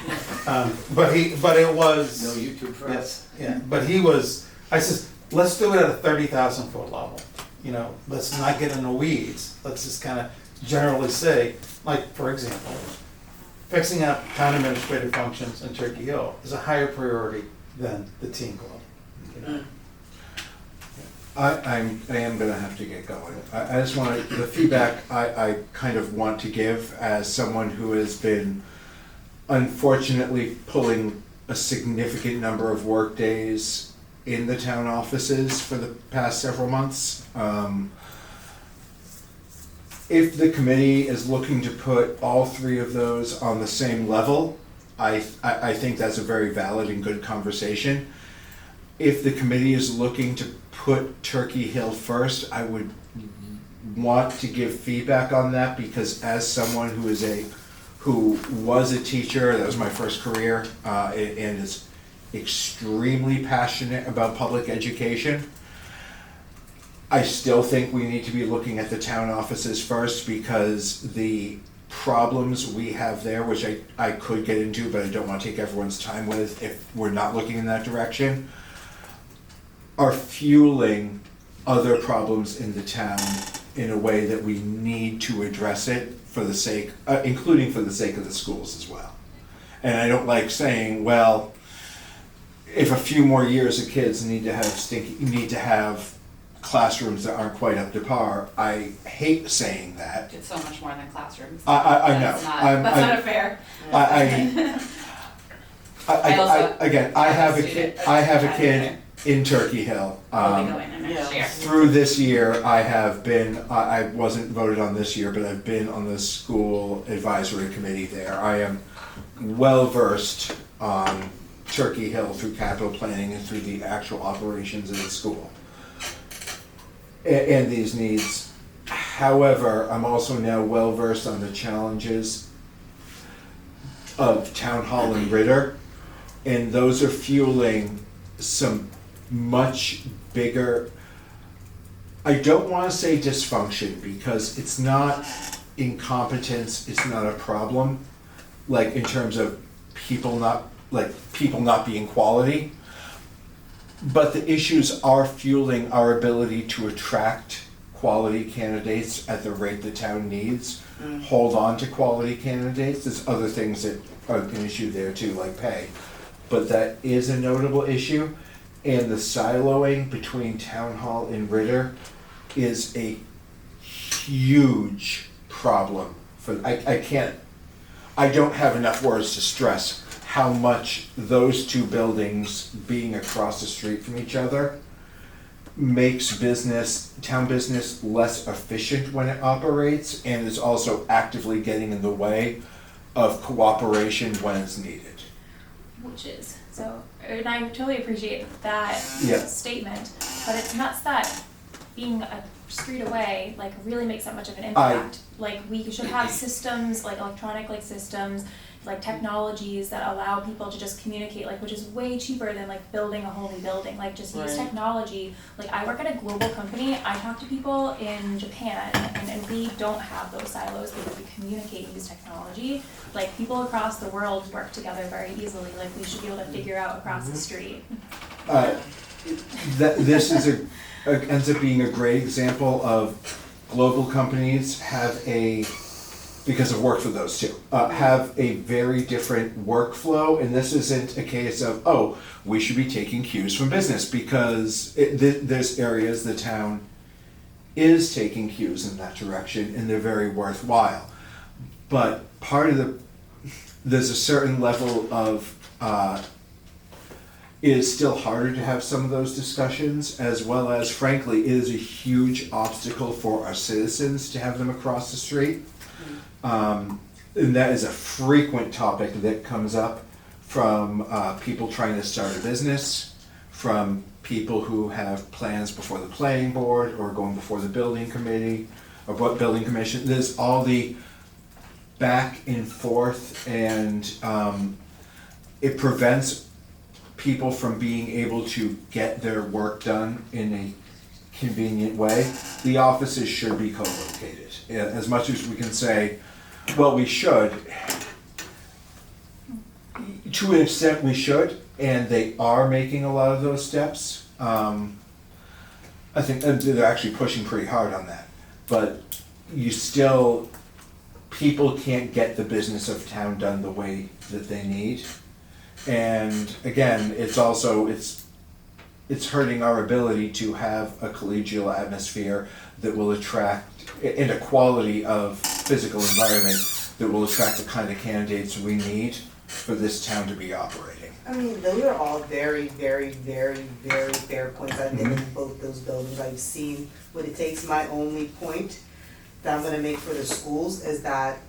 But it was. No YouTube for us. Yes, yeah, but I says, let's do it at a 30,000 foot level. You know, let's not get in the weeds. Let's just kind of generally say, like, for example, fixing up town administrative functions in Turkey Hill is a higher priority than the teen club. You know? I am gonna have to get going. I just want the feedback I kind of want to give as someone who has been unfortunately pulling a significant number of work days in the town offices for the past several months. If the committee is looking to put all three of those on the same level, I think that's a very valid and good conversation. If the committee is looking to put Turkey Hill first, I would want to give feedback on that, because as someone who was a teacher, that was my first career, and is extremely passionate about public education, I still think we need to be looking at the town offices first, because the problems we have there, which I could get into, but I don't want to take everyone's time with if we're not looking in that direction, are fueling other problems in the town in a way that we need to address it for the sake, including for the sake of the schools as well. And I don't like saying, well, if a few more years of kids need to have classrooms that aren't quite up to par, I hate saying that. It's so much more than classrooms. I know. That's not fair. I have a kid in Turkey Hill. I'll be going in next yeah. year. Through this year, I wasn't voted on this year, but I've been on the school advisory committee there. I am well versed on Turkey Hill through capital planning and through the actual operations of the school and these needs. However, I'm also now well versed on the challenges of Town Hall and Ritter, and those are fueling some much bigger, I don't want to say dysfunction, because it's not incompetence, it's not a problem, like in terms of people not being quality, but the issues are fueling our ability to attract quality candidates at the rate the town needs, hold on to quality candidates. There's other things that are an issue there too, like pay, but that is a notable issue. And the siloing between Town Hall and Ritter is a huge problem for, I don't have enough words to stress how much those two buildings being across the street from each other makes town business less efficient when it operates, and is also actively getting in the way of cooperation when it's needed. So, and I totally appreciate that statement, but it's nuts that being a street away, like, really makes that much of an impact. Like, we should have systems, like electronic, like, systems, like technologies that allow people to just communicate, like, which is way cheaper than like building a whole new building. Like, just use technology. Like, I work at a global company, I talk to people in Japan, and we don't have those silos because we communicate and use technology. Like, people across the world work together very easily. Like, we should be able to figure out across the street. This is ends up being a great example of global companies because I've worked with those two, have a very different workflow, and this isn't a case of, oh, we should be taking cues from business, because there's areas the town is taking cues in that direction, and they're very worthwhile. But there's a certain level of, it is still harder to have some of those discussions, as well as, frankly, it is a huge obstacle for our citizens to have them across the street. And that is a frequent topic that comes up from people trying to start a business, from people who have plans before the planning board or going before the building committee or building commission. There's all the back and forth, and it prevents people from being able to get their work done in a convenient way, the offices should be co-located. As much as we can say, well, we should, to an extent we should, and they are making a lot of those steps. I think they're actually pushing pretty hard on that. But you still, people can't get the business of town done the way that they need. And again, it's also, it's hurting our ability to have a collegial atmosphere that will attract, and a quality of physical environment that will attract the kind of candidates we need for this town to be operating. I mean, those are all very, very, very, very fair points. I've been in both those buildings. I've seen what it takes. My only point that I'm gonna make for the schools is that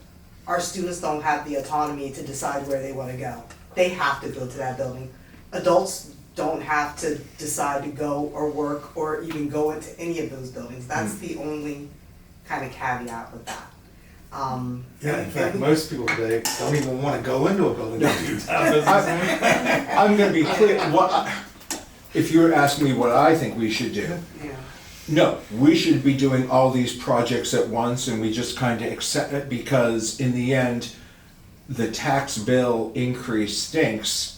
our students don't have the autonomy to decide where they wanna go. They have to go to that building. Adults don't have to decide to go or work or even go into any of those buildings. That's the only kind of caveat with that. Yeah, in fact, most people today don't even wanna go into a building to do town business. I'm gonna be clear, if you were asking me what I think we should do, Yeah. no, we should be doing all these projects at once and we just kind of accept it because in the end, the tax bill increase stinks,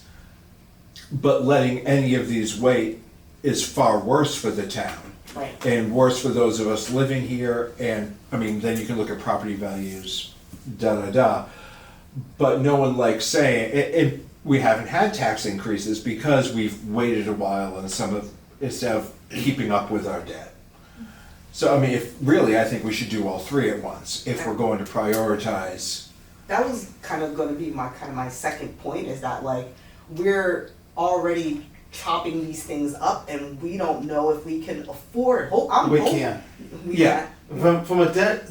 but letting any of these wait is far worse for the town. Right. And worse for those of us living here, and, I mean, then you can look at property values, da-da-da. But no one likes saying, and we haven't had tax increases because we've waited a while and instead of keeping up with our debt. So, I mean, I think we should do all three at once, if we're going to prioritize. That was kind of gonna be my second point, is that like, we're already chopping these things up and we don't know if we can afford, We can. We Yeah, can. from a debt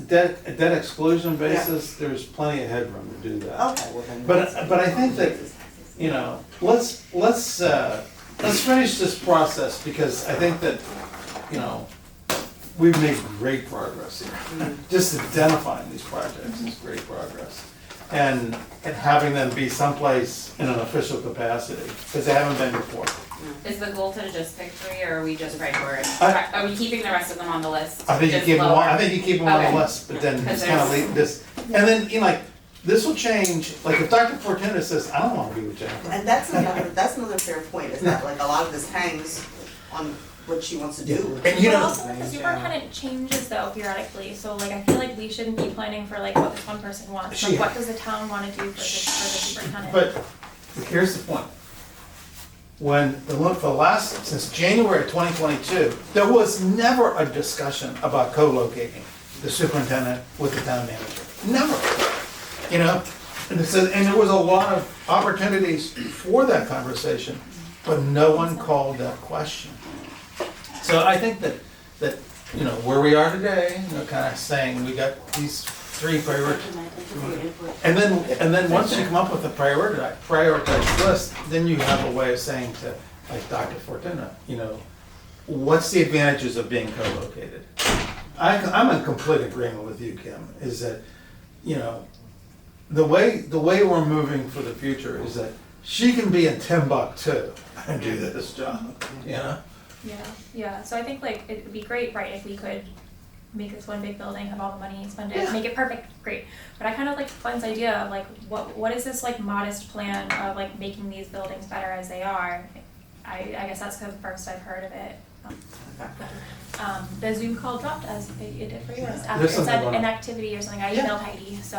exclusion basis, there's plenty of headroom to do that. Okay, well then. But I think that, you know, let's finish this process, because I think that, you know, we've made great progress here. Just identifying these projects is great progress. And having them be someplace in an official capacity, because they haven't been before. Is the goal to just pick 3 or are we just prioritize? I- Are we keeping the rest of them on the list? I think you Just keep them on, lower? I think you keep them on the Okay. list, but then Because just kind of there's- leave this, and then, you know, like, this will change, like if Dr. Fortuna says, I don't wanna be with Jennifer. And that's another fair point, is that like a lot of this hangs on what she wants to do. And you But know, also the superintendent changes though periodically, so like I feel like we shouldn't be planning for like what this one person wants, She- like what does the town wanna do for the superintendent? but here's the point. Since January of 2022, there was never a discussion about co-locating the superintendent with the town manager. Never. You know, and there was a lot of opportunities for that conversation, but no one called that question. So I think that, you know, where we are today, you know, kind of saying we got these 3 priorities. And then once you come up with a prioritized list, then you have a way of saying to, like Dr. Fortuna, you know, what's the advantages of being co-located? I'm in complete agreement with you, Kim, is that, you know, the way we're moving for the future is that she can be in Timbuktu and do this job, you know? Yeah, so I think like it would be great, right, if we could make this one big building, have all the money, spend it, Yeah. make it perfect, great. But I kind of like Glenn's idea of like, what is this like modest plan of like making these buildings better as they are? I guess that's the first I've heard of it. The Zoom call dropped as it did for you, after There's it something said going an on. activity or something, I Yeah. emailed Heidi, so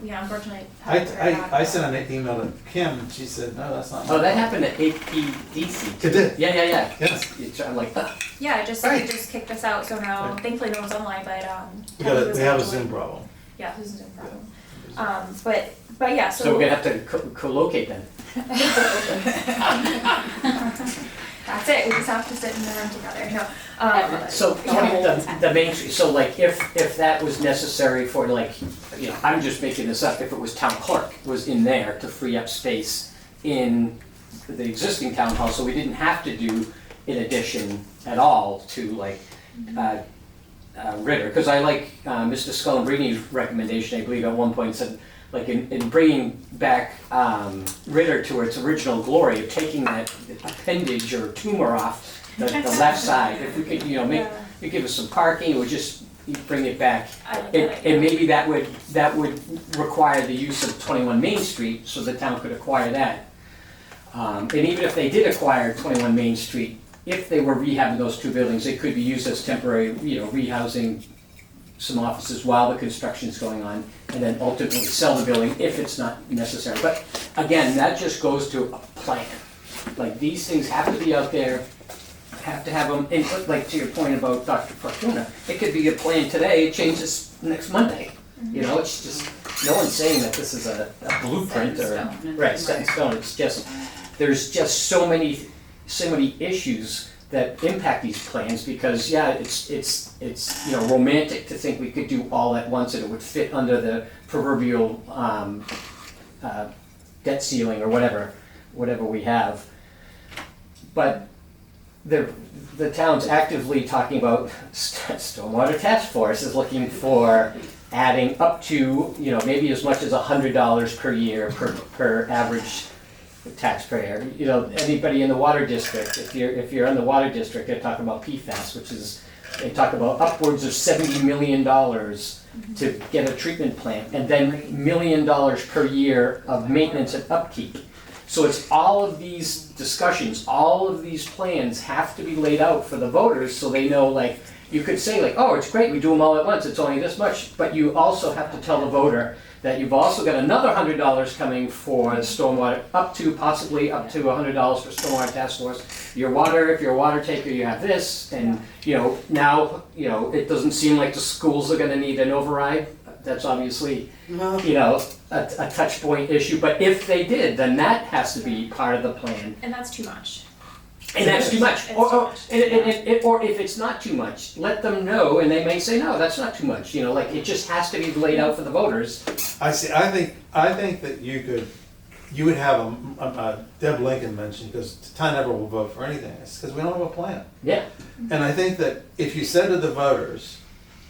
unfortunately haven't heard back. I sent an email to Kim and she said, no, that's not. Oh, that happened at APDC. It did. Yeah. Yes. I'm like, Yeah, it just, Right. it just kicked us out, so now Right. thankfully no one's online, but We was have a able to- Zoom problem. Yeah, this is a problem. But yeah, so we're gonna have to co-locate then. That's it, we just have to sit in the room together, no. So, Tony, the main, so like, if that was necessary for like, you know, I'm just making this up, if it was town clerk was in there to free up space in the existing town hall, so we didn't have to do an addition at all to like, Ritter, because I like, Mr. Scullombrini's recommendation, I believe at one point said, like in bringing back Ritter to its original glory of taking that appendage or tumor off the left side, if we could, you know, make, you give us some parking, or just you bring it back. I like And, that and idea. maybe that would require the use of 21 Main Street, so the town could acquire that. And even if they did acquire 21 Main Street, if they were rehabbing those two buildings, they could be used as temporary, you know, rehousing some offices while the construction's going on, and then ultimately sell the building if it's not necessary. But again, that just goes to a plan. Like, these things have to be out there, have to have them, and like to your point about Dr. Fortuna, it could be a plan today, it changes next Monday. You know, it's just, no one's saying that this is a blueprint Set or, in stone. right, set in stone, it's just, there's just so many issues that impact these plans, because, yeah, it's, you know, romantic to think we could do all at once and it would fit under the proverbial, debt ceiling or whatever we have. But the town's actively talking about, Stormwater Task Force is looking for adding up to, you know, maybe as much as $100 per year per average taxpayer. You know, anybody in the water district, if you're in the water district, they're talking about PFAS, which is, they talk about upwards of $70 million to get a treatment plant, and then $1 million per year of maintenance and upkeep. So it's all of these discussions, all of these plans have to be laid out for the voters, so they know, like, you could say like, oh, it's great, we do them all at once, it's only this much, but you also have to tell the voter that you've also got another $100 coming for stormwater, possibly up to $100 for Stormwater Task Force. Your water, if you're a water taker, you have this, and, you know, now, you know, it doesn't seem like the schools are gonna need an override. That's obviously, No. you know, a touch point issue, but if they did, then that has to be part of the plan. And that's too much. And that's too much. It's Or, too or, much. or if it's not too much, let them know, and they may say, no, that's not too much, you know, like, it just has to be laid out for the voters. I see, I think that you would have Deb Lincoln mentioned, because the town never will vote for anything, it's because we don't have a plan. Yeah, And I think that if you said to the voters,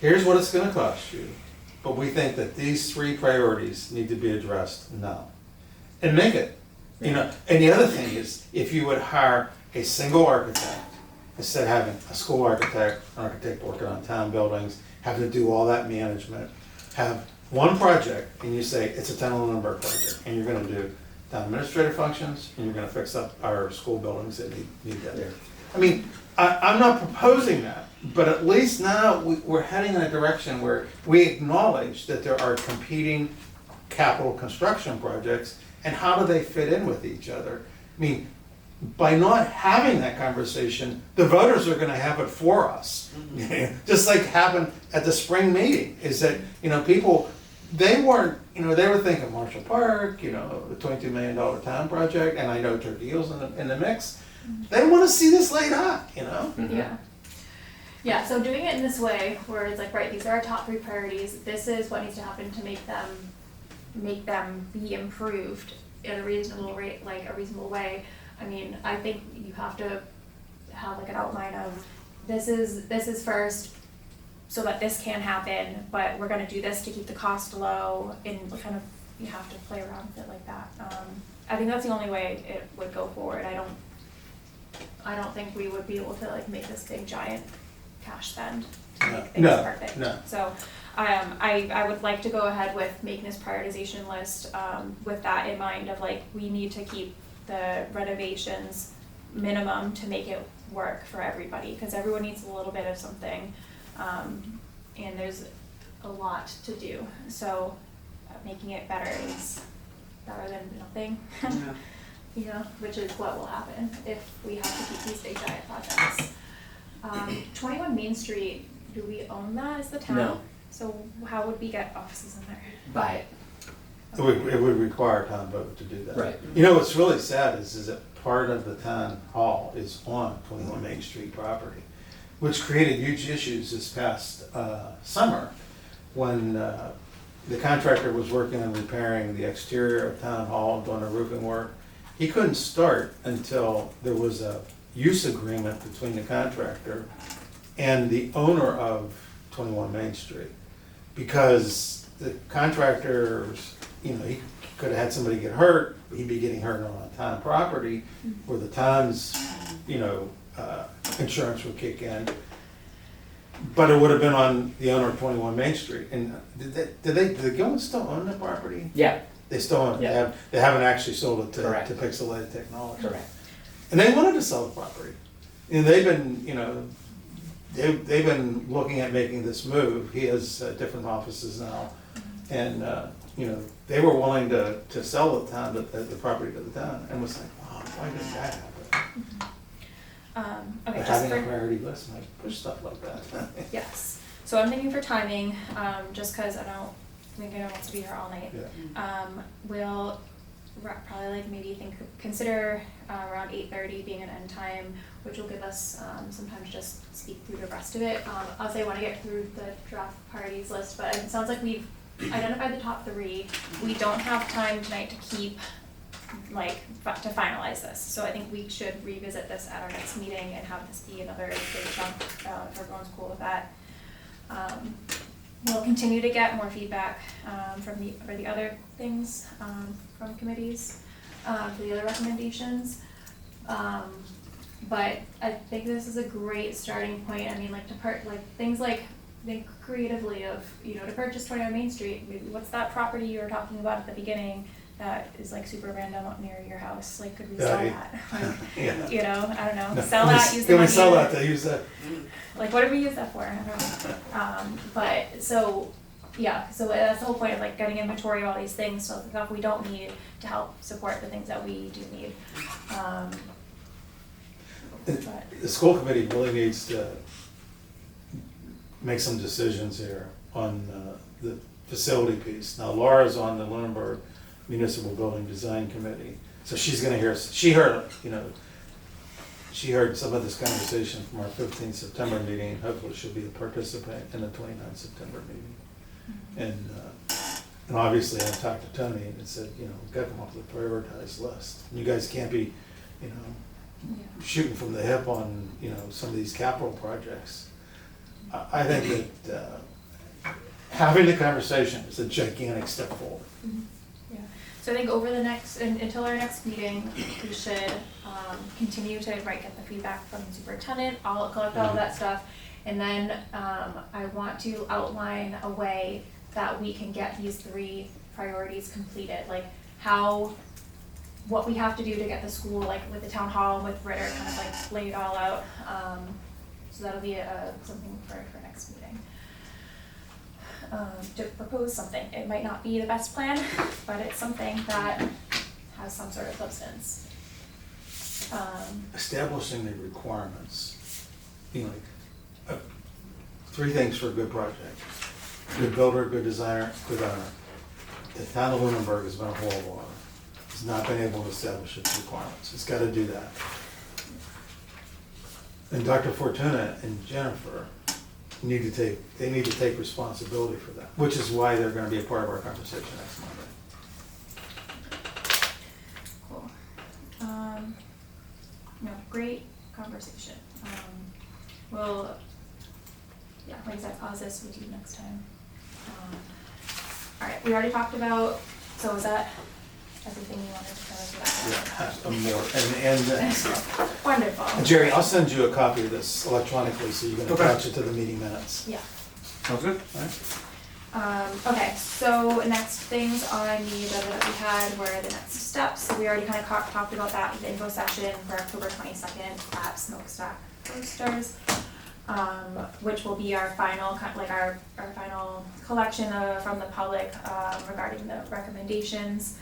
here's what it's gonna cost you, but we think that these three priorities need to be addressed now. And make it, you know, and the other thing is, if you would hire a single architect, instead of having a school architect, an architect working on town buildings, having to do all that management, have one project, and you say, it's a town of Lunenburg project, and you're gonna do town administrative functions, and you're gonna fix up our school buildings that need that. Yeah. I mean, I'm not proposing that, but at least now we're heading in a direction where we acknowledge that there are competing capital construction projects, and how do they fit in with each other? I mean, by not having that conversation, the voters are gonna have it for us. Just like happened at the spring meeting, is that, you know, people, they weren't, you know, they were thinking Marshall Park, you know, the $22 million town project, and I know Turkey Hill's in the mix. They wanna see this laid out, you know? Yeah. Yeah, so doing it in this way, where it's like, right, these are our top three priorities, this is what needs to happen to make them be improved at a reasonable rate, like a reasonable way. I mean, I think you have to have like an outline of, this is first, so that this can happen, but we're gonna do this to keep the cost low, and kind of, you have to play around with it like that. I think that's the only way it would go forward. I don't think we would be able to like make this big giant cash spend to make things No, perfect. no. So, I would like to go ahead with making this prioritization list, with that in mind of like, we need to keep the renovations minimum to make it work for everybody, because everyone needs a little bit of something, and there's a lot to do, so making it better is better than nothing. Yeah. You know, which is what will happen if we have to keep these big giant projects. 21 Main Street, do we own that as the town? No. So how would we get offices in there? buy it. It would require a town vote to do that. Right. You know, what's really sad is that part of the town hall is on 21 Main Street property, which created huge issues this past summer when the contractor was working on repairing the exterior of town hall, doing the roofing work. He couldn't start until there was a use agreement between the contractor and the owner of 21 Main Street. Because the contractors, you know, he could have had somebody get hurt, he'd be getting hurt on a town property, where the town's, you know, insurance would kick in. But it would have been on the owner of 21 Main Street. And did the Gilmans still own the property? Yeah, They still own it. Yeah. They haven't actually sold it Correct. to Pixelated Technology. correct. And they wanted to sell the property. And they've been, they've been looking at making this move. He has different offices now. And, they were willing to sell the town, the property to the town. And was like, wow, why did that happen? Okay, But just having a for, priority list might push stuff like that. yes, so I'm thinking for timing, just cause I don't think I want to be here all night. Yeah. We'll probably consider around 8:30 being an end time, which will give us some time to just speak through the rest of it. Also, I wanna get through the draft parties list, but it sounds like we've identified the top 3. We don't have time tonight to keep, to finalize this. So I think we should revisit this at our next meeting and have this be another big chunk, if everyone's cool with that. We'll continue to get more feedback for the other things from committees, for the other recommendations. But I think this is a great starting point. I mean, things like think creatively of, to purchase 21 Main Street. Maybe what's that property you were talking about at the beginning that is super random up near your house? Could we sell that? Yeah. I don't know. No, Sell that, use the money. Can we sell that? They use that. What do we use that for? I don't know. So that's the whole point of getting inventory of all these things, so the stuff we don't need to help support the things that we do need. The school committee really needs to make some decisions here on the facility piece. Now Laura's on the Lunenburg Municipal Building Design Committee, so she's gonna hear, she heard she heard some of this conversation from our 15th September meeting, and hopefully she'll be a participant in the 29th September meeting. And obviously I talked to Tony and said, we've got to come up with a prioritized list. You guys can't be, shooting from the hip on, some of these capital projects. I think that having the conversation is a gigantic step forward. Yeah, so I think over the until our next meeting, we should continue to get the feedback from the superintendent. I'll collect all of that stuff. And then I want to outline a way that we can get these 3 priorities completed, what we have to do to get the school, with the town hall, with Ritter, lay it all out. So that'll be something for next meeting. To propose something. It might not be the best plan, but it's something that has some sort of substance. Establishing the requirements, 3 things for a good project: good builder, good designer, good owner. The town of Lunenburg has been a horrible owner. It's not been able to establish its requirements. It's got to do that. And Dr. Fortuna and Jennifer need to take responsibility for that, which is why they're going to be a part of our conversation next Monday. Cool. Great conversation. Like I said, pause this with you next time. All right, we already talked about, so is that everything you wanted to cover? Yeah, more. And Wonderful. Jerry, I'll send you a copy of this electronically so you can attach it to the meeting minutes. Yeah. Sounds good. All right? Okay, so next things on the agenda that we had were the next steps. So we already kind of talked about that with the info session for October 22nd at Smokestack Roasters, which will be our final, our final collection from the public regarding the recommendations.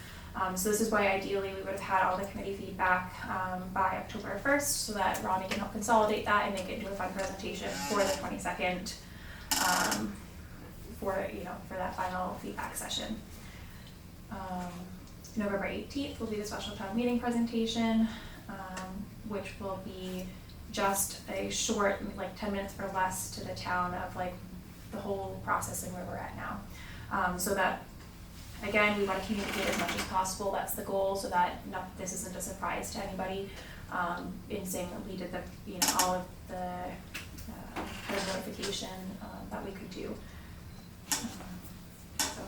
So this is why ideally we would have had all the committee feedback by October 1st, so that Ronnie can help consolidate that and make it into a fun presentation for the 22nd. For that final feedback session. November 18th will be the special town meeting presentation, which will be just a short, 10 minutes or less to the town of the whole process and where we're at now. So that, again, we want to communicate as much as possible. That's the goal, so that this isn't a surprise to anybody. In saying that we did all of the notification that we could do. So,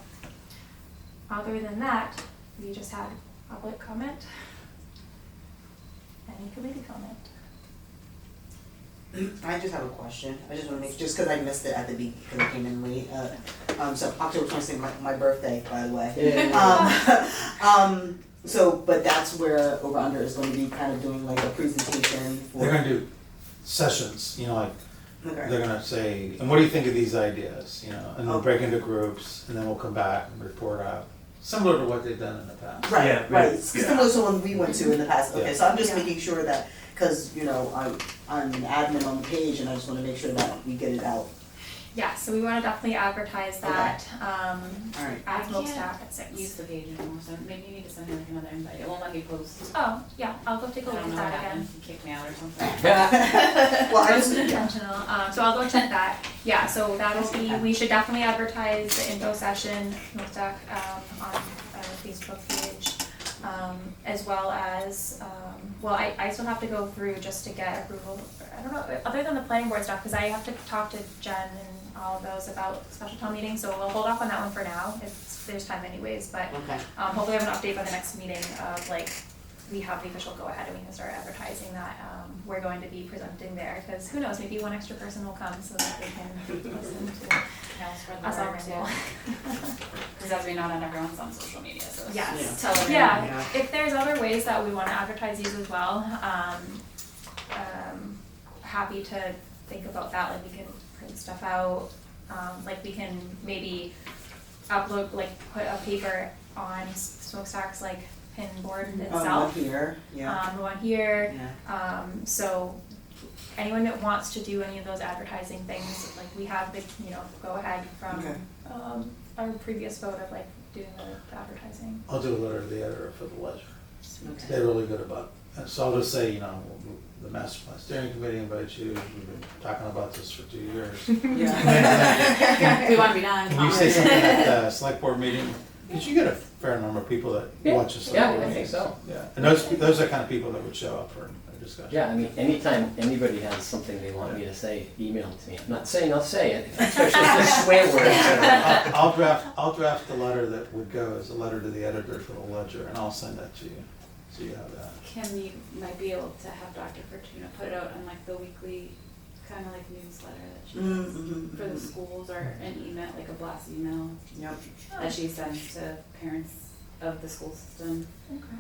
other than that, we just had public comment. Any committee comment? I just have a question. I just wanna make, just cause I missed it at the beginning, cause I came in late. So October 26th, my birthday, by the way. So, but that's where Over Under is gonna be kind of doing like a presentation for. They're gonna do sessions, you know, like, Okay. they're gonna say, and what do you think of these ideas, you know, and they'll break into groups, and then we'll come back and report out, similar to what they've done in the past. Right, Yeah, right, yeah. similar to one we went to in the past, okay, Yeah. so I'm just Yeah. making sure that, cause, you know, I'm an admin on the page, and I just wanna make sure that we get it out. Yeah, so we wanna definitely advertise that, Alright. at I Smokestack at 6. Use the page anymore, so maybe you need to send me like another invite, it won't let me post. Oh, yeah, I'll go take a I look don't at know what that again. happened, you kicked me out or something. Well, I It was just, intentional, so I'll go check that. Yeah, so that'll be, we should definitely advertise the info session, Smokestack, on our Facebook page. As well as, well, I still have to go through just to get approval, I don't know, other than the planning board stuff, cause I have to talk to Jen and all of those about special town meetings, so we'll hold off on that one for now, if there's time anyways, but okay, hopefully I have an update by the next meeting of like, we have the official go-ahead and we can start advertising that, we're going to be presenting there, cause who knows, maybe one extra person will come so that they can listen to Yeah, I'll spread the us all word ramble. Cause as we know, not everyone's on social media, so. Yes. Tell everyone. Yeah, if there's other ways that we wanna advertise these as well, happy to think about that, like we can print stuff out, like we can maybe upload, like put a paper on Smokestack's like pin board one itself. here, yeah, The one here, yeah, so anyone that wants to do any of those advertising things, like we have the, you know, go ahead from, Okay. our previous vote of like doing the advertising. I'll do a letter to the editor for the Ledger. okay. They're really good about it. So I'll just say, you know, the master plan steering committee invites you, we've been talking about this for 2 years. Yeah. We wanna be done. Can you say something at the select board meeting? Because you get a fair number of people that watch the select Yeah, board I think meetings. so. Yeah, and those are the kind of people that would show up for a discussion. Yeah, I mean, anytime anybody has something they want me to say, email it to me. I'm not saying I'll say it, especially if there's swear words. I'll draft the letter that would go as a letter to the editor for the Ledger, and I'll send that to you, so you have that. Kim, you might be able to have Dr. Fortuna put it out in like the weekly kind of like newsletter that she does Mm-hmm. for the schools, or an email, like a blast email Yep, that she sends to parents of the school system, Okay.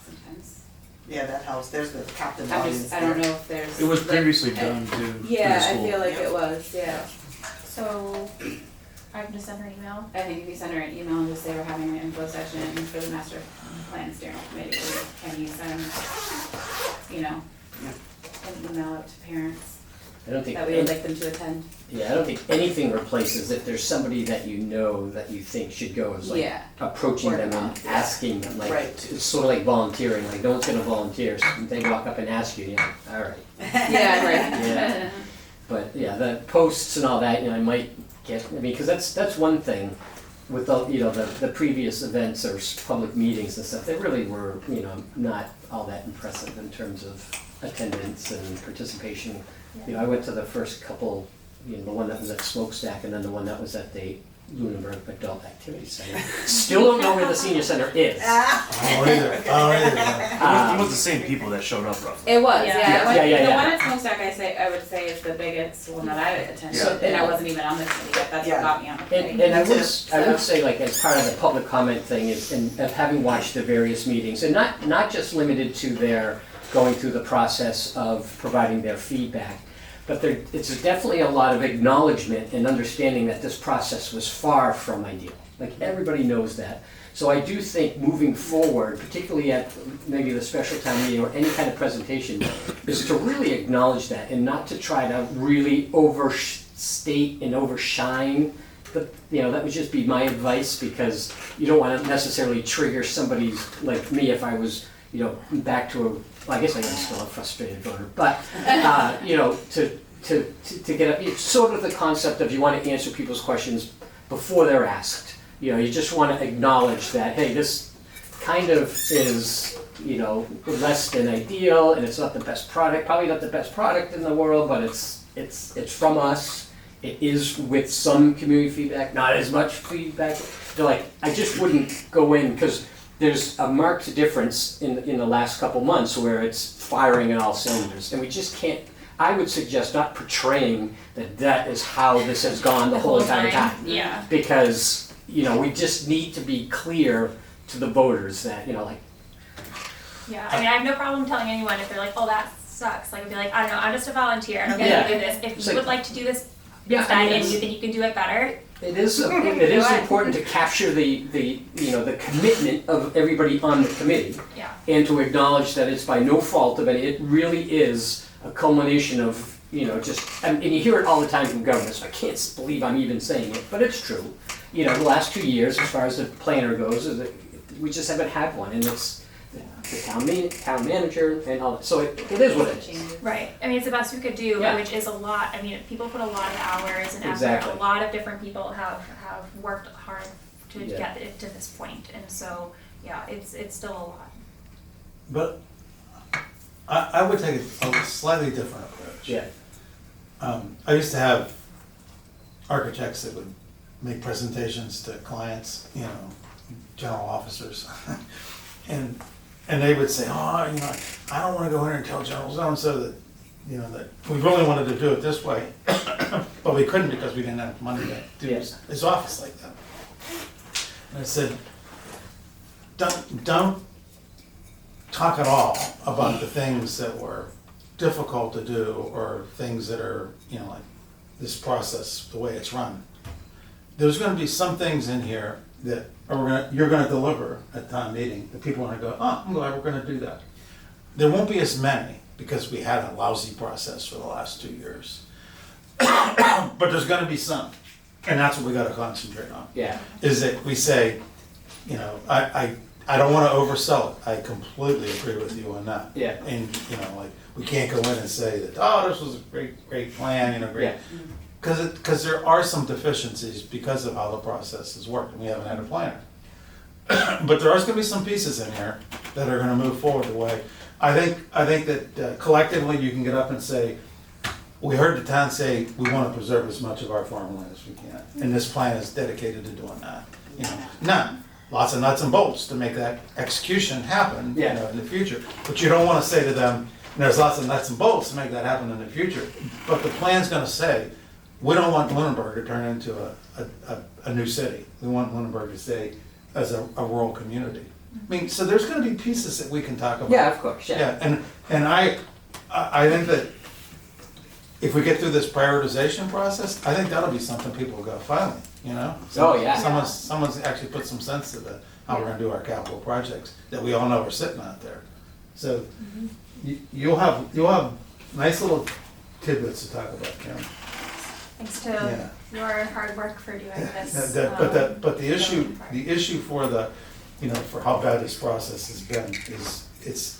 sometimes. yeah, that helps, there's the captain I audience just, I don't there. know if there's. It was like, previously done to the Yeah, I school. feel like Yep. it was, yeah. So, I can just send her an email. I think if you send her an email and just say we're having an info session for the master plan steering committee, can you send, you know, an email out to parents I don't think, that we would like them to attend? yeah, I don't think anything replaces if there's somebody that you know that you think should go, is like Yeah. approaching Word them of and mouth, yeah. asking them, like, Right. it's sort of like volunteering, like no one's gonna volunteer, so they walk up and ask you, all right. Yeah, right. Yeah. But yeah, the posts and all that, you know, I might get, I mean, because that's one thing with the, you know, the previous events or public meetings and stuff, they really were, you know, not all that impressive in terms of attendance and participation. You know, I went to the first couple, you know, the one that was at Smokestack and then the one that was at the Lunenburg Adult Activity Center. Still don't know where the senior center is. I don't either, It was the same people that showed up roughly. It was, Yeah. yeah. Yeah, yeah, The yeah. one at Smokestack, I would say is the biggest one that I attended, So- and I wasn't even on the committee yet, that's Yeah. what got me on the committee. And I Me too, would say, like, as part of the public comment thing is, and of having watched the various meetings, and not just limited to their going through the process of providing their feedback, but it's definitely a lot of acknowledgement and understanding that this process was far from ideal. Like, everybody knows that. So I do think moving forward, particularly at maybe the special town meeting or any kind of presentation, is to really acknowledge that and not to try to really overstate and overshine. But, you know, that would just be my advice, because you don't want to necessarily trigger somebody's, like me, if I was, you know, back to a, well, I guess I am still a frustrated voter, but, you know, to get up, it's sort of the concept of you want to answer people's questions before they're asked. You know, you just want to acknowledge that, hey, this kind of is, you know, less than ideal, and it's not the best product, probably not the best product in the world, but it's from us. It is with some community feedback, not as much feedback. They're like, I just wouldn't go in, because there's a marked difference in the last couple months where it's firing on all cylinders, and we just can't I would suggest not portraying that is how this has gone the whole entire time. Yeah. Because, we just need to be clear to the voters that, like, Yeah, I mean, I have no problem telling anyone if they're like, oh, that sucks. Like, I'd be like, I don't know, I'm just a volunteer. I don't get to do this. If It's you like- would like to do this Yeah, instead I mean, and you think you can do it better, it is Do it. important to capture the commitment of everybody on the committee. yeah. And to acknowledge that it's by no fault of any, it really is a culmination of, and you hear it all the time from governments, I can't believe I'm even saying it, but it's true. The last 2 years, as far as the planner goes, is that we just haven't had one, and it's the town manager and all that, so it is what it is. Right. I mean, it's the best we could do, Yeah. which is a lot. I mean, people put a lot of hours and effort. Exactly. A lot of different people have worked hard to Yeah. get it to this point. And so, yeah, it's still a lot. But I would take a slightly different approach. Yeah, I used to have architects that would make presentations to clients, general officers. And they would say, oh, I don't wanna go in there and tell General so-and-so that, that we really wanted to do it this way. But we couldn't because we didn't have money to do his office like that. And I said, don't talk at all about the things that were difficult to do or things that are, like this process, the way it's run. There's gonna be some things in here that you're gonna deliver at town meeting, that people are gonna go, oh, I'm glad we're gonna do that. There won't be as many, because we had a lousy process for the last 2 years. But there's gonna be some, and that's what we gotta concentrate on. yeah, Is that we say, I don't wanna oversell it, I completely agree with you on that. Yeah. And, like, we can't go in and say that, oh, this was a great plan, great. Yeah. Because there are some deficiencies because of how the process has worked, and we haven't had a planner. But there are gonna be some pieces in here that are gonna move forward the way, I think that collectively you can get up and say, we heard the town say, we wanna preserve as much of our farmland as we can, and this plan is dedicated to doing that. None, lots of nuts and bolts to make that execution happen, in the future. But you don't wanna say to them, there's lots of nuts and bolts to make that happen in the future. But the plan's gonna say, we don't want Lunenburg to turn into a new city. We want Lunenburg to stay as a rural community. I mean, so there's gonna be pieces that we can talk about. yeah, of course, yeah. Yeah, and I think that if we get through this prioritization process, I think that'll be something people will go, finally, Oh, yeah. Someone's actually put some sense to how we're gonna do our capital projects that we all know are sitting out there. So you'll have nice little tidbits to talk about, Karen. Thanks to Yeah. your hard work for doing this. But the issue for for how bad this process has been is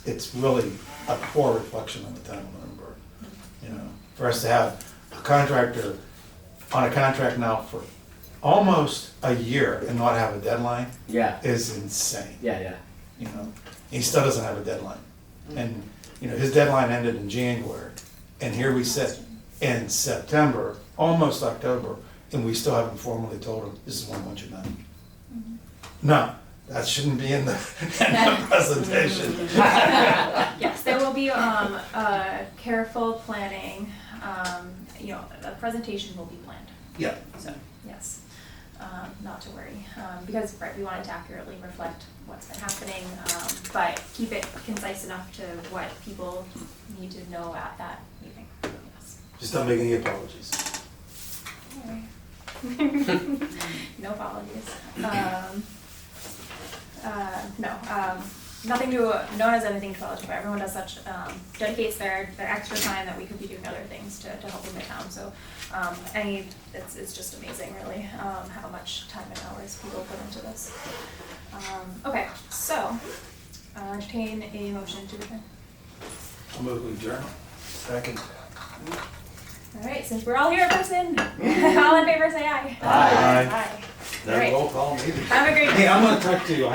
it's really a poor reflection of the town of Lunenburg. For us to have a contractor on a contract now for almost a year and not have a deadline Yeah, is insane. yeah. He still doesn't have a deadline. And, his deadline ended in January, and here we sit in September, almost October, and we still haven't formally told him, this is when I want you done. No, that shouldn't be in the presentation. Yes, there will be careful planning. A presentation will be planned. Yeah. So, yes, not to worry, because we want it to accurately reflect what's been happening, but keep it concise enough to what people need to know at that meeting. Yes. Just don't make any apologies. No apologies. Nothing to, no one has anything to apologize for. Everyone does such, dedicates their extra time that we could be doing other things to help in the town. So, it's just amazing, really, how much time and hours people put into this. Okay, so, entertain a motion to adjourn. I'll move we adjourn. Second. All right, since we're all here in person, all in favor say aye. Aye. Aye. Never Great. roll call me either. Have a great day. Hey, I'm gonna talk to you.